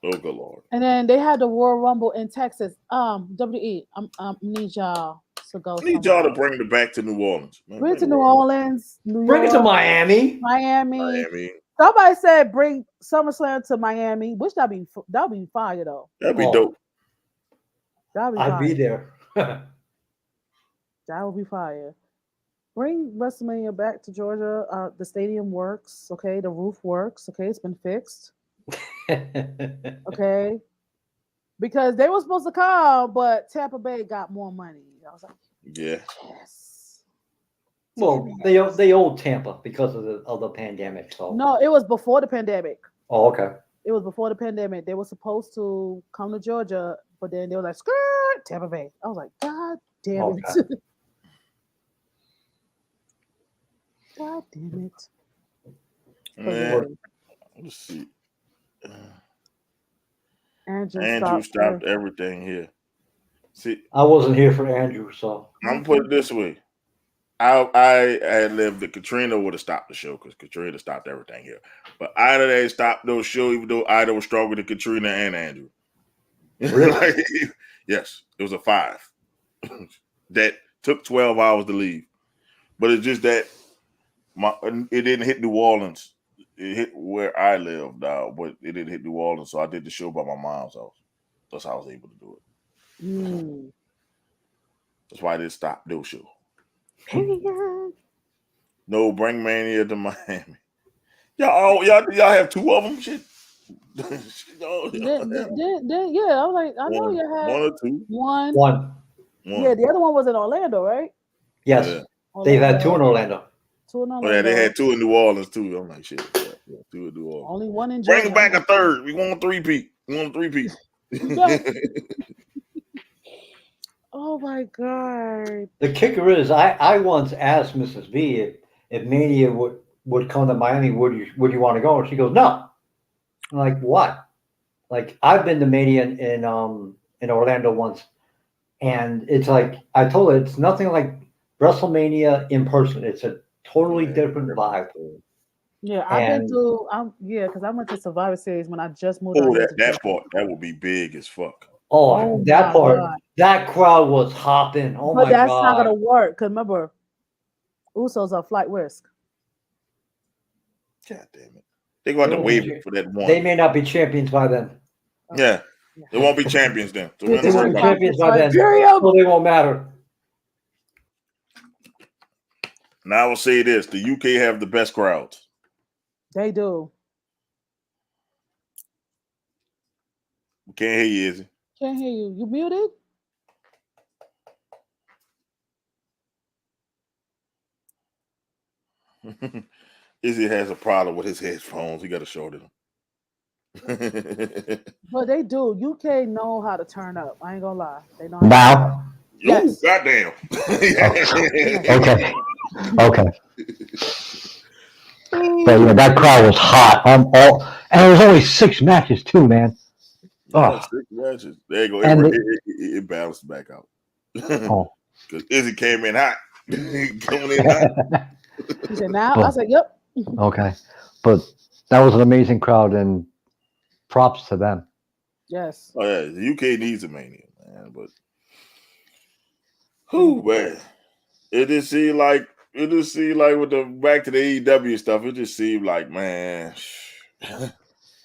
good Lord. And then they had the Royal Rumble in Texas. WWE. Need y'all to go. I need y'all to bring it back to New Orleans. Man, bring it to New Orleans. New York, bring it to Miami. Miami. Somebody said bring SummerSlam to Miami, which that'd be fire though. That'd be dope. I'd be there. That would be fire. Bring WrestleMania back to Georgia. The stadium works. Okay, the roof works. Okay, it's been fixed. Okay, because they were supposed to come, but Tampa Bay got more money. I was like, yeah, yes. Well, they owed Tampa because of the pandemic. So no, it was before the pandemic. Oh, okay. It was before the pandemic. They were supposed to come to Georgia, but then they were like, skirt, Tampa Bay. I was like, God damn it. God damn it. Man, let's see. Andrew stopped everything here. See, I wasn't here for Andrew, so I'm gonna put it this way. I had lived that Katrina would have stopped the show because Katrina stopped everything here. But Ida they stopped those show, even though Ida was stronger than Katrina and Andrew. Really? Yes, it was a 5 that took 12 hours to leave. But it's just that it didn't hit New Orleans. It hit where I lived, but it didn't hit New Orleans. So I did the show by my mom's house. That's how I was able to do it. That's why I didn't stop those shows. No, bring Mania to Miami. Y'all have 2 of them? Shit. Yeah, I was like, I know you had 1 or 2. One. Yeah, the other one was in Orlando, right? Yes. Yeah. They've had 2 in Orlando. 2 in Orlando. Oh, yeah, they had 2 in New Orleans too. I'm like, shit. Yeah, 2 in New Orleans. Only 1 in Bring Georgia. back a third. We want 3-peat. Oh my God. The kicker is, I once asked Mrs. V if Mania would come to Miami, would you want to go? And she goes, no. I'm like, what? Like, I've been to Mania in Orlando once, and it's like, I told her, it's nothing like WrestleMania in person. It's a totally different vibe. Yeah, I've been to because I went to Survivor Series when I just moved. Oh, that part that would be big as fuck. Oh, that part, God. That crowd was hopping. Oh, but that's not gonna work. Cause remember, Usos are flight risk. God damn it! They're going to waive it for that one. They may not be champions by then. Yeah, they won't be champions then. So they won't be champions by then. So they won't matter. Now I will say this: the UK have the best crowds. They do. We can't hear you, Izzy. Can't hear you. You muted? Izzy has a problem with his headphones. He got to show them. But they do. UK know how to turn up. I ain't gonna lie. They know. Now. Yes. Goddamn. Okay. But yeah, that crowd was hot. And it was only 6 matches too, man. Yeah, 6 matches. There you go. It balanced back out. Because Izzy came in hot. Coming in hot. He said, now? I said, yep. Okay. But that was an amazing crowd, and props to them. Yes. Oh, yeah. The UK needs a Mania, man. But, man. It just seemed like with the back to the AEW stuff, it just seemed like, man. The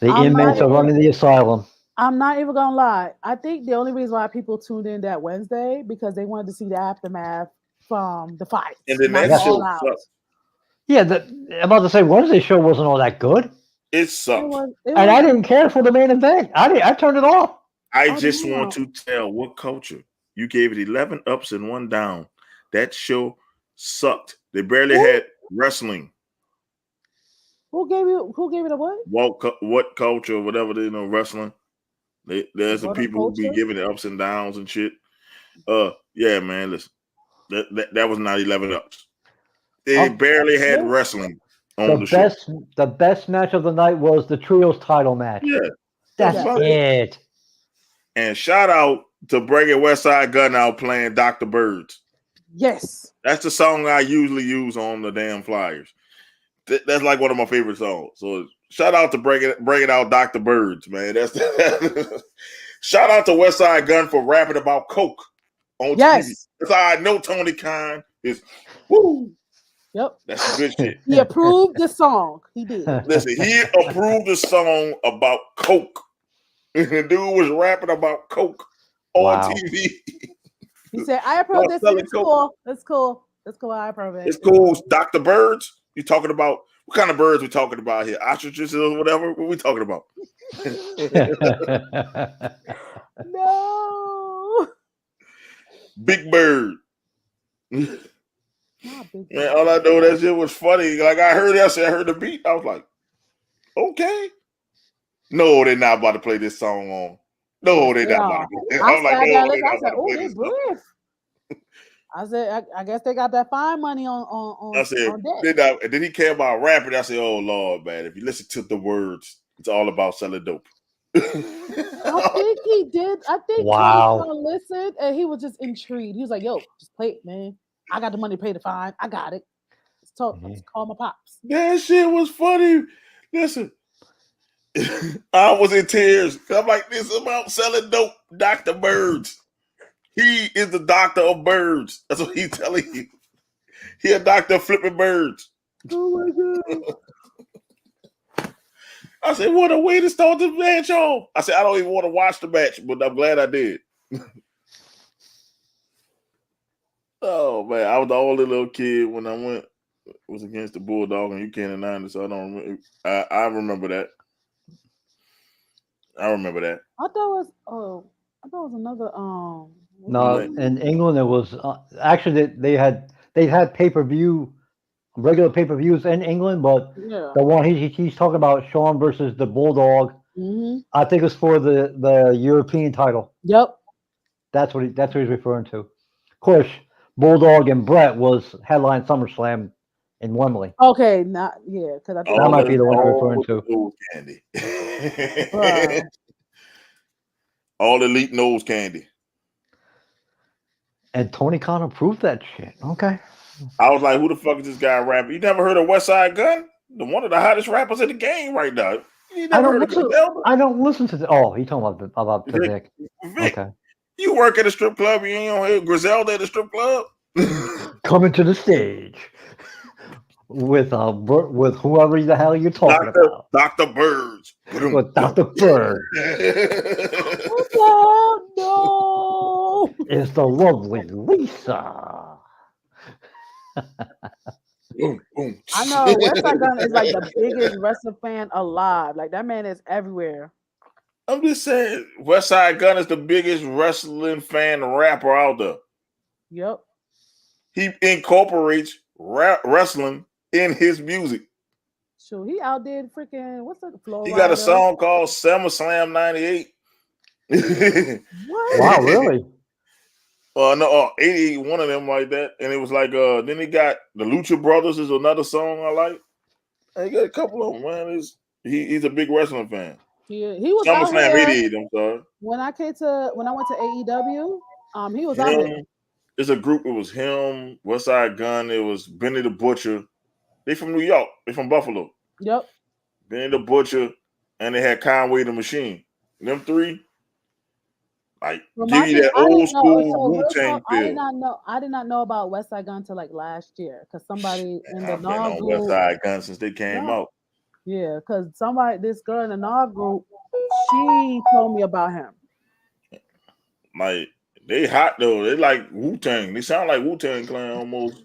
inmates are running the asylum. I'm not even gonna lie. I think the only reason why people tuned in that Wednesday because they wanted to see the aftermath from the fight. And then that show sucked. Yeah, I'm about to say Wednesday's show wasn't all that good. It sucked. And I didn't care for the main event. I turned it off. I just want to tell what culture. You gave it 11 ups and 1 down. That show sucked. They barely had wrestling. Who gave it a what? What culture or whatever wrestling. There's some people who be giving it ups and downs and shit. Yeah, man. Listen, that was not 11 ups. They barely had wrestling on the show. The best match of the night was the trios title match. Yeah, that's it. And shout out to Bringing West Side Gun out playing Dr. Birds. Yes, that's the song I usually use on the damn flyers. That's like one of my favorite songs. So shout out to Bringing Out Dr. Birds, man. Shout out to West Side Gun for rapping about coke on TV. That's how I know Tony Khan is. Woo. Yep. That's good shit. He approved the song. He did. Listen, he approved the song about coke. The dude was rapping about coke on TV. He said, I approve this. It's cool. It's cool. It's cool. I approve it. It's cool. Dr. Birds? You talking about what kind of birds we talking about here? Ostriches or whatever? What we talking about? No. Big Bird. Man, all I know that shit was funny. Like I heard that, I heard the beat. I was like, okay. No, they're not about to play this song on. No, they're not about to play this. I was like, no, they're not about to play this song. I said, I guess they got that fine money on. I said, and then he came about rapping. I said, oh Lord, man, if you listen to the words, it's all about selling dope. I think he did. I think Wow. Tony listened and he was just intrigued. He was like, "Yo, just play it, man. I got the money to pay the fine. I got it. Let's call my pops." That shit was funny. Listen, I was in tears. I'm like, this is about selling dope. Dr. Birds. He is the doctor of birds. That's what he's telling you. He a doctor of flipping birds. Oh my god. I said, what a way to start this match off. I said, I don't even want to watch the match, but I'm glad I did. Oh man, I was the only little kid when I went. It was against the Bulldog and UCann, so I don't remember. I remember that. I remember that. I thought it was another No, in England it was actually they had pay-per-view, regular pay-per-views in England, but the one he's talking about, Sean versus the Bulldog, I think it's for the European title. Yep. That's what he's referring to. Of course, Bulldog and Brett was headline SummerSlam in Wembley. Okay, because I think that might be the one you're referring to. Nose candy. All elite nose candy. And Tony Khan approved that shit. Okay. I was like, who the fuck is this guy rapping? You never heard of West Side Gun? One of the hottest rappers in the game right now. You never heard of Griselda? I don't listen to he talking about the Vic. Okay. You work at a strip club, you ain't on here Griselda at a strip club? Coming to the stage with whoever the hell you're talking about. Dr. Birds. With Dr. Bird. Oh no! It's the lovely Lisa. I know West Side Gun is like the biggest wrestling fan alive. Like that man is everywhere. I'm just saying, West Side Gun is the biggest wrestling fan rapper out there. Yep. He incorporates wrestling in his music. Sure, he outdid freaking what's that? Flow He got a song called SummerSlam '98. What? Wow, really? No, 88, one of them like that. And it was like, then he got the Lucha Brothers is another song I like. He got a couple of them, man. He's a big wrestling fan. He was SummerSlam '88, I'm sorry. When I went to AEW, he was out there. It's a group, it was him, West Side Gun, it was Benny the Butcher. They from New York, they from Buffalo. Yep. Benny the Butcher, and they had Conway the Machine. Them three, like give you that old school Wu-Tang feel. I did not know about West Side Gun until like last year because somebody in the I've been Nog on group. West Side Gun since they came out. Yeah, because this girl in the Nog group, she told me about him. Like they hot though. They like Wu-Tang. They sound like Wu-Tang Clan almost.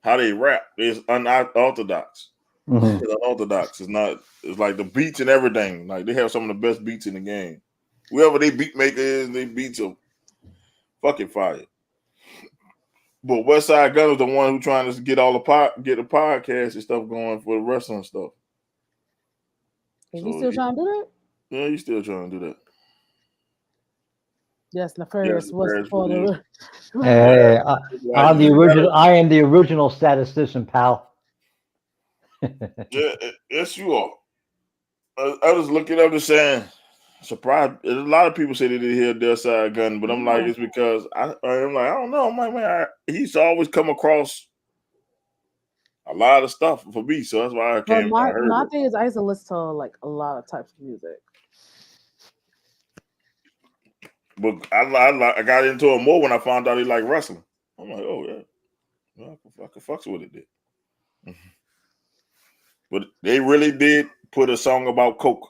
How they rap is unorthodox. Mm-hmm. It's unorthodox. It's not. It's like the beats and everything. Like they have some of the best beats in the game. Whoever they beat maker is, they beats are fucking fire. But West Side Gun was the one who trying to get all the podcast and stuff going for the wrestling stuff. Is he still trying to do that? Yeah, he's still trying to do that. Yes, Nefarious was for the. Hey, I'm the original. I am the original statistician, pal. Yeah, yes, you are. I was looking up and saying, surprised. A lot of people say they didn't hear their side gun, but I'm like, it's because I'm like, I don't know. I'm like, man, he's always come across a lot of stuff for me, so that's why I came. My thing is, I used to listen to like a lot of types of music. But I got into it more when I found out he liked wrestling. I'm like, oh yeah, I can fucks with it. Then. But they really did put a song about coke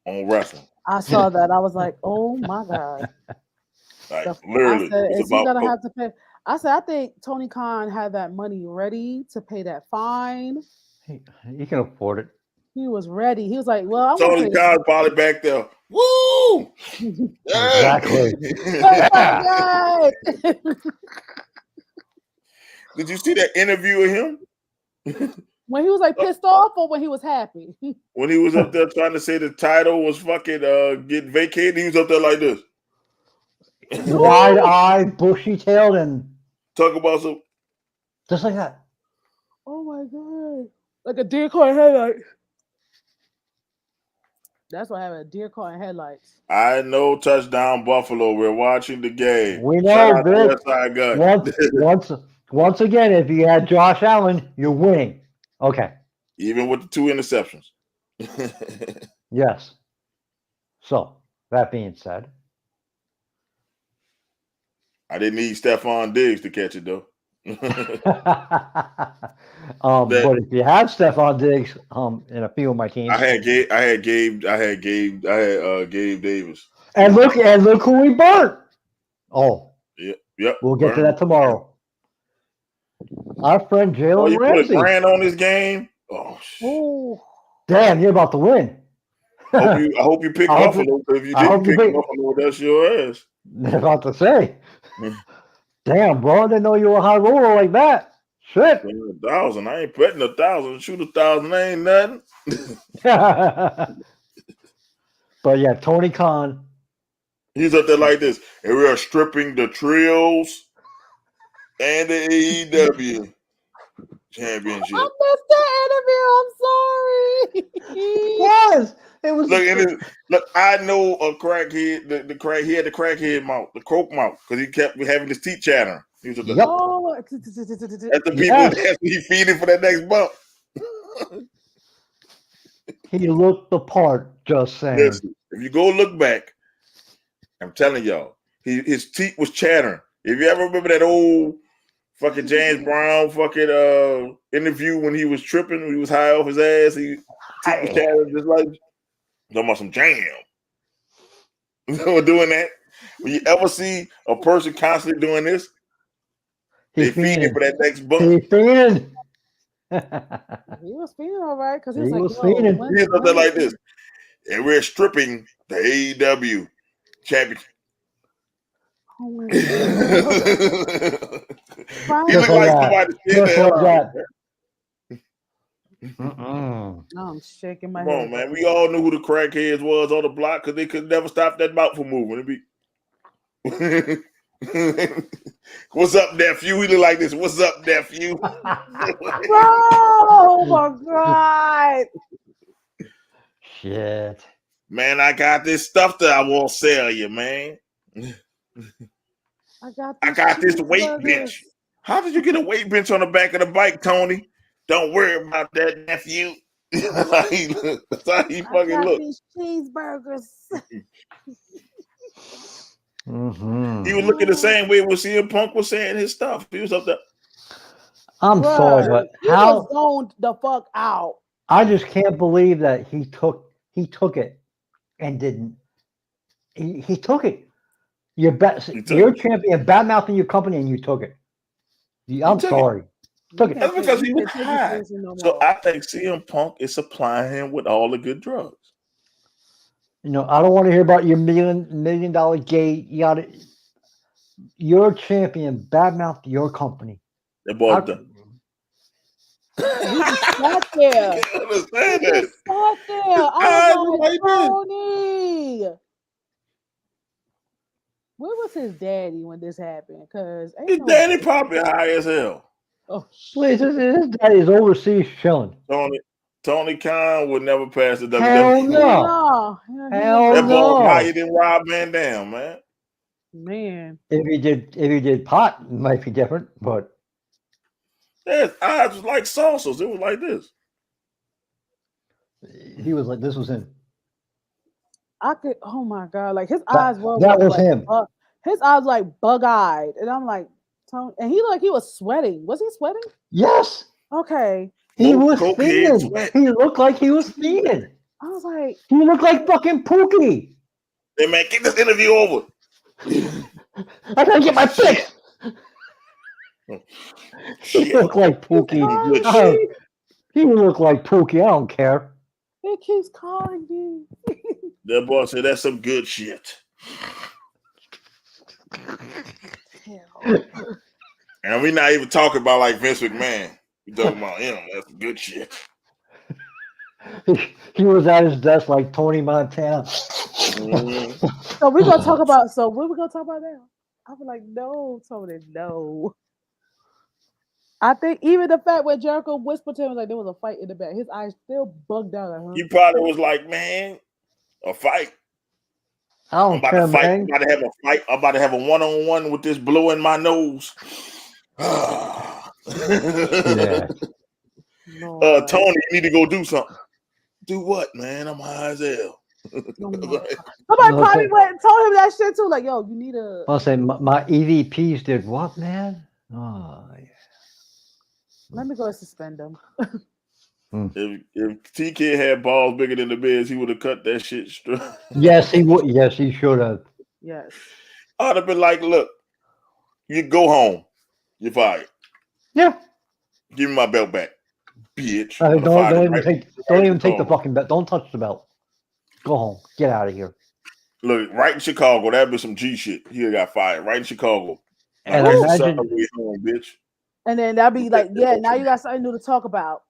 on wrestling. I saw that. I was like, oh my god! Like literally, I said, is he gonna have to pay? I said, I think Tony Khan had that money ready to pay that fine. He can afford it. He was ready. He was like, well, Tony Khan probably back there. Woo! Exactly. Did you see that interview of him? When he was like pissed off or when he was happy? When he was up there trying to say the title was fucking get vacated, he was up there like this. Wide-eyed, bushy-tailed, and talk about some just like that. Oh my god. Like a decoy headlight. That's what happened. Deer caught in headlights. I know touchdown Buffalo. We're watching the game. We Shout know, out to Vic. Westside Gun. Once again, if you had Josh Allen, you're winning. Okay. Even with the 2 interceptions. Yes. So that being said, I didn't need Stephon Diggs to catch it though. but if you have Stephon Diggs, in a few of my teams, I had Gabe Davis. and look who we burnt. Oh, Yep. We'll get to that tomorrow. Our friend Jalen you Ramsey. put a grand on this game. Oh, damn! You're about to win. I hope you pick Buffalo. If you didn't pick Buffalo, that's your ass. They're about to say. Damn, bro! I didn't know you were a high roller like that. Shit. 1,000. I ain't betting 1,000. Shoot 1,000 ain't nothing. But yeah, Tony Khan. He's up there like this, and we are stripping the trios and the AEW championship. I missed the interview. I'm sorry. It was. Look, I know a crackhead. The crack. He had the crackhead mouth, the croak mouth, because he kept having his teeth chattering. He was at the people that he feeding for that next bump. He looked the part. Just saying. Listen, if you go look back, I'm telling y'all, his teeth was chattering. If you ever remember that old fucking James Brown fucking interview when he was tripping, when he was high off his ass, teeth was chattering just like talking about some jam. Doing that. When you ever see a person constantly doing this, they feeding for that next bump. He feeding. He was feeding all right because he was was like, feeding. He was something like this. And we're stripping the AEW championship. Oh my God. He looked like somebody I'm shaking my head. head. Come on, man. We all knew who the crackheads was on the block because they could never stop that mouth from moving. What's up, nephew? He look like this. What's up, nephew? Oh my God. Shit. Man, I got this stuff that I won't sell you, man. I got this weight bench. How did you get a weight bench on the back of the bike, Tony? Don't worry about that, nephew. That's how he fucking look. These cheeseburgers. He was looking the same way when CM Punk was saying his stuff. He was up there. I'm sorry, but he was zoned the fuck out. I just can't believe that he took it and didn't. He took it. You're a champion, bad mouthing your company, and you took it. I'm sorry. Took it. That's because he was high. So I think CM Punk is supplying him with all the good drugs. I don't want to hear about your $1 million gate. You're a champion, badmouth your company. That boy's done. He just sat there. I can't understand that. Sat there. I was like, Tony. Where was his daddy when this happened? Because his daddy probably high as hell. Oh, please, his daddy's overseas chilling. Tony Khan would never pass the WWE. Hell no. That boy higher than Rob Van Dam, man. Man. If he did pot, it might be different, but his eyes was like saucers. It was like this. He was like, this was him. Oh my God, like his eyes were that was him. His eyes like bug-eyed. And I'm like, and he looked like he was sweating. Was he sweating? Yes. Okay. He was feeding. He looked like he was feeding. I was like, he looked like fucking Pookie. Hey man, get this interview over. I gotta get my fix. He looked like Pookie. He looked like Pookie. I don't care. He keeps calling me. That boy said that's some good shit. And we're not even talking about like Vince McMahon. We're talking about him. That's some good shit. He was at his desk like Tony Montana. So we're gonna talk about. So what we gonna talk about now? I was like, no, Tony, no. I think even the fact where Jericho whispered to him like there was a fight in the back, his eyes still bugged out. He probably was like, man, A fight. I don't care, to fight. man. I'm about to have a fight. I'm about to have a one-on-one with this blow in my nose. Yeah. Tony, you need to go do something. Do what, man? I'm high as hell. Somebody probably went and told him that shit too. Like, yo, you need a. I'll say my EVPs did what, man? Oh, yeah. Let me go suspend them. If TK had balls bigger than the Bears, he would have cut that shit straight. Yes, he would. Yes, he should have. Yes. I'd have been like, look, you go home. You're fired. Yeah. Give me my belt back, bitch. Don't even take the fucking belt. Don't touch the belt. Go home. Get out of here. Look, right in Chicago, that'd be some G shit. He got fired right in Chicago. And like, imagine, home, bitch. And then that'd be like, yeah, now you got something new to talk about.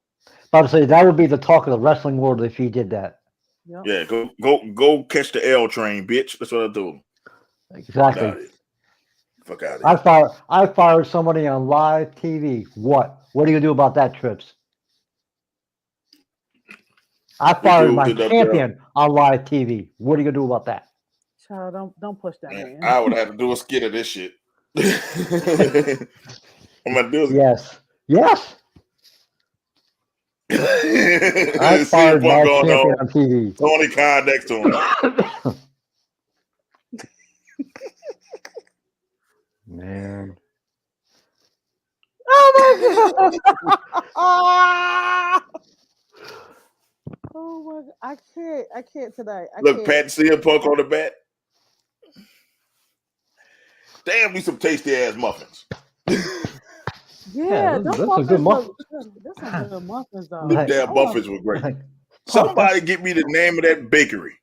I would say that would be the talk of the wrestling world if he did that. Yep. Yeah, go catch the L train, bitch. That's what I do. Exactly. Fuck out of here. I fired somebody on live TV. What? What do you do about that, Trips? I fired my champion on live TV. What are you gonna do about that? Child, don't push that man. I would have to do a skit of this shit. I'm gonna do it. Yes. I fired my champion on TV. Tony Khan next to him. Man. Oh my god. Oh my god. I can't tonight. Look, Pat CM Punk on the bat. Damn, we some tasty ass muffins. Yeah, that's a good muffin. That's some good muffins, though. Them damn muffins were great. Somebody get me the name of that bakery.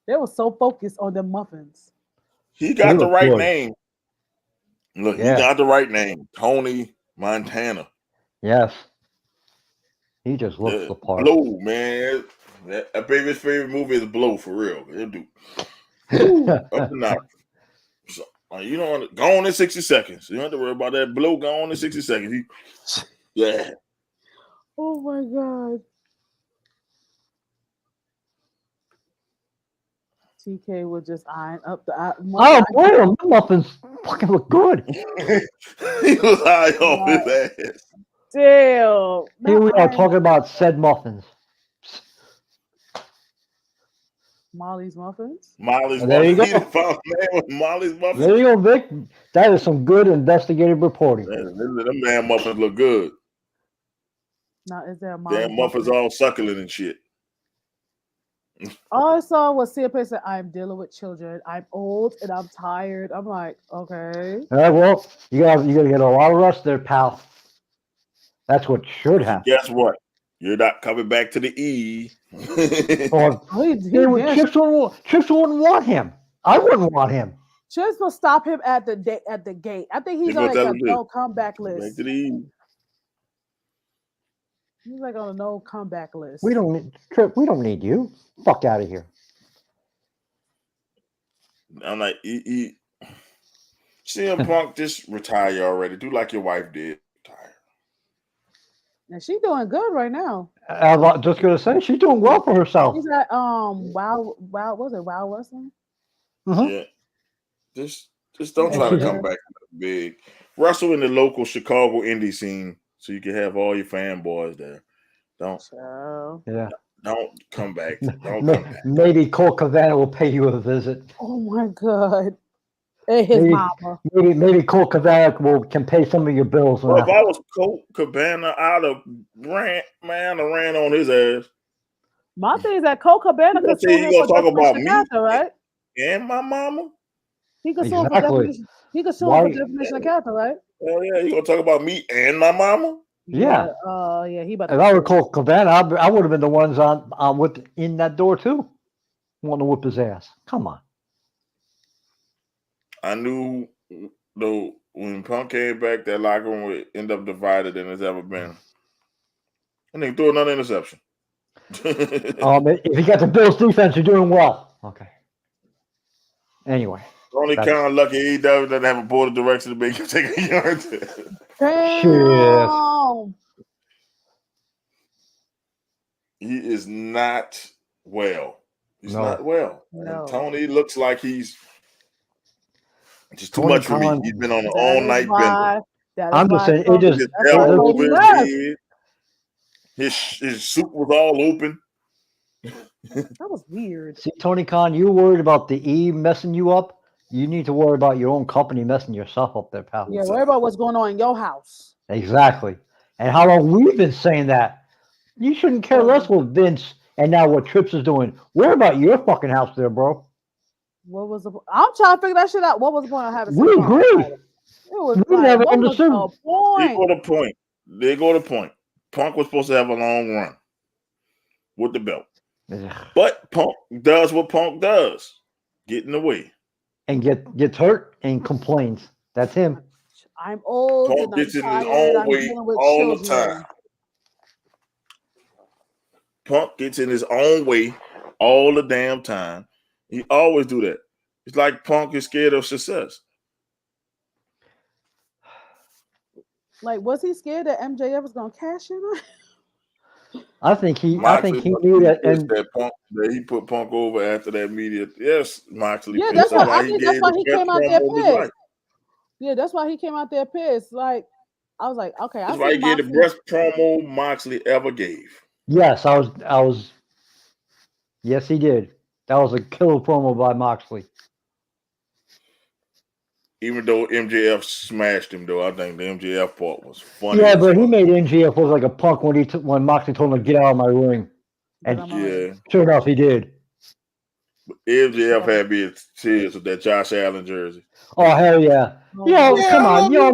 They were so focused on the muffins. He got the right name. Look, he got the right name. Tony Montana. Yes. He just looks the part. Blow, man. That baby's favorite movie is Blow, for real. He'll do. Up and down. So, you don't want to go on in 60 seconds. You don't have to worry about that. Blow, go on in 60 seconds. Yeah. Oh my god. TK was just eyeing up the. Oh, boy, the muffins fucking look good. He was high off his ass. Damn. Here we are talking about said muffins. Molly's Muffins? Molly's There you Muffins. go. Molly's Muffins. There you go, Vic. That is some good investigative reporting. Them damn muffins look good. Now, is there a Molly's damn muffins all succulent and shit. All I saw was CFA said, I'm dealing with children. I'm old and I'm tired. I'm like, okay. All right, well, you gotta get a lot of rest there, pal. That's what should happen. Guess what? You're not coming back to the E. Chips wouldn't want him. I wouldn't want him. Chips will stop him at the gate. I think he's on like a no comeback list. Back to the E. He's like on a no comeback list. We don't need you. Fuck out of here. I'm like, CM Punk, just retire already. Do like your wife did. And she's doing good right now. I was just gonna say she's doing well for herself. She's at Wow Wrestling? Mm-hmm. Yeah. Just don't try to come back big. Wrestle in the local Chicago indie scene so you can have all your fanboys there. Don't come back. Don't come back. Maybe Cole Cabana will pay you a visit. Oh my god. And his mama. Maybe Cole Cabana can pay some of your bills. Well, if I was Cole Cabana, I'd have ran on his ass. My thing is that Cole Cabana could sue him for defamation of character, right? And my mama. He could sue him for defamation. He could sue him for defamation of character, right? Oh yeah, you gonna talk about me and my mama? Yeah. Yeah. He about. If I were Cole Cabana, I would have been the ones on in that door too, wanting to whip his ass. Come on. I knew though when Punk came back, that locker room would end up divided than it's ever been. And they threw another interception. If you got the Bills defense, you're doing well. Okay. Anyway. Only kind of lucky he doesn't have a board of directors to make him take a yard. Damn. He is not well. He's not well. No. And Tony looks like he's just too Tony much for me. Khan, He's been on an That is all-night why. bender. That is I'm just why saying, it Tony- just His that's why elbow Tony over his left. head. His suit was all open. That was weird. see, Tony Khan, you worried about the E messing you up. You need to worry about your own company messing yourself up there, pal. Yeah, worry about what's going on in your house. Exactly. And how long we've been saying that. You shouldn't care less what Vince and now what Trips is doing. Worry about your fucking house there, bro. What was the? I'm trying to figure that shit out. What was the point of having? We CM Punk? agree. It was We like, never what was understood. the point? They go to point. They go to point. Punk was supposed to have a long run with the belt. But Punk does what Punk does. Get in the way. And gets hurt and complains. That's him. I'm old Punk and I'm gets in his tired. own I'm way dealing with all the children. time. Punk gets in his own way all the damn time. He always do that. It's like Punk is scared of success. Like, was he scared that MJF was gonna cash in on? I think he Moxley knew that, and that he put Punk over after that media. Yes, Moxley. Yeah, pissed. that's why I he think that's gave why the he best came out promo there of his pissed. life. Yeah, that's why he came out there pissed. Like, I was like, okay, That's why he gave the best promo Moxley ever gave. yes, I was. Yes, he did. That was a killer promo by Moxley. Even though MJF smashed him, though, I think the MJF part was funny. Yeah, but he made MJF look like a punk when Moxley told him to get out of my ring. And sure enough, he did. But MJF had me in tears with that Josh Allen jersey. Oh hell yeah! Come on, y'all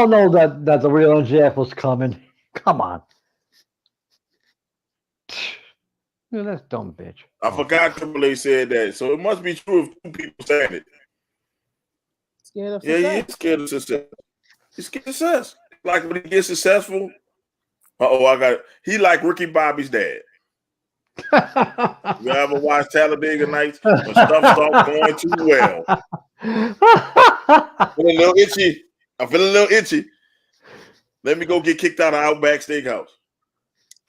know that the real MJF was coming. Come on. Yeah, that's dumb bitch. I forgot Triple H said that, so it must be true if two people said it. Scared of success. He is scared of success. He's scared of success. Like when he gets successful, he like Ricky Bobby's dad. You ever watch Talladega Nights when stuff starts going too well? I'm feeling a little itchy. Let me go get kicked out of Outback Steakhouse.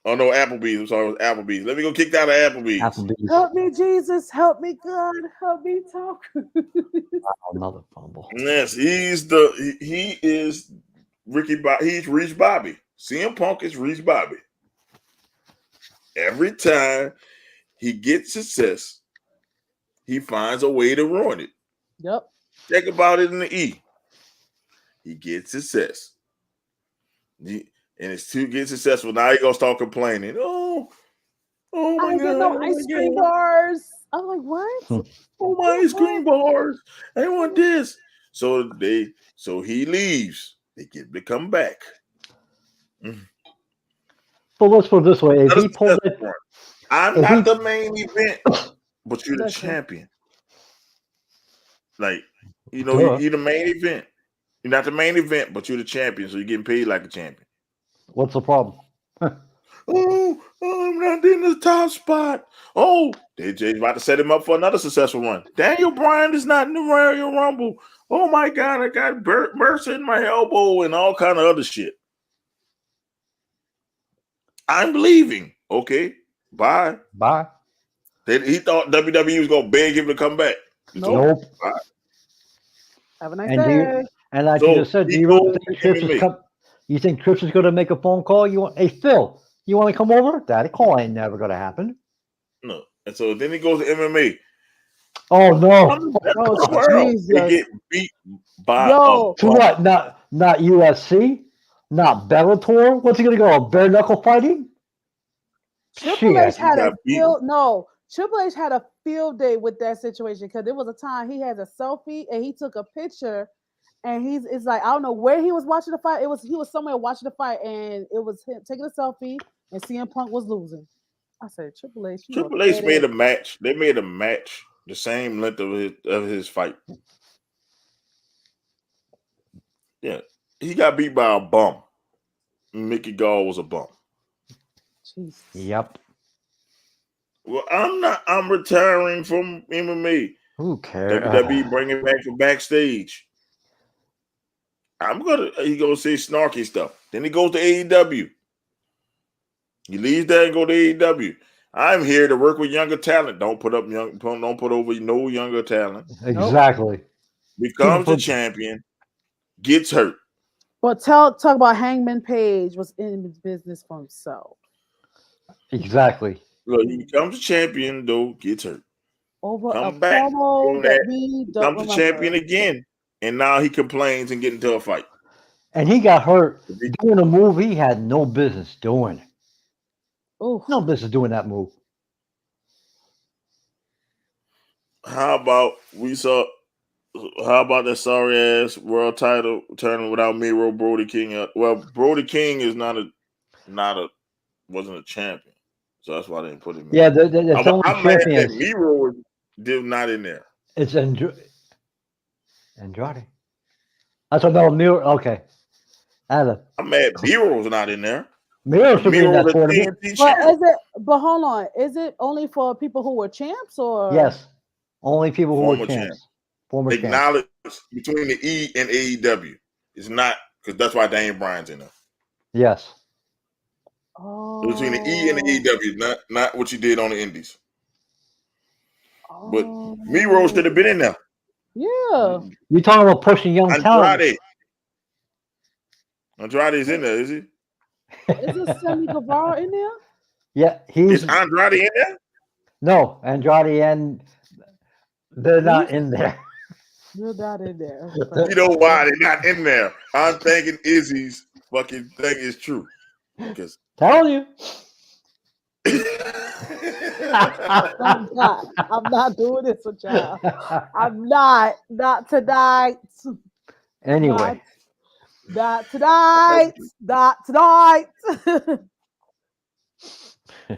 Oh no, Applebee's. I'm sorry, it was Applebee's. Let me go kicked out of Applebee's. Help me, Jesus. Help me, God. Help me, talk. Another fumble. Yes, he is Ricky Bobby. He's Reach Bobby. CM Punk is Reach Bobby. Every time he gets success, he finds a way to ruin it. Yep. Think about it in the E. He gets success. And it's too get successful. Now he gonna start complaining. Oh my God! No ice cream bars. I'm like, what? Oh my ice cream bars! I want this. So he leaves. They get to come back. But let's put it this way: if he pulled it, I'm not the main event, but you're the champion. Like you're the main event. You're not the main event, but you're the champion, so you're getting paid like a champion. What's the problem? I'm not in the top spot. Oh, JJ's about to set him up for another successful run. Daniel Bryan is not in the Royal Rumble. Oh my God, I got burst in my elbow and all kind of other shit. I'm leaving. Okay, bye. Bye. He thought WWE was gonna beg him to come back. Nope. Bye. Have a nice day. And like you just said, do you really think Trips is You think Trips is going to make a phone call? Hey Phil, you want to come over? That call ain't never going to happen. No. And so then he goes to MMA. Oh no! They get beat by to what? Not UFC? Not Bellator? What's he going to go? Bare knuckle fighting? Triple H had a Triple H had a field day with that situation because there was a time he had a selfie and he took a picture. And it's like, I don't know where he was watching the fight. He was somewhere watching the fight, and it was him taking a selfie, and CM Punk was losing. I said, Triple H. Triple H made a match. They made a match the same length of his fight. Yeah, he got beat by a bum. Mickey Gall was a bum. Jeez. Yep. Well, I'm retiring from MMA. Who cares? WWE bring it back from backstage. He gonna say snarky stuff. Then he goes to AEW. He leaves there and go to AEW. I'm here to work with younger talent. Don't put over no younger talent. Exactly. Becomes the champion, gets hurt. But talk about Hangman Page was in his business for himself. Exactly. Look, he becomes a champion though, gets hurt. Over Come a back promo that we don't becomes remember. a champion again, and now he complains and get into a fight. And he got hurt doing a move he had no business doing. Oof. No business doing that move. How about that sorry ass world title tournament without Miro, Brody King? Well, Brody King is wasn't a champion, so that's why I didn't put him in. Yeah, that's only I'm mad that champions. Miro was not in there. It's Andrade. That's another Miro. Okay. I'm mad Miro's not in there. Miro should be in that tournament. But hold on, is it only for people who were champs or? Yes, only people who were champs. Former acknowledged between the E and AEW. It's not because that's why Daniel Bryan's in there. Yes. Oh. Between the E and the AEW, not what you did on the Indies. But Miro should have been in there. Yeah. You're talking about pushing young talent. Andrade's in there, is he? Is it Sammy Guevara in there? Yeah, is Andrade in there? No, Andrade and they're not in there. You're not in there. You know why they're not in there? I'm thinking Izzy's fucking thing is true. Because tell you. I'm not doing this with y'all. I'm not tonight. Anyway. Not tonight.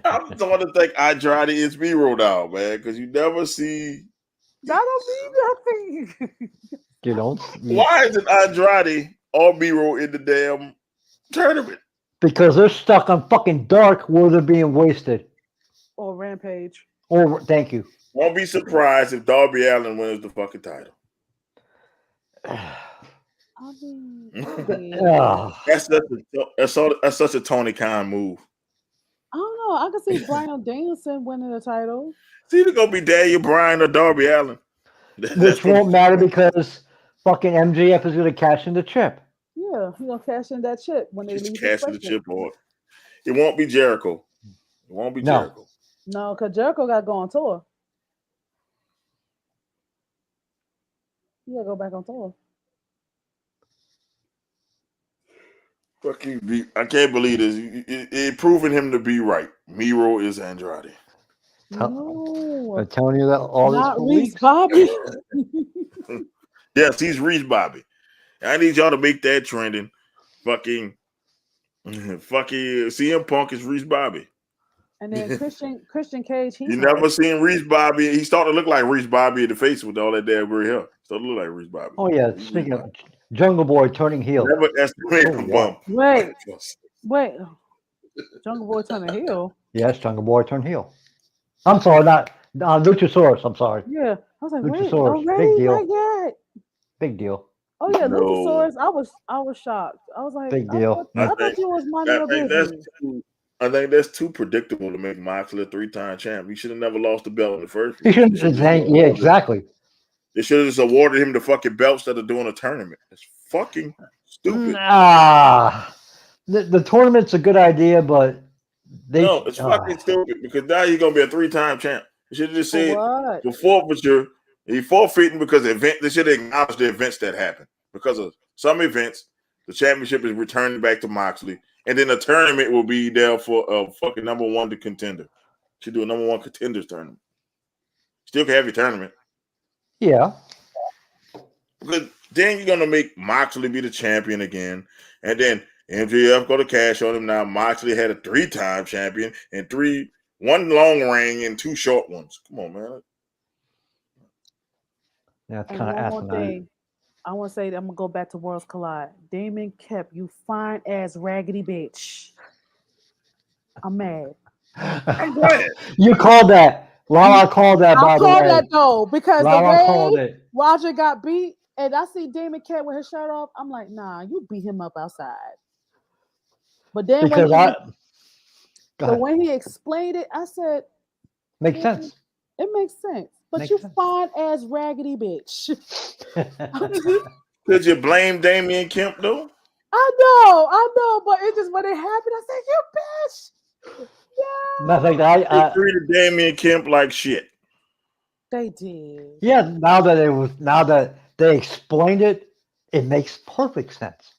I'm starting to think Andrade is Miro now, man, because you never see. That don't mean nothing. You don't. Why isn't Andrade or Miro in the damn tournament? Because they're stuck on fucking Dark where they're being wasted. Or Rampage. Or thank you. Won't be surprised if Darby Allin wins the fucking title. That's such a Tony Khan move. I don't know. I can see Bryan Danielson winning the title. It's either gonna be Daniel Bryan or Darby Allin. Which won't matter because fucking MJF is gonna cash in the chip. Yeah, he's gonna cash in that chip when they leave. Cash in the chip, or it won't be Jericho. It won't be Jericho. No, because Jericho got to go on tour. You gotta go back on tour. Fucking, I can't believe this. It proving him to be right. Miro is Andrade. No, I'm telling you that all not this Reese Bobby. Yes, he's Reese Bobby. I need y'all to make that trending. Fucking CM Punk is Reese Bobby. And then Christian Cage. You never seen Reese Bobby. He started to look like Reese Bobby in the face with all that damn weird hair. Started to look like Reese Bobby. Oh yeah, speaking of Jungle Boy turning heel. Never estimated bump. Wait. Jungle Boy turning heel. Yes, Jungle Boy turned heel. I'm sorry, not Luchasaurus. I'm sorry. Yeah, I was like, Luchasaurus, wait, big deal. not yet. Big deal. Oh yeah, no. Luchasaurus. I was shocked. I was like, big deal. I thought you was minding your business. I think that's too predictable to make Moxley a 3-time champ. He should have never lost the belt in the first place. He shouldn't. Yeah, exactly. They should have just awarded him the fucking belt instead of doing a tournament. It's fucking stupid. The tournament's a good idea, but it's fucking stupid because now he's gonna be a 3-time champ. They should have just said for forfeiture, he forfeiting because they should have acknowledged the events that happened. Because of some events, the championship is returning back to Moxley. And then the tournament will be there for a fucking number 1 contender. Should do a number 1 contenders tournament. Still can have your tournament. Yeah. Because then you're gonna make Moxley be the champion again, and then MJF go to cash on him. Now Moxley had a 3-time champion and 1 long reign and 2 short ones. Come on, man. Yeah, it's kind of asinine. I want to say that I'm gonna go back to Worlds Collide. Damon Kep, you fine ass raggedy bitch. I'm mad. I'm glad. You called that. Lala called that. I called that though because Lala the way Roger got beat, and I see Damon Kep with his shirt off. I'm like, nah, you beat him up outside. But then go But when he explained it, I said, makes sense. It makes sense. But Makes you sense. fine ass raggedy bitch. Could you blame Damian Kemp though? I know, but it just when it happened, I said, "You bitch." Yeah. They treated Damian Kemp like shit. They did. Yeah, now that they explained it, it makes perfect sense.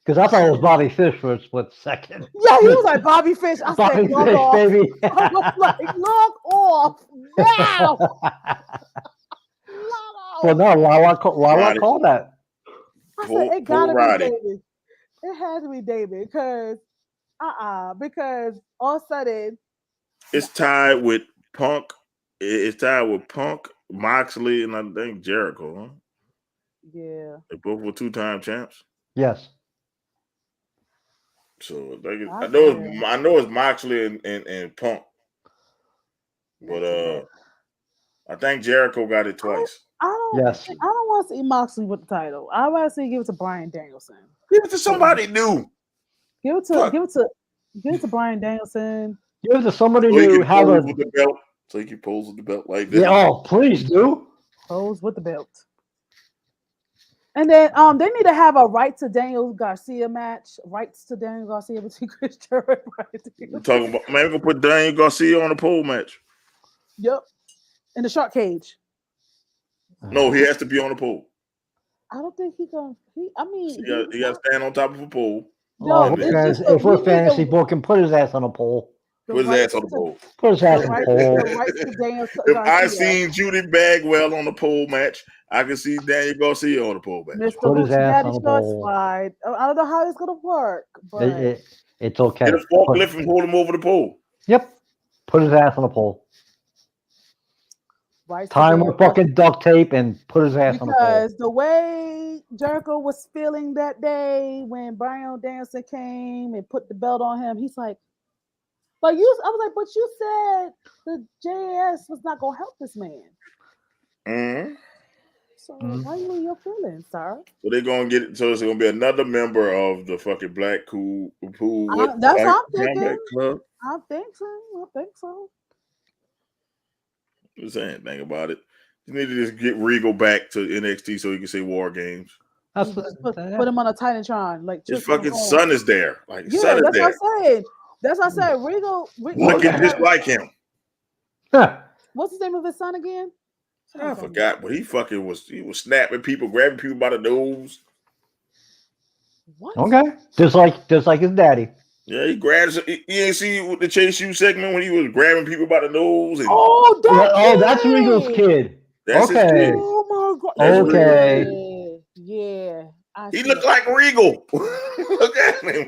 Because I thought it was Bobby Fish for a split second. Yeah, he was like Bobby Fish. I Bobby said, "Log Fish, off." baby. I was like, "Log off now." Log off. Well, no, Lala called that. I said, "It gotta be David. It had to be David because all of a sudden it's tied with Punk. It's tied with Punk, Moxley, and I think Jericho. Huh? Yeah, they both were 2-time champs. Yes. So I know it's Moxley and Punk, but I think Jericho got it twice. I don't want to see Moxley with the title. I want to see give it to Bryan Danielson. Give it to somebody new. Give it to Bryan Danielson. Give it to somebody new. Have with the belt. So he can pose with the belt like that. Yeah, oh, please do. Pose with the belt. And then they need to have a right to Daniel Garcia match. Rights to Daniel Garcia between Chris Jericho and Bryan Danielson. We're talking about maybe we'll put Daniel Garcia on a pole match. Yep. In the shark cage. No, he has to be on the pole. I don't think he got to stand on top of a pole. No, if we're fantasy booking, put his ass on a pole. Put his ass on the pole. Put his ass on the pole. If I seen Judy Bagwell on the pole match, I can see Daniel Garcia on the pole match. Put his ass on the pole. I don't know how it's gonna work, but it's okay. Get a forklift and hold him over the pole. Yep. Put his ass on the pole. Tie him with fucking duct tape and put his ass on the pole. Because the way Darko was feeling that day when Bryan Danielson came and put the belt on him, he's like, but you said the JAS was not gonna help this man. Mm-hmm. So why you in your feelings, sir? So they're gonna get it. So it's gonna be another member of the fucking Black Pool. That's what I'm thinking. Club. I think so. Just saying, think about it. You need to just get Regal back to NXT so he can say War Games. Put him on a Titantron. Like his fucking son is there. Like yeah, that's what I'm saying. That's what I said. Regal looking just like him. What's the name of his son again? I forgot, but he was snapping people, grabbing people by the nose. What? Okay, just like his daddy. Yeah, he grabs. You ain't see the Chase U segment when he was grabbing people by the nose. And, that's Regal's kid. That's his kid. Oh my god. That's okay. Yeah. He looked like Regal. Look at him.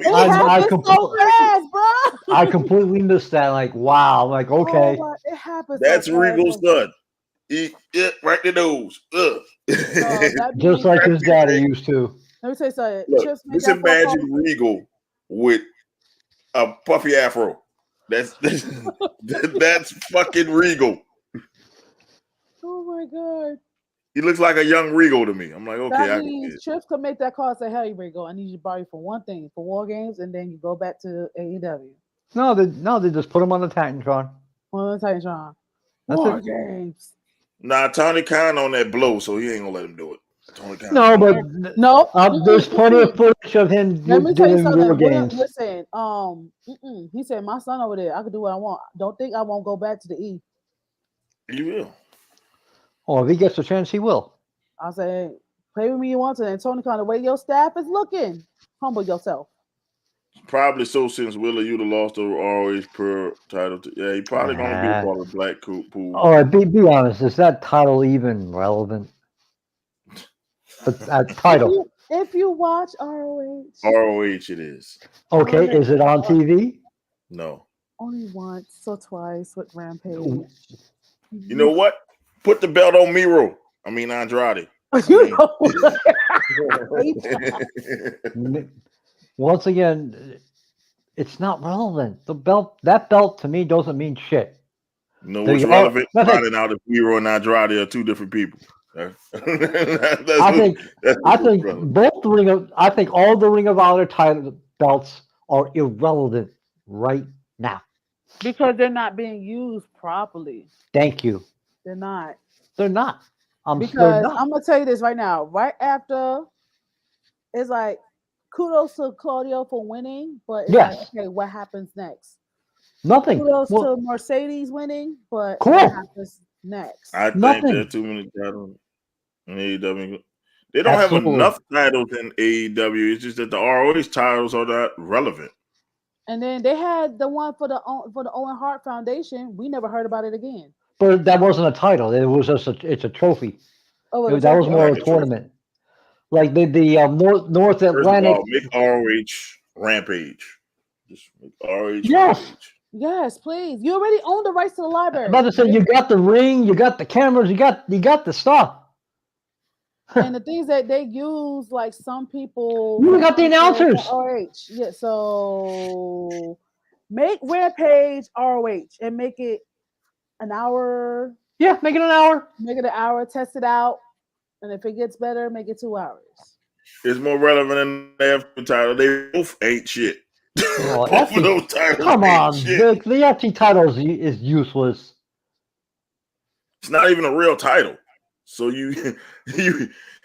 I completely missed that. Like, wow. I'm like, okay. It happens. That's Regal's son. Right the nose. Just like his daddy used to. Let me tell you something. Look, just imagine Regal with a puffy afro. That's fucking Regal. Oh my god. He looks like a young Regal to me. I'm like, okay. That means Trips could make that call and say, hey, Regal, I need you to borrow for one thing, for War Games, and then you go back to AEW. No, they just put him on the Titantron. On the Titantron. War Games. Nah, Tony Khan on that blow, so he ain't gonna let him do it. Tony Khan. No, but there's plenty of footage of him doing War Games. Listen, he said, my son over there, I can do what I want. Don't think I won't go back to the E. You will. Oh, if he gets a chance, he will. I say, play with me you want to. And Tony Khan, the way your staff is looking, humble yourself. Probably so since Willa Yuta lost the ROH per title. He probably going to be a part of the Black Pool. All right, be honest. Is that title even relevant? That title. If you watch ROH. ROH it is. Okay, is it on TV? No. Only once or twice with Rampage. You know what? Put the belt on Miro. I mean Andrade. Once again, it's not relevant. That belt to me doesn't mean shit. No, what's relevant? Finding out if Miro and Andrade are two different people. I think all the Ring of Honor title belts are irrelevant right now. Because they're not being used properly. Thank you. They're not. They're not. Because I'm gonna tell you this right now. Right after, it's like kudos to Claudio for winning, but it's like, okay, what happens next? Nothing. Kudos to Mercedes winning, but cool. what happens next? I think there are too many titles in AEW. They don't have enough titles in AEW. It's just that the ROH titles are not relevant. And then they had the one for the Owen Hart Foundation. We never heard about it again. But that wasn't a title. It was just it's a trophy. Oh, that was more of a tournament. Like the North Atlantic. First of all, make ROH Rampage. Just make ROH yes. Rampage. Yes, please. You already own the rights to the library. I'm about to say you got the ring, you got the cameras, you got the stuff. And the things that they use, like some people, you got the announcers. ROH, yeah. So make Rampage ROH and make it an hour. Yeah, make it an hour. Make it an hour. Test it out, and if it gets better, make it 2 hours. It's more relevant than the FT title. They both ain't shit. Well, both of those titles. Come on, Vic. The FT title is useless. It's not even a real title. So the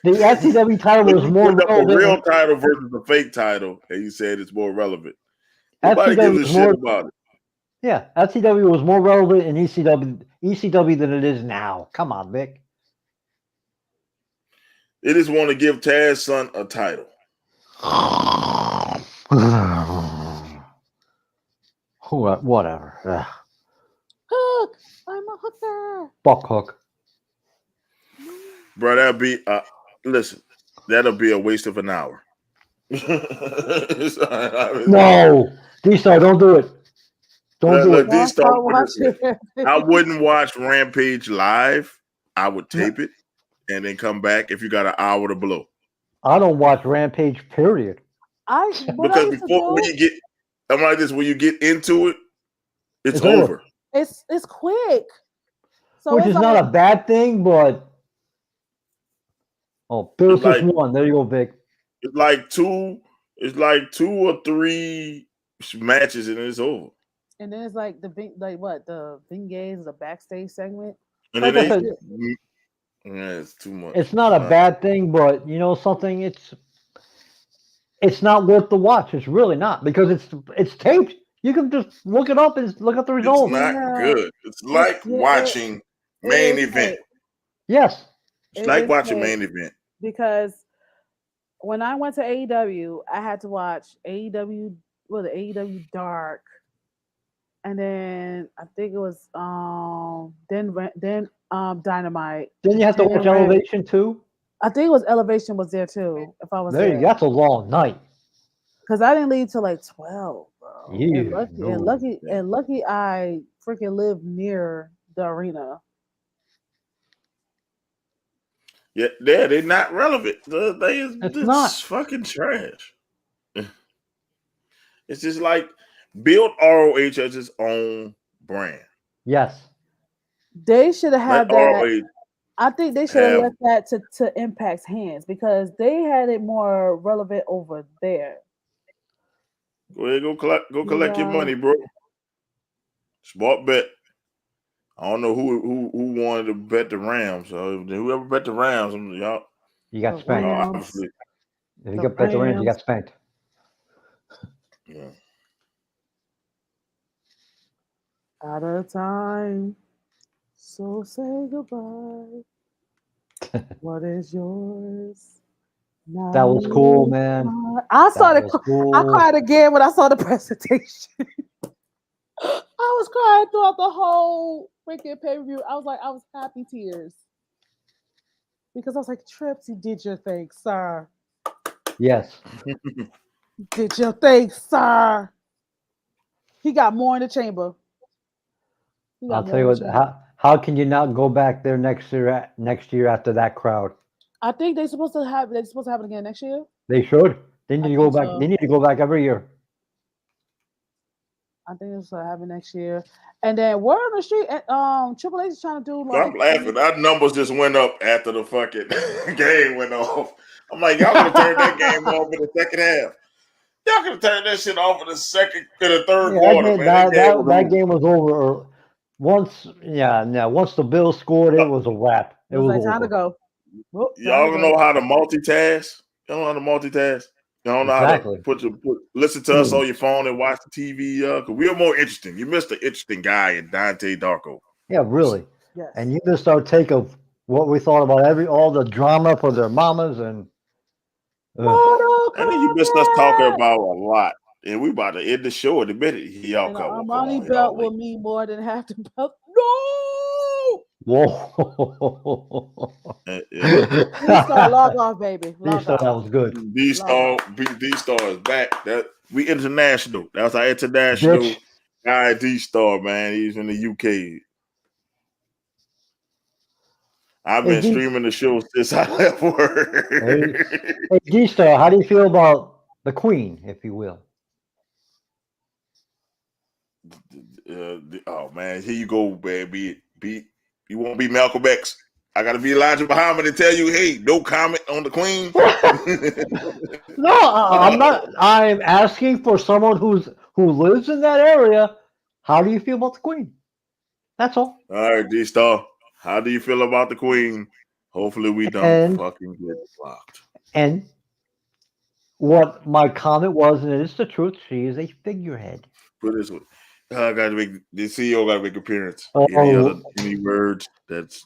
FTW title was more relevant. A real title versus a fake title, and you said it's more relevant. Nobody gives a shit about it. Yeah, FTW was more relevant in ECW than it is now. Come on, Vic. They just want to give Taz's son a title. Whatever. Hook! I'm a hooker. Buck Hook. Bro, that'll be that'll be a waste of an hour. No, D-Star, don't do it. Don't do it. D-Star, I wouldn't watch Rampage live. I would tape it and then come back if you got an hour to blow. I don't watch Rampage, period. Because before when you get, I'm like this, when you get into it, it's over. It's quick. So which is not a bad thing, but Bill's just one. There you go, Vic. It's like two or three matches and it's over. And then it's like the Vingays, the backstage segment. And then it's too much. It's not a bad thing, but you know something, it's not worth the watch. It's really not, because it's taped. You can just look it up and look at the results. It's not good. It's like watching main event. Yes. It's like watching main event. Because when I went to AEW, I had to watch AEW Dark, and then I think it was then Dynamite. Then you have to watch Elevation too. I think it was Elevation was there too. If I was there, that's a long night. Because I didn't leave till like 12, bro. Yeah, and lucky I freaking live near the arena. Yeah, they're not relevant. It's not fucking trash. It's just like build ROH as its own brand. Yes. They should have had that. I think they should have left that to Impact's hands, because they had it more relevant over there. Go ahead, go collect your money, bro. Smart bet. I don't know who wanted to bet the Rams. So whoever bet the Rams, y'all. You got spanked. Obviously. If you got bet the Rams, you got spanked. Yeah. Out of time. So say goodbye. What is yours? Now that was cool, man. I cried again when I saw the presentation. I was crying throughout the whole freaking pay-per-view. I was happy tears. Because I was like, Trips, you did your thing, sir. Yes. Did your thing, sir. He got more in the chamber. I'll tell you what, how can you not go back there next year after that crowd? I think they're supposed to have it again next year. They should. They need to go back. So. They need to go back every year. I think it's happen next year. And then word on the street, Triple H is trying to do like. I'm laughing. Our numbers just went up after the fucking game went off. I'm like, y'all gonna turn that game off in the second half. Y'all could have turned that shit off in the third quarter, man. That game was over. Once the Bills scored, it was a wrap. It was like, time over. to go. Y'all don't know how to multitask. Y'all don't know how to multitask. Y'all don't know how to listen to us on your phone and watch the TV. Because we're more interesting. You missed the interesting guy in Dante Darko. Yeah, really. Yes. And you missed our take of what we thought about all the drama for their mamas and. I think you missed us talking about a lot. And we about to end the show in a minute. Y'all come on. Armani belt will mean more than half the belt. No! Whoa. D-Star, log off, baby. D-Star, that was good. D-Star is back. We international. That's our international guy, D-Star, man. He's in the UK. I've been streaming the show since I left work. Hey, D-Star, how do you feel about the Queen, if you will? Oh man, here you go, baby. You won't be Malcolm X. I gotta be Elijah Muhammad and tell you, hey, no comment on the Queen. No, I'm not. I'm asking for someone who lives in that area. How do you feel about the Queen? That's all. All right, D-Star. How do you feel about the Queen? Hopefully we don't fucking get blocked. And what my comment was, and it is the truth, she is a figurehead. Put this way. The CEO got to make an appearance. Any words that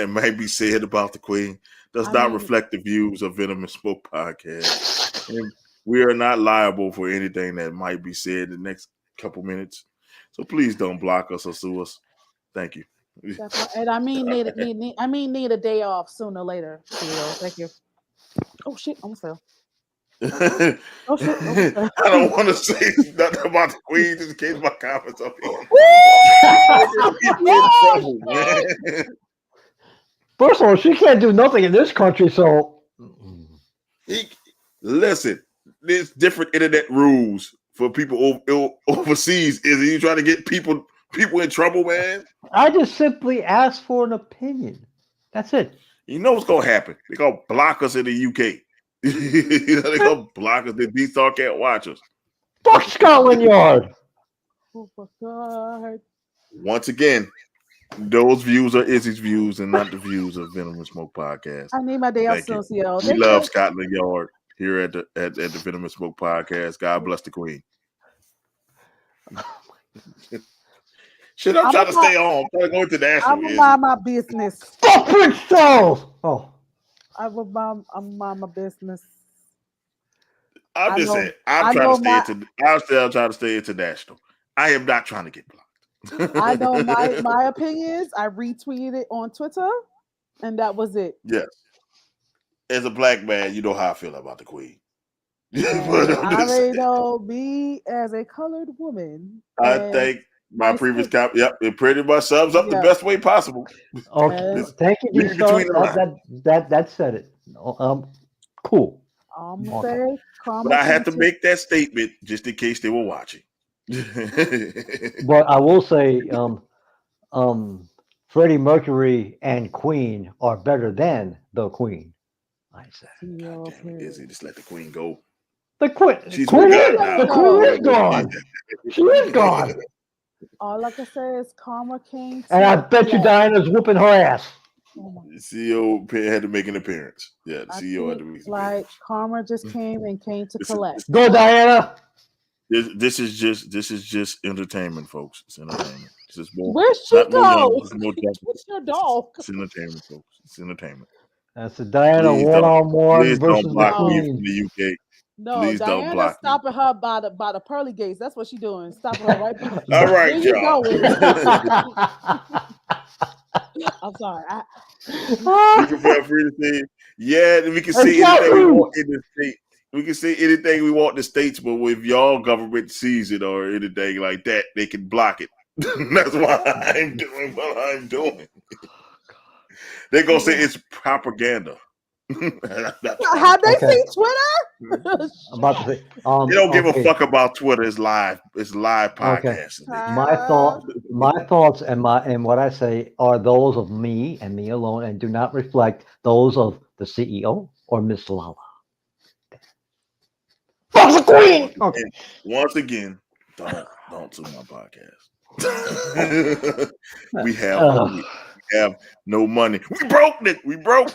might be said about the Queen does not reflect the views of Venomous Smoke Podcast. And we are not liable for anything that might be said in the next couple minutes. So please don't block us or sue us. Thank you. And I mean need a day off sooner or later. Thank you. Oh shit, almost fell. I don't want to say nothing about the Queen just in case my comments up here. First of all, she can't do nothing in this country, so listen, there's different internet rules for people overseas. Is you trying to get people in trouble, man? I just simply asked for an opinion. That's it. You know what's gonna happen? They're gonna block us in the UK. They're gonna block us. The D-Star can't watch us. Fuck Scotland Yard. Oh my God. Once again, those views are Izzy's views and not the views of Venomous Smoke Podcast. I need my day off soon, CEO. We love Scotland Yard here at the Venomous Smoke Podcast. God bless the Queen. Shit, I'm trying to stay on. I'm trying to go international. I'm gonna mind my business. Fuck Prince Charles. Oh. I'm mind my business. I'm just saying. I'm still trying to stay international. I am not trying to get blocked. I know my opinions. I retweeted it on Twitter, and that was it. Yes. As a black man, you know how I feel about the Queen. I already know me as a colored woman. I think my previous comment, it pretty much sums up the best way possible. Okay, thank you, that said it. Cool. But I had to make that statement just in case they were watching. But I will say, Freddie Mercury and Queen are better than the Queen. I said, God damn it, Izzy, just let the Queen go. The Queen is gone. She is gone. All I can say is karma came. And I bet you Diana's whooping her ass. The CEO had to make an appearance. Yeah, the CEO had to make an appearance. Karma just came to collect. Go, Diana. This is just entertainment, folks. It's entertainment. Where's she go? What's your dog? It's entertainment, folks. It's entertainment. That's a Diana one-on-one versus the Queen from the UK. No, please Diana's stopping her by the pearly gates. That's what she's doing. Stopping her right behind. All right, y'all. I'm sorry. We can feel free to say, we can say anything we want in the state. We can say anything we want in the States, but if y'all government sees it or anything like that, they can block it. That's why I'm doing what I'm doing. They're going to say it's propaganda. Have they seen Twitter? I'm about to say, they don't give a fuck about Twitter. It's live. It's live podcasting. My thoughts and what I say are those of me and me alone, and do not reflect those of the CEO or Miss Lala. Fuck the queen. Okay. Once again, don't sue my podcast. we have no money. We broke it. We broke.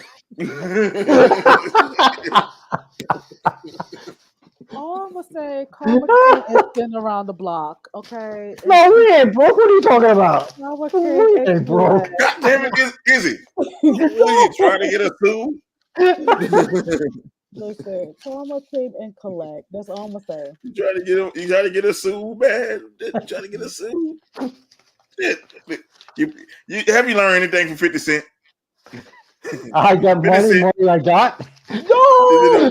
All I'm gonna say, Karma King has been around the block. Okay. No, we ain't broke. What are you talking about? Karma We King ain't broke. God damn it, Izzy. What are you trying to get us sued? Listen, Karma King and collect. That's all I'm gonna say. You trying to get us sued, man? You trying to get us sued? You have you learned anything from 50 Cent? I got money I got. No!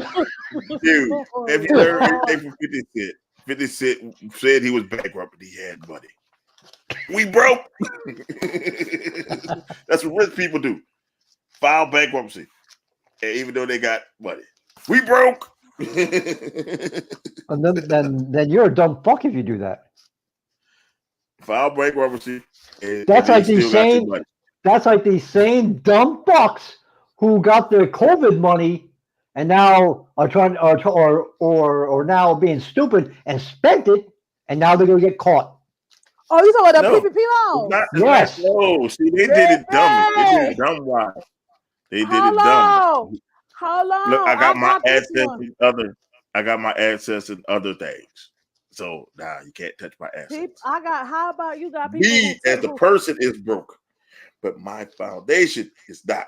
Dude, have you learned anything from 50 Cent? 50 Cent said he was bankrupt, but he had money. We broke. That's what rich people do. File bankruptcy. And even though they got money. We broke. And then you're a dumb fuck if you do that. File bankruptcy. That's like these same dumb fucks who got their COVID money and now are trying or now being stupid and spent it, and now they're gonna get caught. Oh, you talking about the PPP loan? Yes. No, see, they did it dumb. They did it dumb. Why? They did it dumb. How long? Look, I got my access in other things. So you can't touch my assets. How about you got people? Me as the person is broke, but my foundation is not.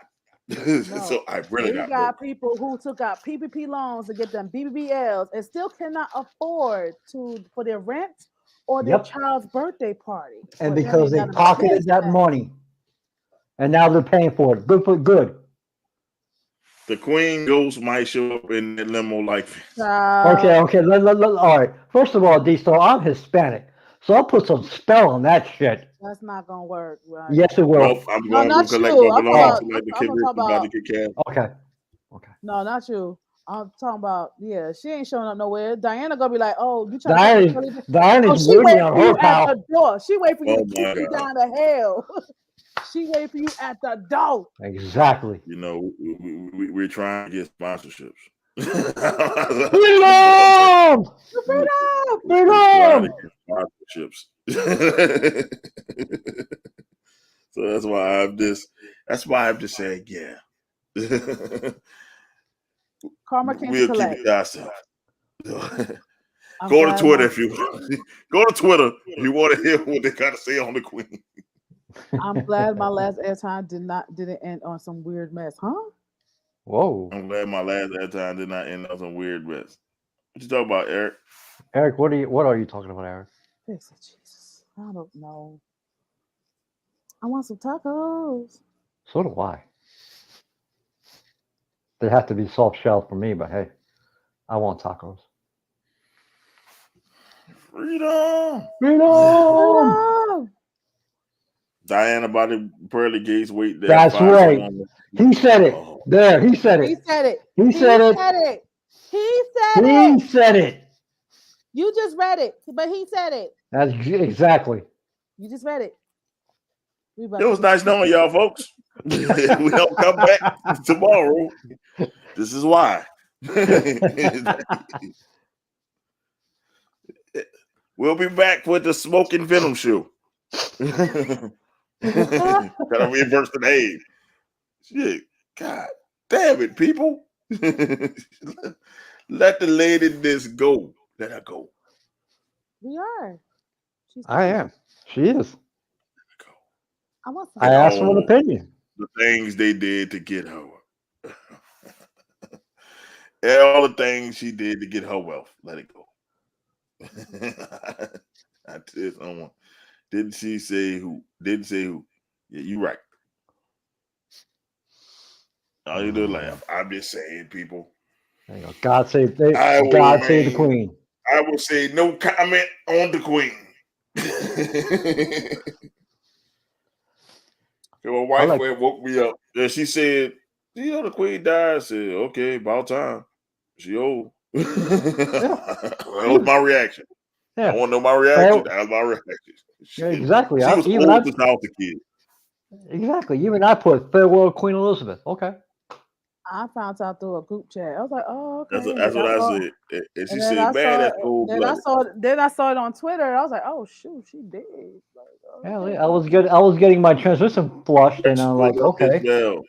No. So I really got people who took out PPP loans to get them BBLs and still cannot afford for their rent or their child's birthday party. And because they pocketed that money, and now they're paying for it. Good. The Queen Ghost might show up in the limo like this. Okay. All right. First of all, D-Star, I'm Hispanic, so I'll put some spell on that shit. That's not gonna work. Right? Yes, it will. Well, I'm going to collect my belongings Okay. No, not you. I'm talking about, she ain't showing up nowhere. Diana gonna be like, oh, you trying to Diana's waiting on her pal. At the door. She wait for you to kick you down the hell. She wait for you at the door. Exactly. You know, we're trying to get sponsorships. Freedom! Sponsorships. So that's why I'm just saying, Karma can we'll collect. keep it ourselves. Go to Twitter if you want. Go to Twitter if you want to hear what they got to say on the Queen. I'm glad my last airtime didn't end on some weird mess, huh? Whoa! I'm glad my last airtime did not end on some weird mess. What you talking about, Eric? Eric, what are you talking about, Eric? Jesus, I don't know. I want some tacos. So do I. They have to be soft shell for me, but hey, I want tacos. Freedom. Diana by the pearly gates wait there. That's right. He said it. There, he said it. He said it. He said it. You just read it, but he said it. That's exactly. You just read it. It was nice knowing y'all, folks. We don't come back tomorrow. This is why. We'll be back with the Smoking Venom show. Gotta reverse the name. Shit. God damn it, people. Let the lady this go. Let her go. We are. I am. She is. I asked for an opinion. The things they did to get her. All the things she did to get her wealth. Let it go. I tell someone. Didn't she say who? Didn't say who. Yeah, you right. All you do laugh. I'm just saying, people. There you go. God save the Queen. I will say no comment on the Queen. My wife woke me up. And she said, the Queen died. I said, okay, about time. She old. That was my reaction. Yeah. I want to know my reaction. That was my reaction. Yeah, exactly. She was old since I was a kid. Exactly. Even I put farewell Queen Elizabeth. Okay. I found out through a group chat. I was like, "Oh, okay." That's what I said. And she And then said, I "Man, saw that's it. cold blooded." Then I saw it on Twitter. I was like, "Oh shoot, she did." Like, Hell okay, yeah, I was getting my transmission flushed, and I'm like, What up, okay. Ismail?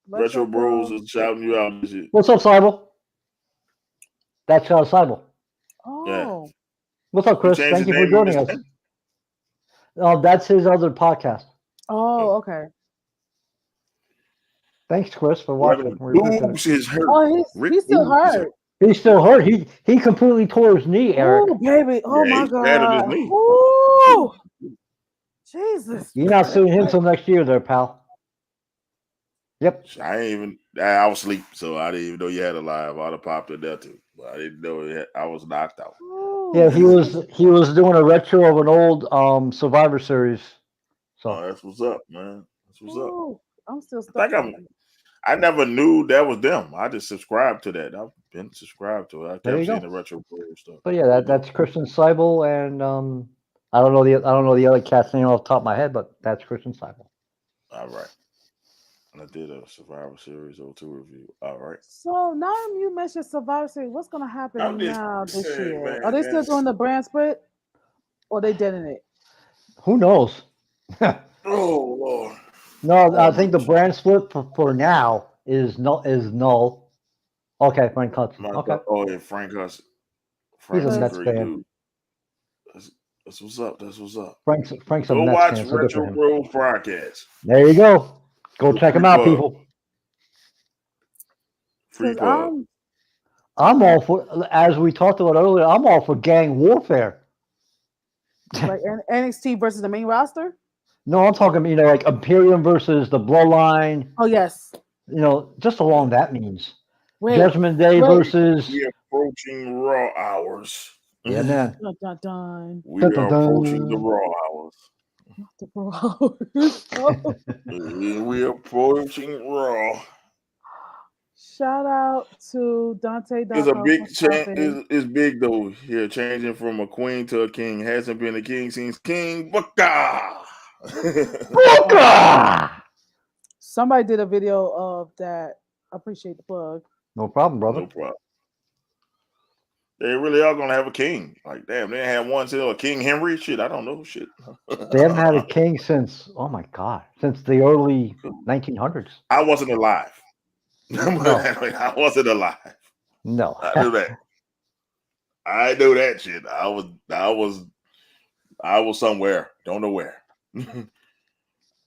Retro Retro Bros Bros. is shouting you out and shit. What's up, Cybel? That's Cybel. Yeah. Oh, What's up, He Chris? changed Thank his you for name in joining this us. thing? That's his other podcast. oh, okay. Thanks, Chris, for Whoever watching. We appreciate it. Boobs is hurt. Oh, Rick he's still Boobs is hurt. He's still hurt. He completely tore his knee, Eric. Oh, baby. Oh Yeah, my he shattered his God. knee. Ooh, Jesus. You're not suing him till next year, there, pal. Yep. I was asleep, so I didn't even know you had a live. I'd have popped in there too, but I didn't know I was knocked out. Yeah, he was doing a retro of an old Survivor Series. So that's what's up, man. That's what's up. I'm still stuck. I never knew that was them. I just subscribed to that. I've been subscribed to it. I there you kept seeing go. the retro Pro stuff. But yeah, that's Christian Seibel, and I don't know the other cat's name off the top of my head, but that's Christian Seibel. All right. I did a Survivor Series 02 review. All right. So now you mentioned Survivor Series. What's going to happen now this year? Man, Are they still doing the brand split, or they dead in it? Who knows? Oh Lord. No, I think the brand split for now is null. Okay, Frank Hudson. Okay. Oh yeah, Frank Hudson. He's a Frank's Mets a great fan. dude. That's what's up. That's what's up. Frank's a Go Mets watch fan, so good for Retro him. Bros broadcast. There you go. Go check him out, people. Free pub. I'm all for, as we talked about earlier, I'm all for gang warfare. Like NXT versus the main roster? No, I'm talking, like Imperium versus the Bloodline. Oh, yes. Just along that means. Wait, Judgment Day versus. We are approaching Raw hours. Yeah, man. Dun, dun, dun. We are approaching the Raw hours. The Raw hours. We are approaching Raw. Shout out to Dante. It's a big change. It's big though. Here, changing from a queen to a king. Hasn't been a king since King Booker. Somebody did a video of that. I appreciate the plug. No problem, brother. No problem. They really are gonna have a king. Like, damn, they had one till a King Henry. Shit, I don't know. Shit. They haven't had a king since since the early 1900s. I wasn't alive. No. I wasn't alive. No. I knew that. I knew that shit. I was somewhere. Don't know where.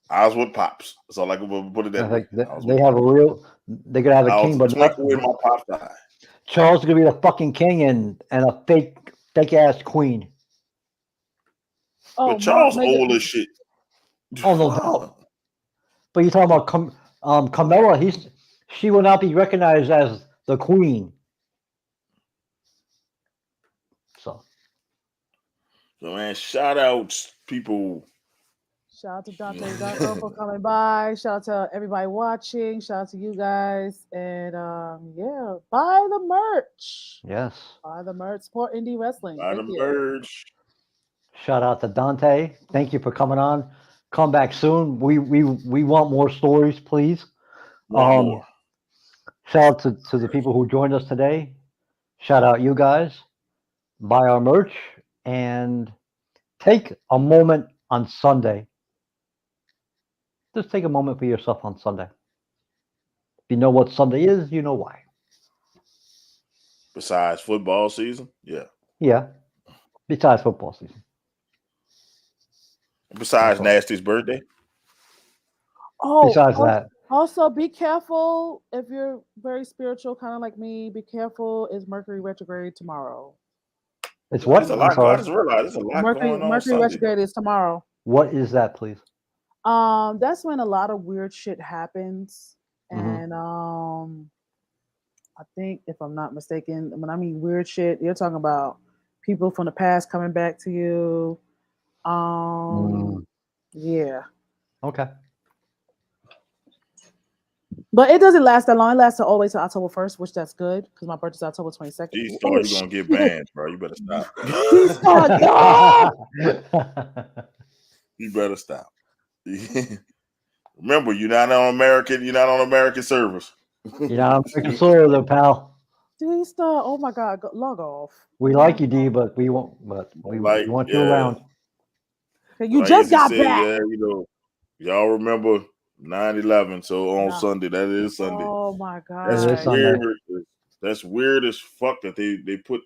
I was with Pops. That's all I can put it that way. They have a real. They could have a king, but not. When my Pops died. Charles is gonna be the fucking king and a fake ass queen. But Charles old as shit. Oh no doubt. But you're talking about Carmella. She will not be recognized as the queen. So man, shout outs, people. Shout out to Dante Darko for coming by. Shout out to everybody watching. Shout out to you guys. And yeah, buy the merch. Yes. Buy the merch. Support indie wrestling. Buy the merch. Shout out to Dante. Thank you for coming on. Come back soon. We want more stories, please. More. Shout out to the people who joined us today. Shout out you guys. Buy our merch and take a moment on Sunday. Just take a moment for yourself on Sunday. If you know what Sunday is, you know why. Besides football season? Yeah. Yeah. Besides football season. Besides Nasty's birthday? Oh, besides that. Also, be careful if you're very spiritual, kind of like me. Be careful. Is Mercury retrograde tomorrow? It's what? There's a lot. I just realized there's a lot going on. Mercury retrograde is tomorrow. What is that, please? That's when a lot of weird shit happens, and I think, if I'm not mistaken, when I mean weird shit, you're talking about people from the past coming back to you. Yeah. Okay. But it doesn't last that long. It lasts all the way to October 1st, which that's good because my birthday's October 22nd. Geez, you're gonna get banned, bro. You better stop. You better stop. Remember, you're not on American servers. You know, I'm making soil though, pal. D-Star, oh my God, log off. We like you, D, but we won't. But we want you around. You like just Izzy got said, back. yeah, y'all remember 9/11. So on Sunday, that is Sunday. Oh my God, that's weird. That's weird as fuck that they put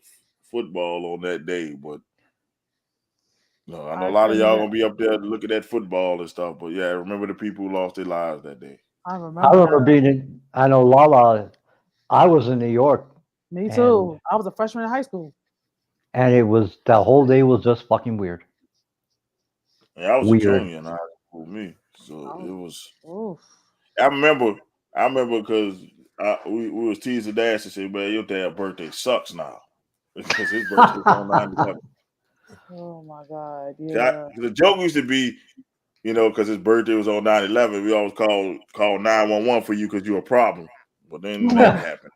football on that day. But no, I know a lot of y'all gonna be up there looking at football and stuff. But yeah, remember the people who lost their lives that day. I remember being in. I know Lala. I was in New York. Me too. I was a freshman in high school. And it was the whole day was just fucking weird. Yeah, I was a junior in high school, me. So it was. Oof. I remember because we was teasing Dash and said, "Man, your dad's birthday sucks now," because his birthday was on 9/11. Oh my God! Yeah. The joke used to be, because his birthday was on 9/11, we always call 911 for you because you're a problem. But then when that happened,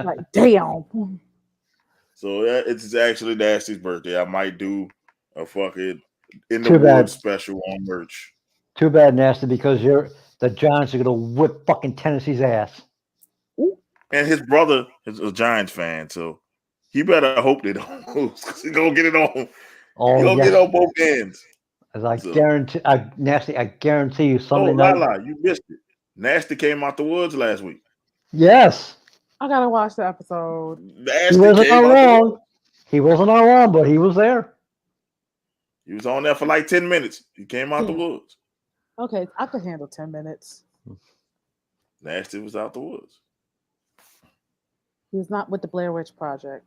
like damn. So it's actually Nasty's birthday. I might do a fucking in the woods special on merch. Too bad, Nasty, because the Giants are gonna whip fucking Tennessee's ass. And his brother is a Giants fan, so he better hope they don't lose because he's gonna get it on. Oh, gonna get on both ends. As I guarantee, Nasty, I guarantee you Sunday night. Lala, you missed it. Nasty came out the woods last week. Yes. I gotta watch the episode. Nasty he wasn't wrong. He wasn't wrong, but he was there. He was on there for like 10 minutes. He came out the woods. Okay, I could handle 10 minutes. Nasty was out the woods. He was not with the Blair Witch Project.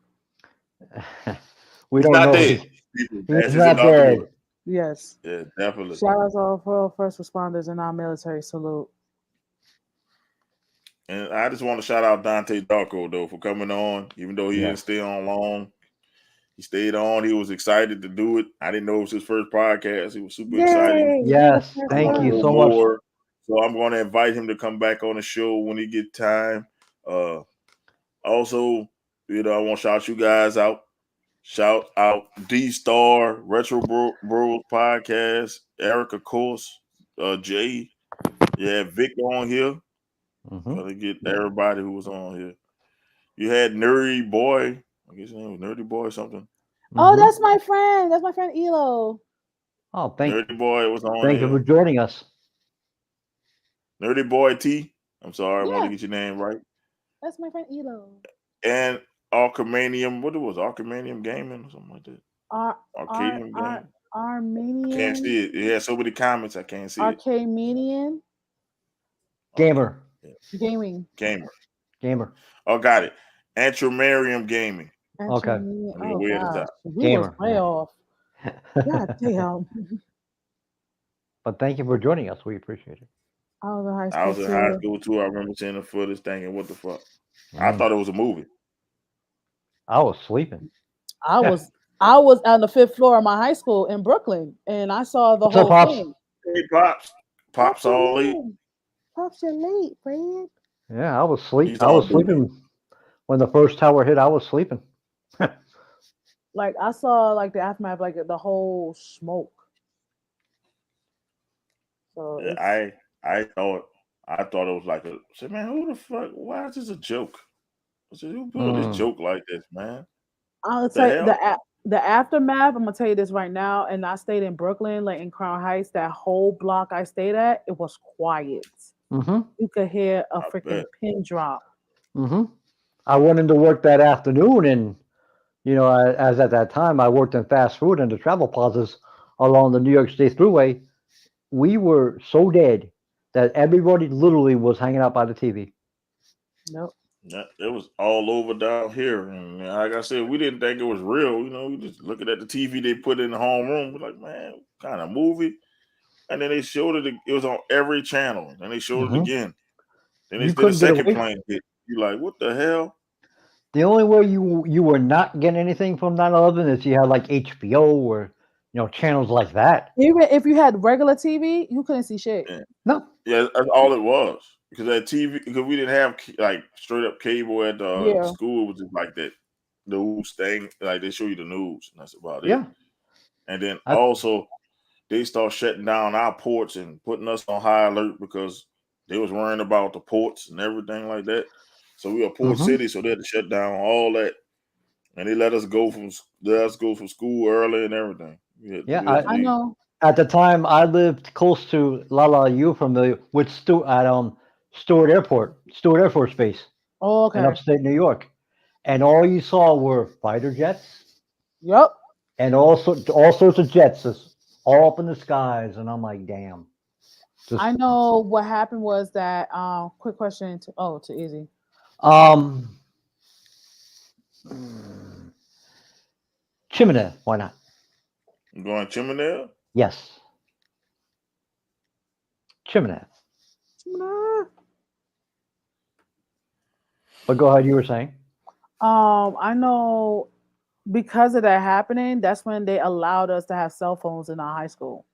We don't know. He's not dead. Yes. Yeah, definitely. Shout out to all first responders and our military salute. And I just want to shout out Dante Darko, though, for coming on, even though he didn't stay on long. He stayed on. He was excited to do it. I didn't know it was his first podcast. He was super excited. Yes, thank you so much. So I'm going to invite him to come back on the show when he get time. Also, I want to shout you guys out. Shout out D-Star, Retro Bros Podcast, Eric, of course, Jay. Yeah, Vic on here. Gotta get everybody who was on here. You had Nerdy Boy. I guess his name was Nerdy Boy or something. Oh, that's my friend. That's my friend Elo. Oh, Nerdy Boy was on. Thank you for joining us. Nerdy Boy T. I'm sorry, I want to get your name right. That's my friend Elo. And Arcamanium, what it was, Arcamanium Gaming or something like that. Arcadium Gaming. Armenian. I can't see it. It has so many comments, I can't see it. Arcadian. Gamer. Gaming. Gamer. Oh, got it. Antramarium Gaming. Okay. Oh, gosh. We was way off. God damn. But thank you for joining us. We appreciate it. I was in high school. I was in high school too. I remember seeing the footage thinking, what the fuck? I thought it was a movie. I was sleeping. I was on the 5th floor of my high school in Brooklyn, and I saw the whole thing. Hey, Pops all late. Pops, you're late, Fred. Yeah, I was sleeping. I was sleeping when the first tower hit. I was sleeping. Like I saw like the aftermath, like the whole smoke. So yeah, I thought it was like I said, man, who the fuck? Why is this a joke? I said, who put this joke like this, man? I'll say the aftermath. I'm gonna tell you this right now, and I stayed in Brooklyn, like in Crown Heights. That whole block I stayed at, it was quiet. You could hear a freaking pin drop. I went into work that afternoon, and as at that time, I worked in fast food and the travel plazas along the New York State Thruway. We were so dead that everybody literally was hanging out by the TV. Nope. It was all over down here, and like I said, we didn't think it was real. We just looking at the TV they put in the homeroom. We're like, man, what kind of movie? And then they showed it. It was on every channel. Then they showed it again. Then they did a second plane hit. You're like, what the hell? The only way you were not getting anything from 9/11 is you had like HBO or channels like that. Even if you had regular TV, you couldn't see shit. No. Yeah, that's all it was. Because that TV, because we didn't have like straight up cable at school, it was just like that news thing. Like they show you the news, and that's about it. Yeah. And then also they start shutting down our ports and putting us on high alert because They was worrying about the ports and everything like that. So we are port city, so they had to shut down all that, and they let us go from school early and everything. I know. At the time, I lived close to Lala. You familiar with Stewart Air Force Base Oh, in okay. upstate New York, and all you saw were fighter jets. Yep. And all sorts of jets just all up in the skies, and I'm like, damn. I know what happened was that. Quick question to Izzy. Chimney, why not? You going Chimney? Yes. Chimney. But go ahead, you were saying. I know because of that happening, that's when they allowed us to have cell phones in our high school.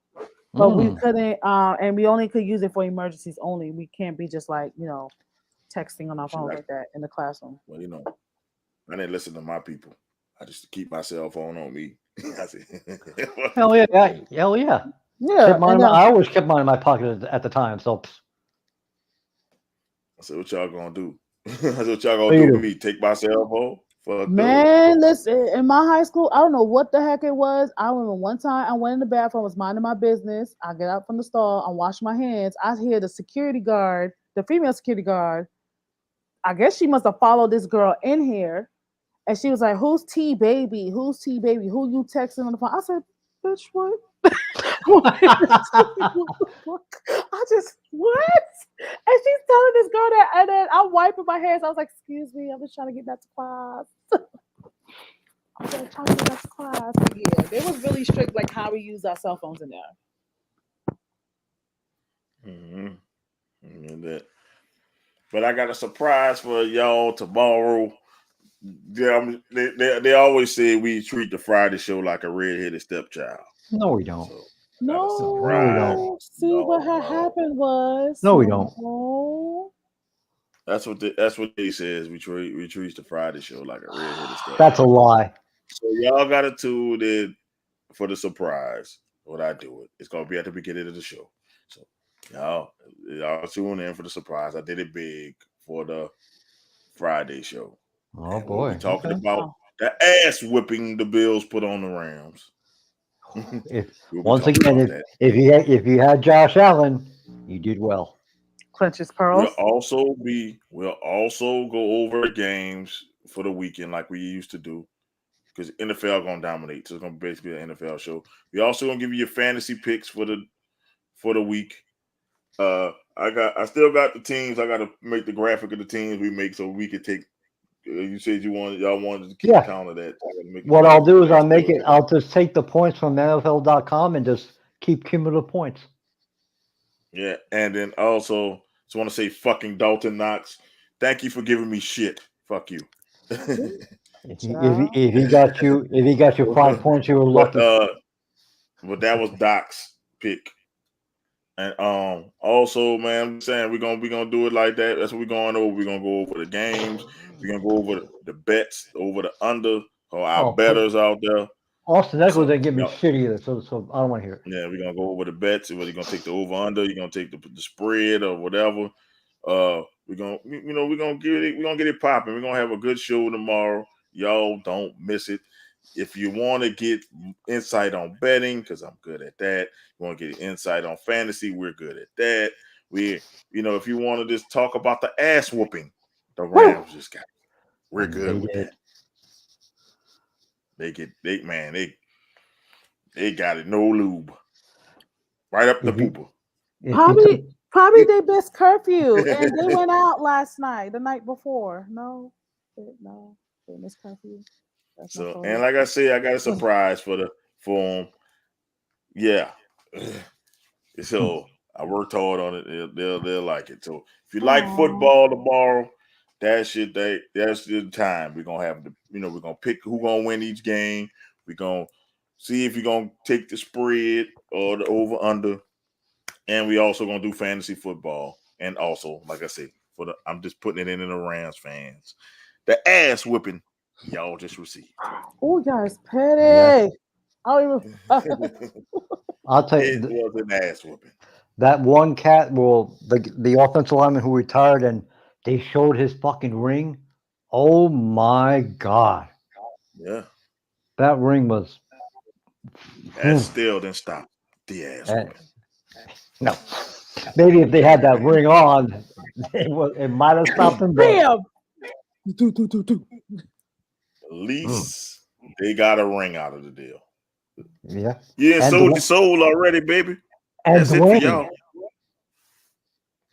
But we couldn't, and we only could use it for emergencies only. We can't be just like, texting on our phones like that in the classroom. Well, I didn't listen to my people. I just keep my cell phone on me. Hell yeah, hell yeah. Yeah, I always kept mine in my pocket at the time. So I said, what y'all gonna do? I said, what y'all gonna do with me? Take my cell phone? Man, listen, in my high school, I don't know what the heck it was. I remember one time I went in the bathroom, was minding my business. I get out from the stall, I'm washing my hands. I hear the security guard, the female security guard. I guess she must have followed this girl in here. And she was like, "Who's T baby? Who's T baby? Who you texting on the phone?" I said, "Bitch, what?" I just what? And she's telling this girl that, and then I'm wiping my hands. I was like, "Excuse me, I'm just trying to get back to class." I'm trying to get back to class. Yeah, they was really strict, like how we use our cell phones in there. But I got a surprise for y'all tomorrow. They always say we treat the Friday show like a redheaded stepchild. No, we don't. So, no, we don't. See, what had happened was no, we don't. That's what they says. We treat the Friday show like a redheaded stepchild. That's a lie. So y'all got to tune in for the surprise. What I do it's gonna be at the beginning of the show. So y'all tune in for the surprise. I did it big for the Friday show. Oh and boy, we'll be talking okay. about the ass whipping the Bills put on the Rams. If you had Josh Allen, you did well. Clench his pearls. We'll also go over the games for the weekend like we used to do. Because NFL gonna dominate. So it's gonna basically be an NFL show. We also gonna give you your fantasy picks for the week. I still got the teams. I gotta make the graphic of the teams we make so we could take. You said y'all wanted to keep count of that. What I'll do is I'll just take the points from NFL.com and just keep cumulative points. Yeah, and then also just want to say fucking Dalton Knox. Thank you for giving me shit. Fuck you. If he got you 5 points, you were lucky. But that was Doc's pick. And also, man, I'm saying we're gonna do it like that. That's what we're going over. We're gonna go over the games. We're gonna go over the bets, over the under, or our betters out there. Austin Eckler didn't give me shit either, so I don't want to hear it. Yeah, we're gonna go over the bets. Whether you're gonna take the over under, you're gonna take the spread or whatever. We're gonna get it popping. We're gonna have a good show tomorrow. Y'all don't miss it. If you want to get insight on betting, because I'm good at that. You want to get insight on fantasy, we're good at that. If you want to just talk about the ass whooping the Rams just got, we're good with that. They got it, no lube. Right up the pooper. Probably their best curfew. And they went out last night, the night before. No, they missed curfew. So, and like I said, I got a surprise for them. Yeah. So I worked hard on it. They'll like it. So if you like football tomorrow, that's the time. We're gonna have we're gonna pick who's gonna win each game. We're gonna see if you're gonna take the spread or the over under. And we also gonna do fantasy football. And also, like I said, I'm just putting it in the Rams fans. The ass whipping y'all just received. Oh, guys, petty. I'll tell you, it was an ass whooping. that one cat, well, the offensive lineman who retired, and they showed his fucking ring. Oh my God. Yeah. That ring was. That still didn't stop the ass whooping. No. Maybe if they had that ring on, it might have stopped him. Bam! At least they got a ring out of the deal. Yeah. You ain't sold your soul already, baby. And That's it for y'all.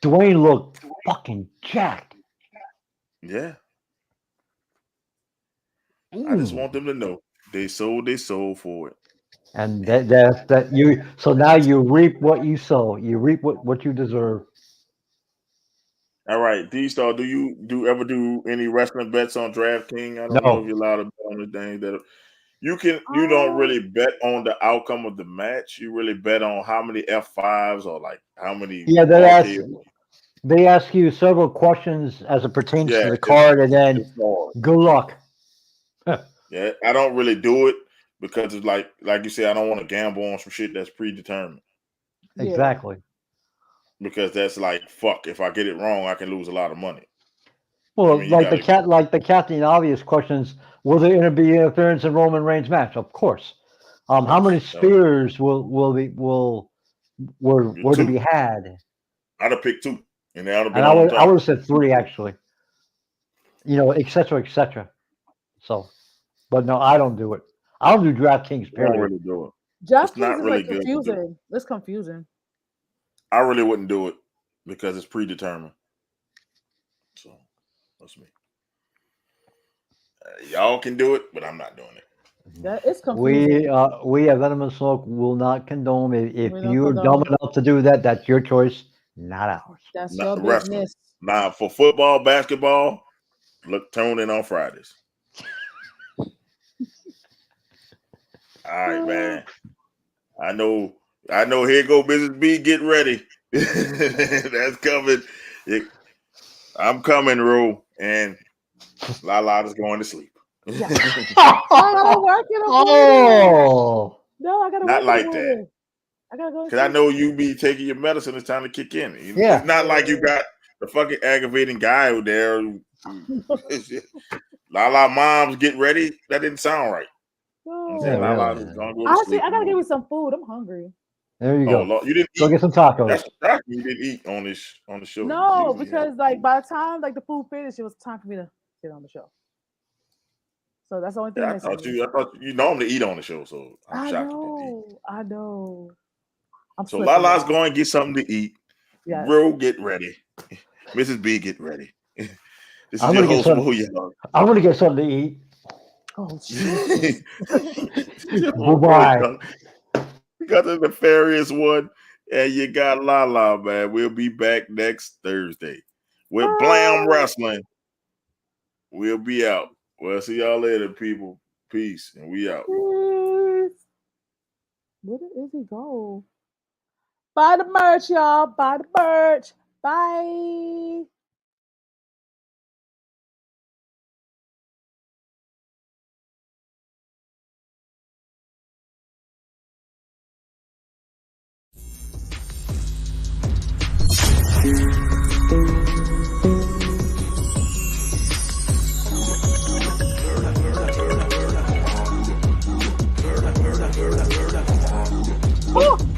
Dwayne looked fucking jacked. Yeah. I just want them to know they sold their soul for it. And that you. So now you reap what you sow. You reap what you deserve. All right, D-Star, do you ever do any wrestling bets on DraftKings? I don't know if you're allowed to bet on the thing that you don't really bet on the outcome of the match. You really bet on how many F5s or like how many. Yeah, they ask you several questions as it pertains to the card, and then good luck. Yeah, I don't really do it because it's like you said, I don't want to gamble on some shit that's predetermined. Exactly. Because that's like fuck. If I get it wrong, I can lose a lot of money. Well, the Captain Obvious questions: will there be interference in Roman Reigns' match? Of course. How many spears were to be had? I'd have picked 2, and they would have been. I would have said 3 actually. etc. etc. So, but no, I don't do it. I don't do DraftKings. I don't really do it. DraftKings is really confusing. It's confusing. I really wouldn't do it because it's predetermined. So that's me. Y'all can do it, but I'm not doing it. That is confusing. We at Venomous Smoke will not condone it. If you're dumb enough to do that, that's your choice, not ours. That's your business. Now, for football, basketball, tune in on Fridays. All right, man. I know. Here go Mrs. B. Get ready. That's coming. I'm coming, Ro, and Lala is going to sleep. I gotta work in the morning. No, I gotta not work like in the that. I gotta go. Because I know you be taking your medicine. It's time to kick in. It's not like you got the fucking aggravating guy out there. Lala, moms, get ready. That didn't sound right. Honestly, I gotta give me some food. I'm hungry. There you go. Lord, you didn't go get some tacos. That's you didn't eat on the show. No, because like by the time like the food finished, it was time for me to get on the show. So that's the only thing. I thought you normally eat on the show, so I'm shocked. I know. So Lala's going to get something to eat. Yeah. Bro, get ready. Mrs. B, get ready. This is I'm your gonna host, I'm gonna get something to eat. Oh shit. Bye-bye. You got the nefarious one, and you got Lala, man. We'll be back next Thursday with Blam Wrestling. We'll be out. Well, see y'all later, people. Peace, and we out. Where did Izzy go? Buy the merch, y'all. Buy the merch. Bye.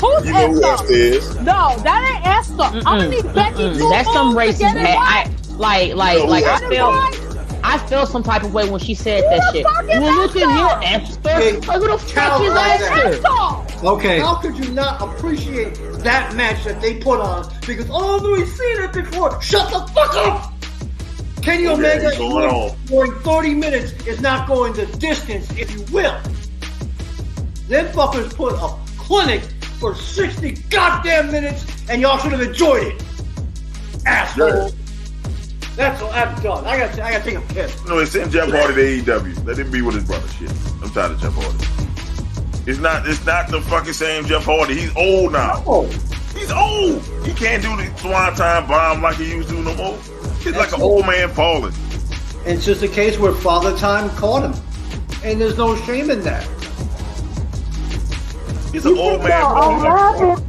Who's you know who Esther is? No, that ain't Esther. I'm gonna need Becky. That's some racist I feel some type of way when she said that shit. Well, look at here, Esther. Who the fuck is Esther? Okay. How could you not appreciate that match that they put on? Because we've seen it before. Shut the fuck up! Kenny Omega going 30 minutes is not going the distance, if you will. Them fuckers put a clinic for 60 goddamn minutes, and y'all should have enjoyed it. Asshole. That's all I'm done. I gotta take a piss. No, it's send Jeff Hardy to AEW. Let him be with his brother. Shit. I'm tired of Jeff Hardy. It's not the fucking same Jeff Hardy. He's old now. Oh. He's old. He can't do the swanton bomb like he used to no more. He's like an old man falling. It's just a case where Father Time caught him. And there's no shame in that. He's an old man falling.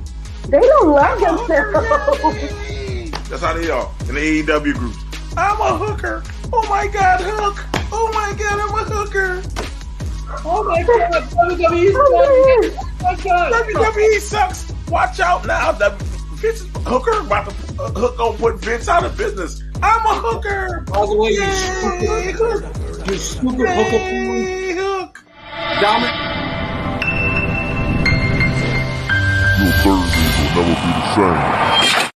They don't love themselves. That's how they are in the AEW groups. I'm a hooker. Oh my God, hook. Oh my God, I'm a hooker. Oh my God, WWE sucks. Oh my God. WWE sucks. Watch out now. Vince hooker about to gonna put Vince out of business. I'm a hooker. By the way, you stupid hooker. Hook. Your Thursdays will never be the same.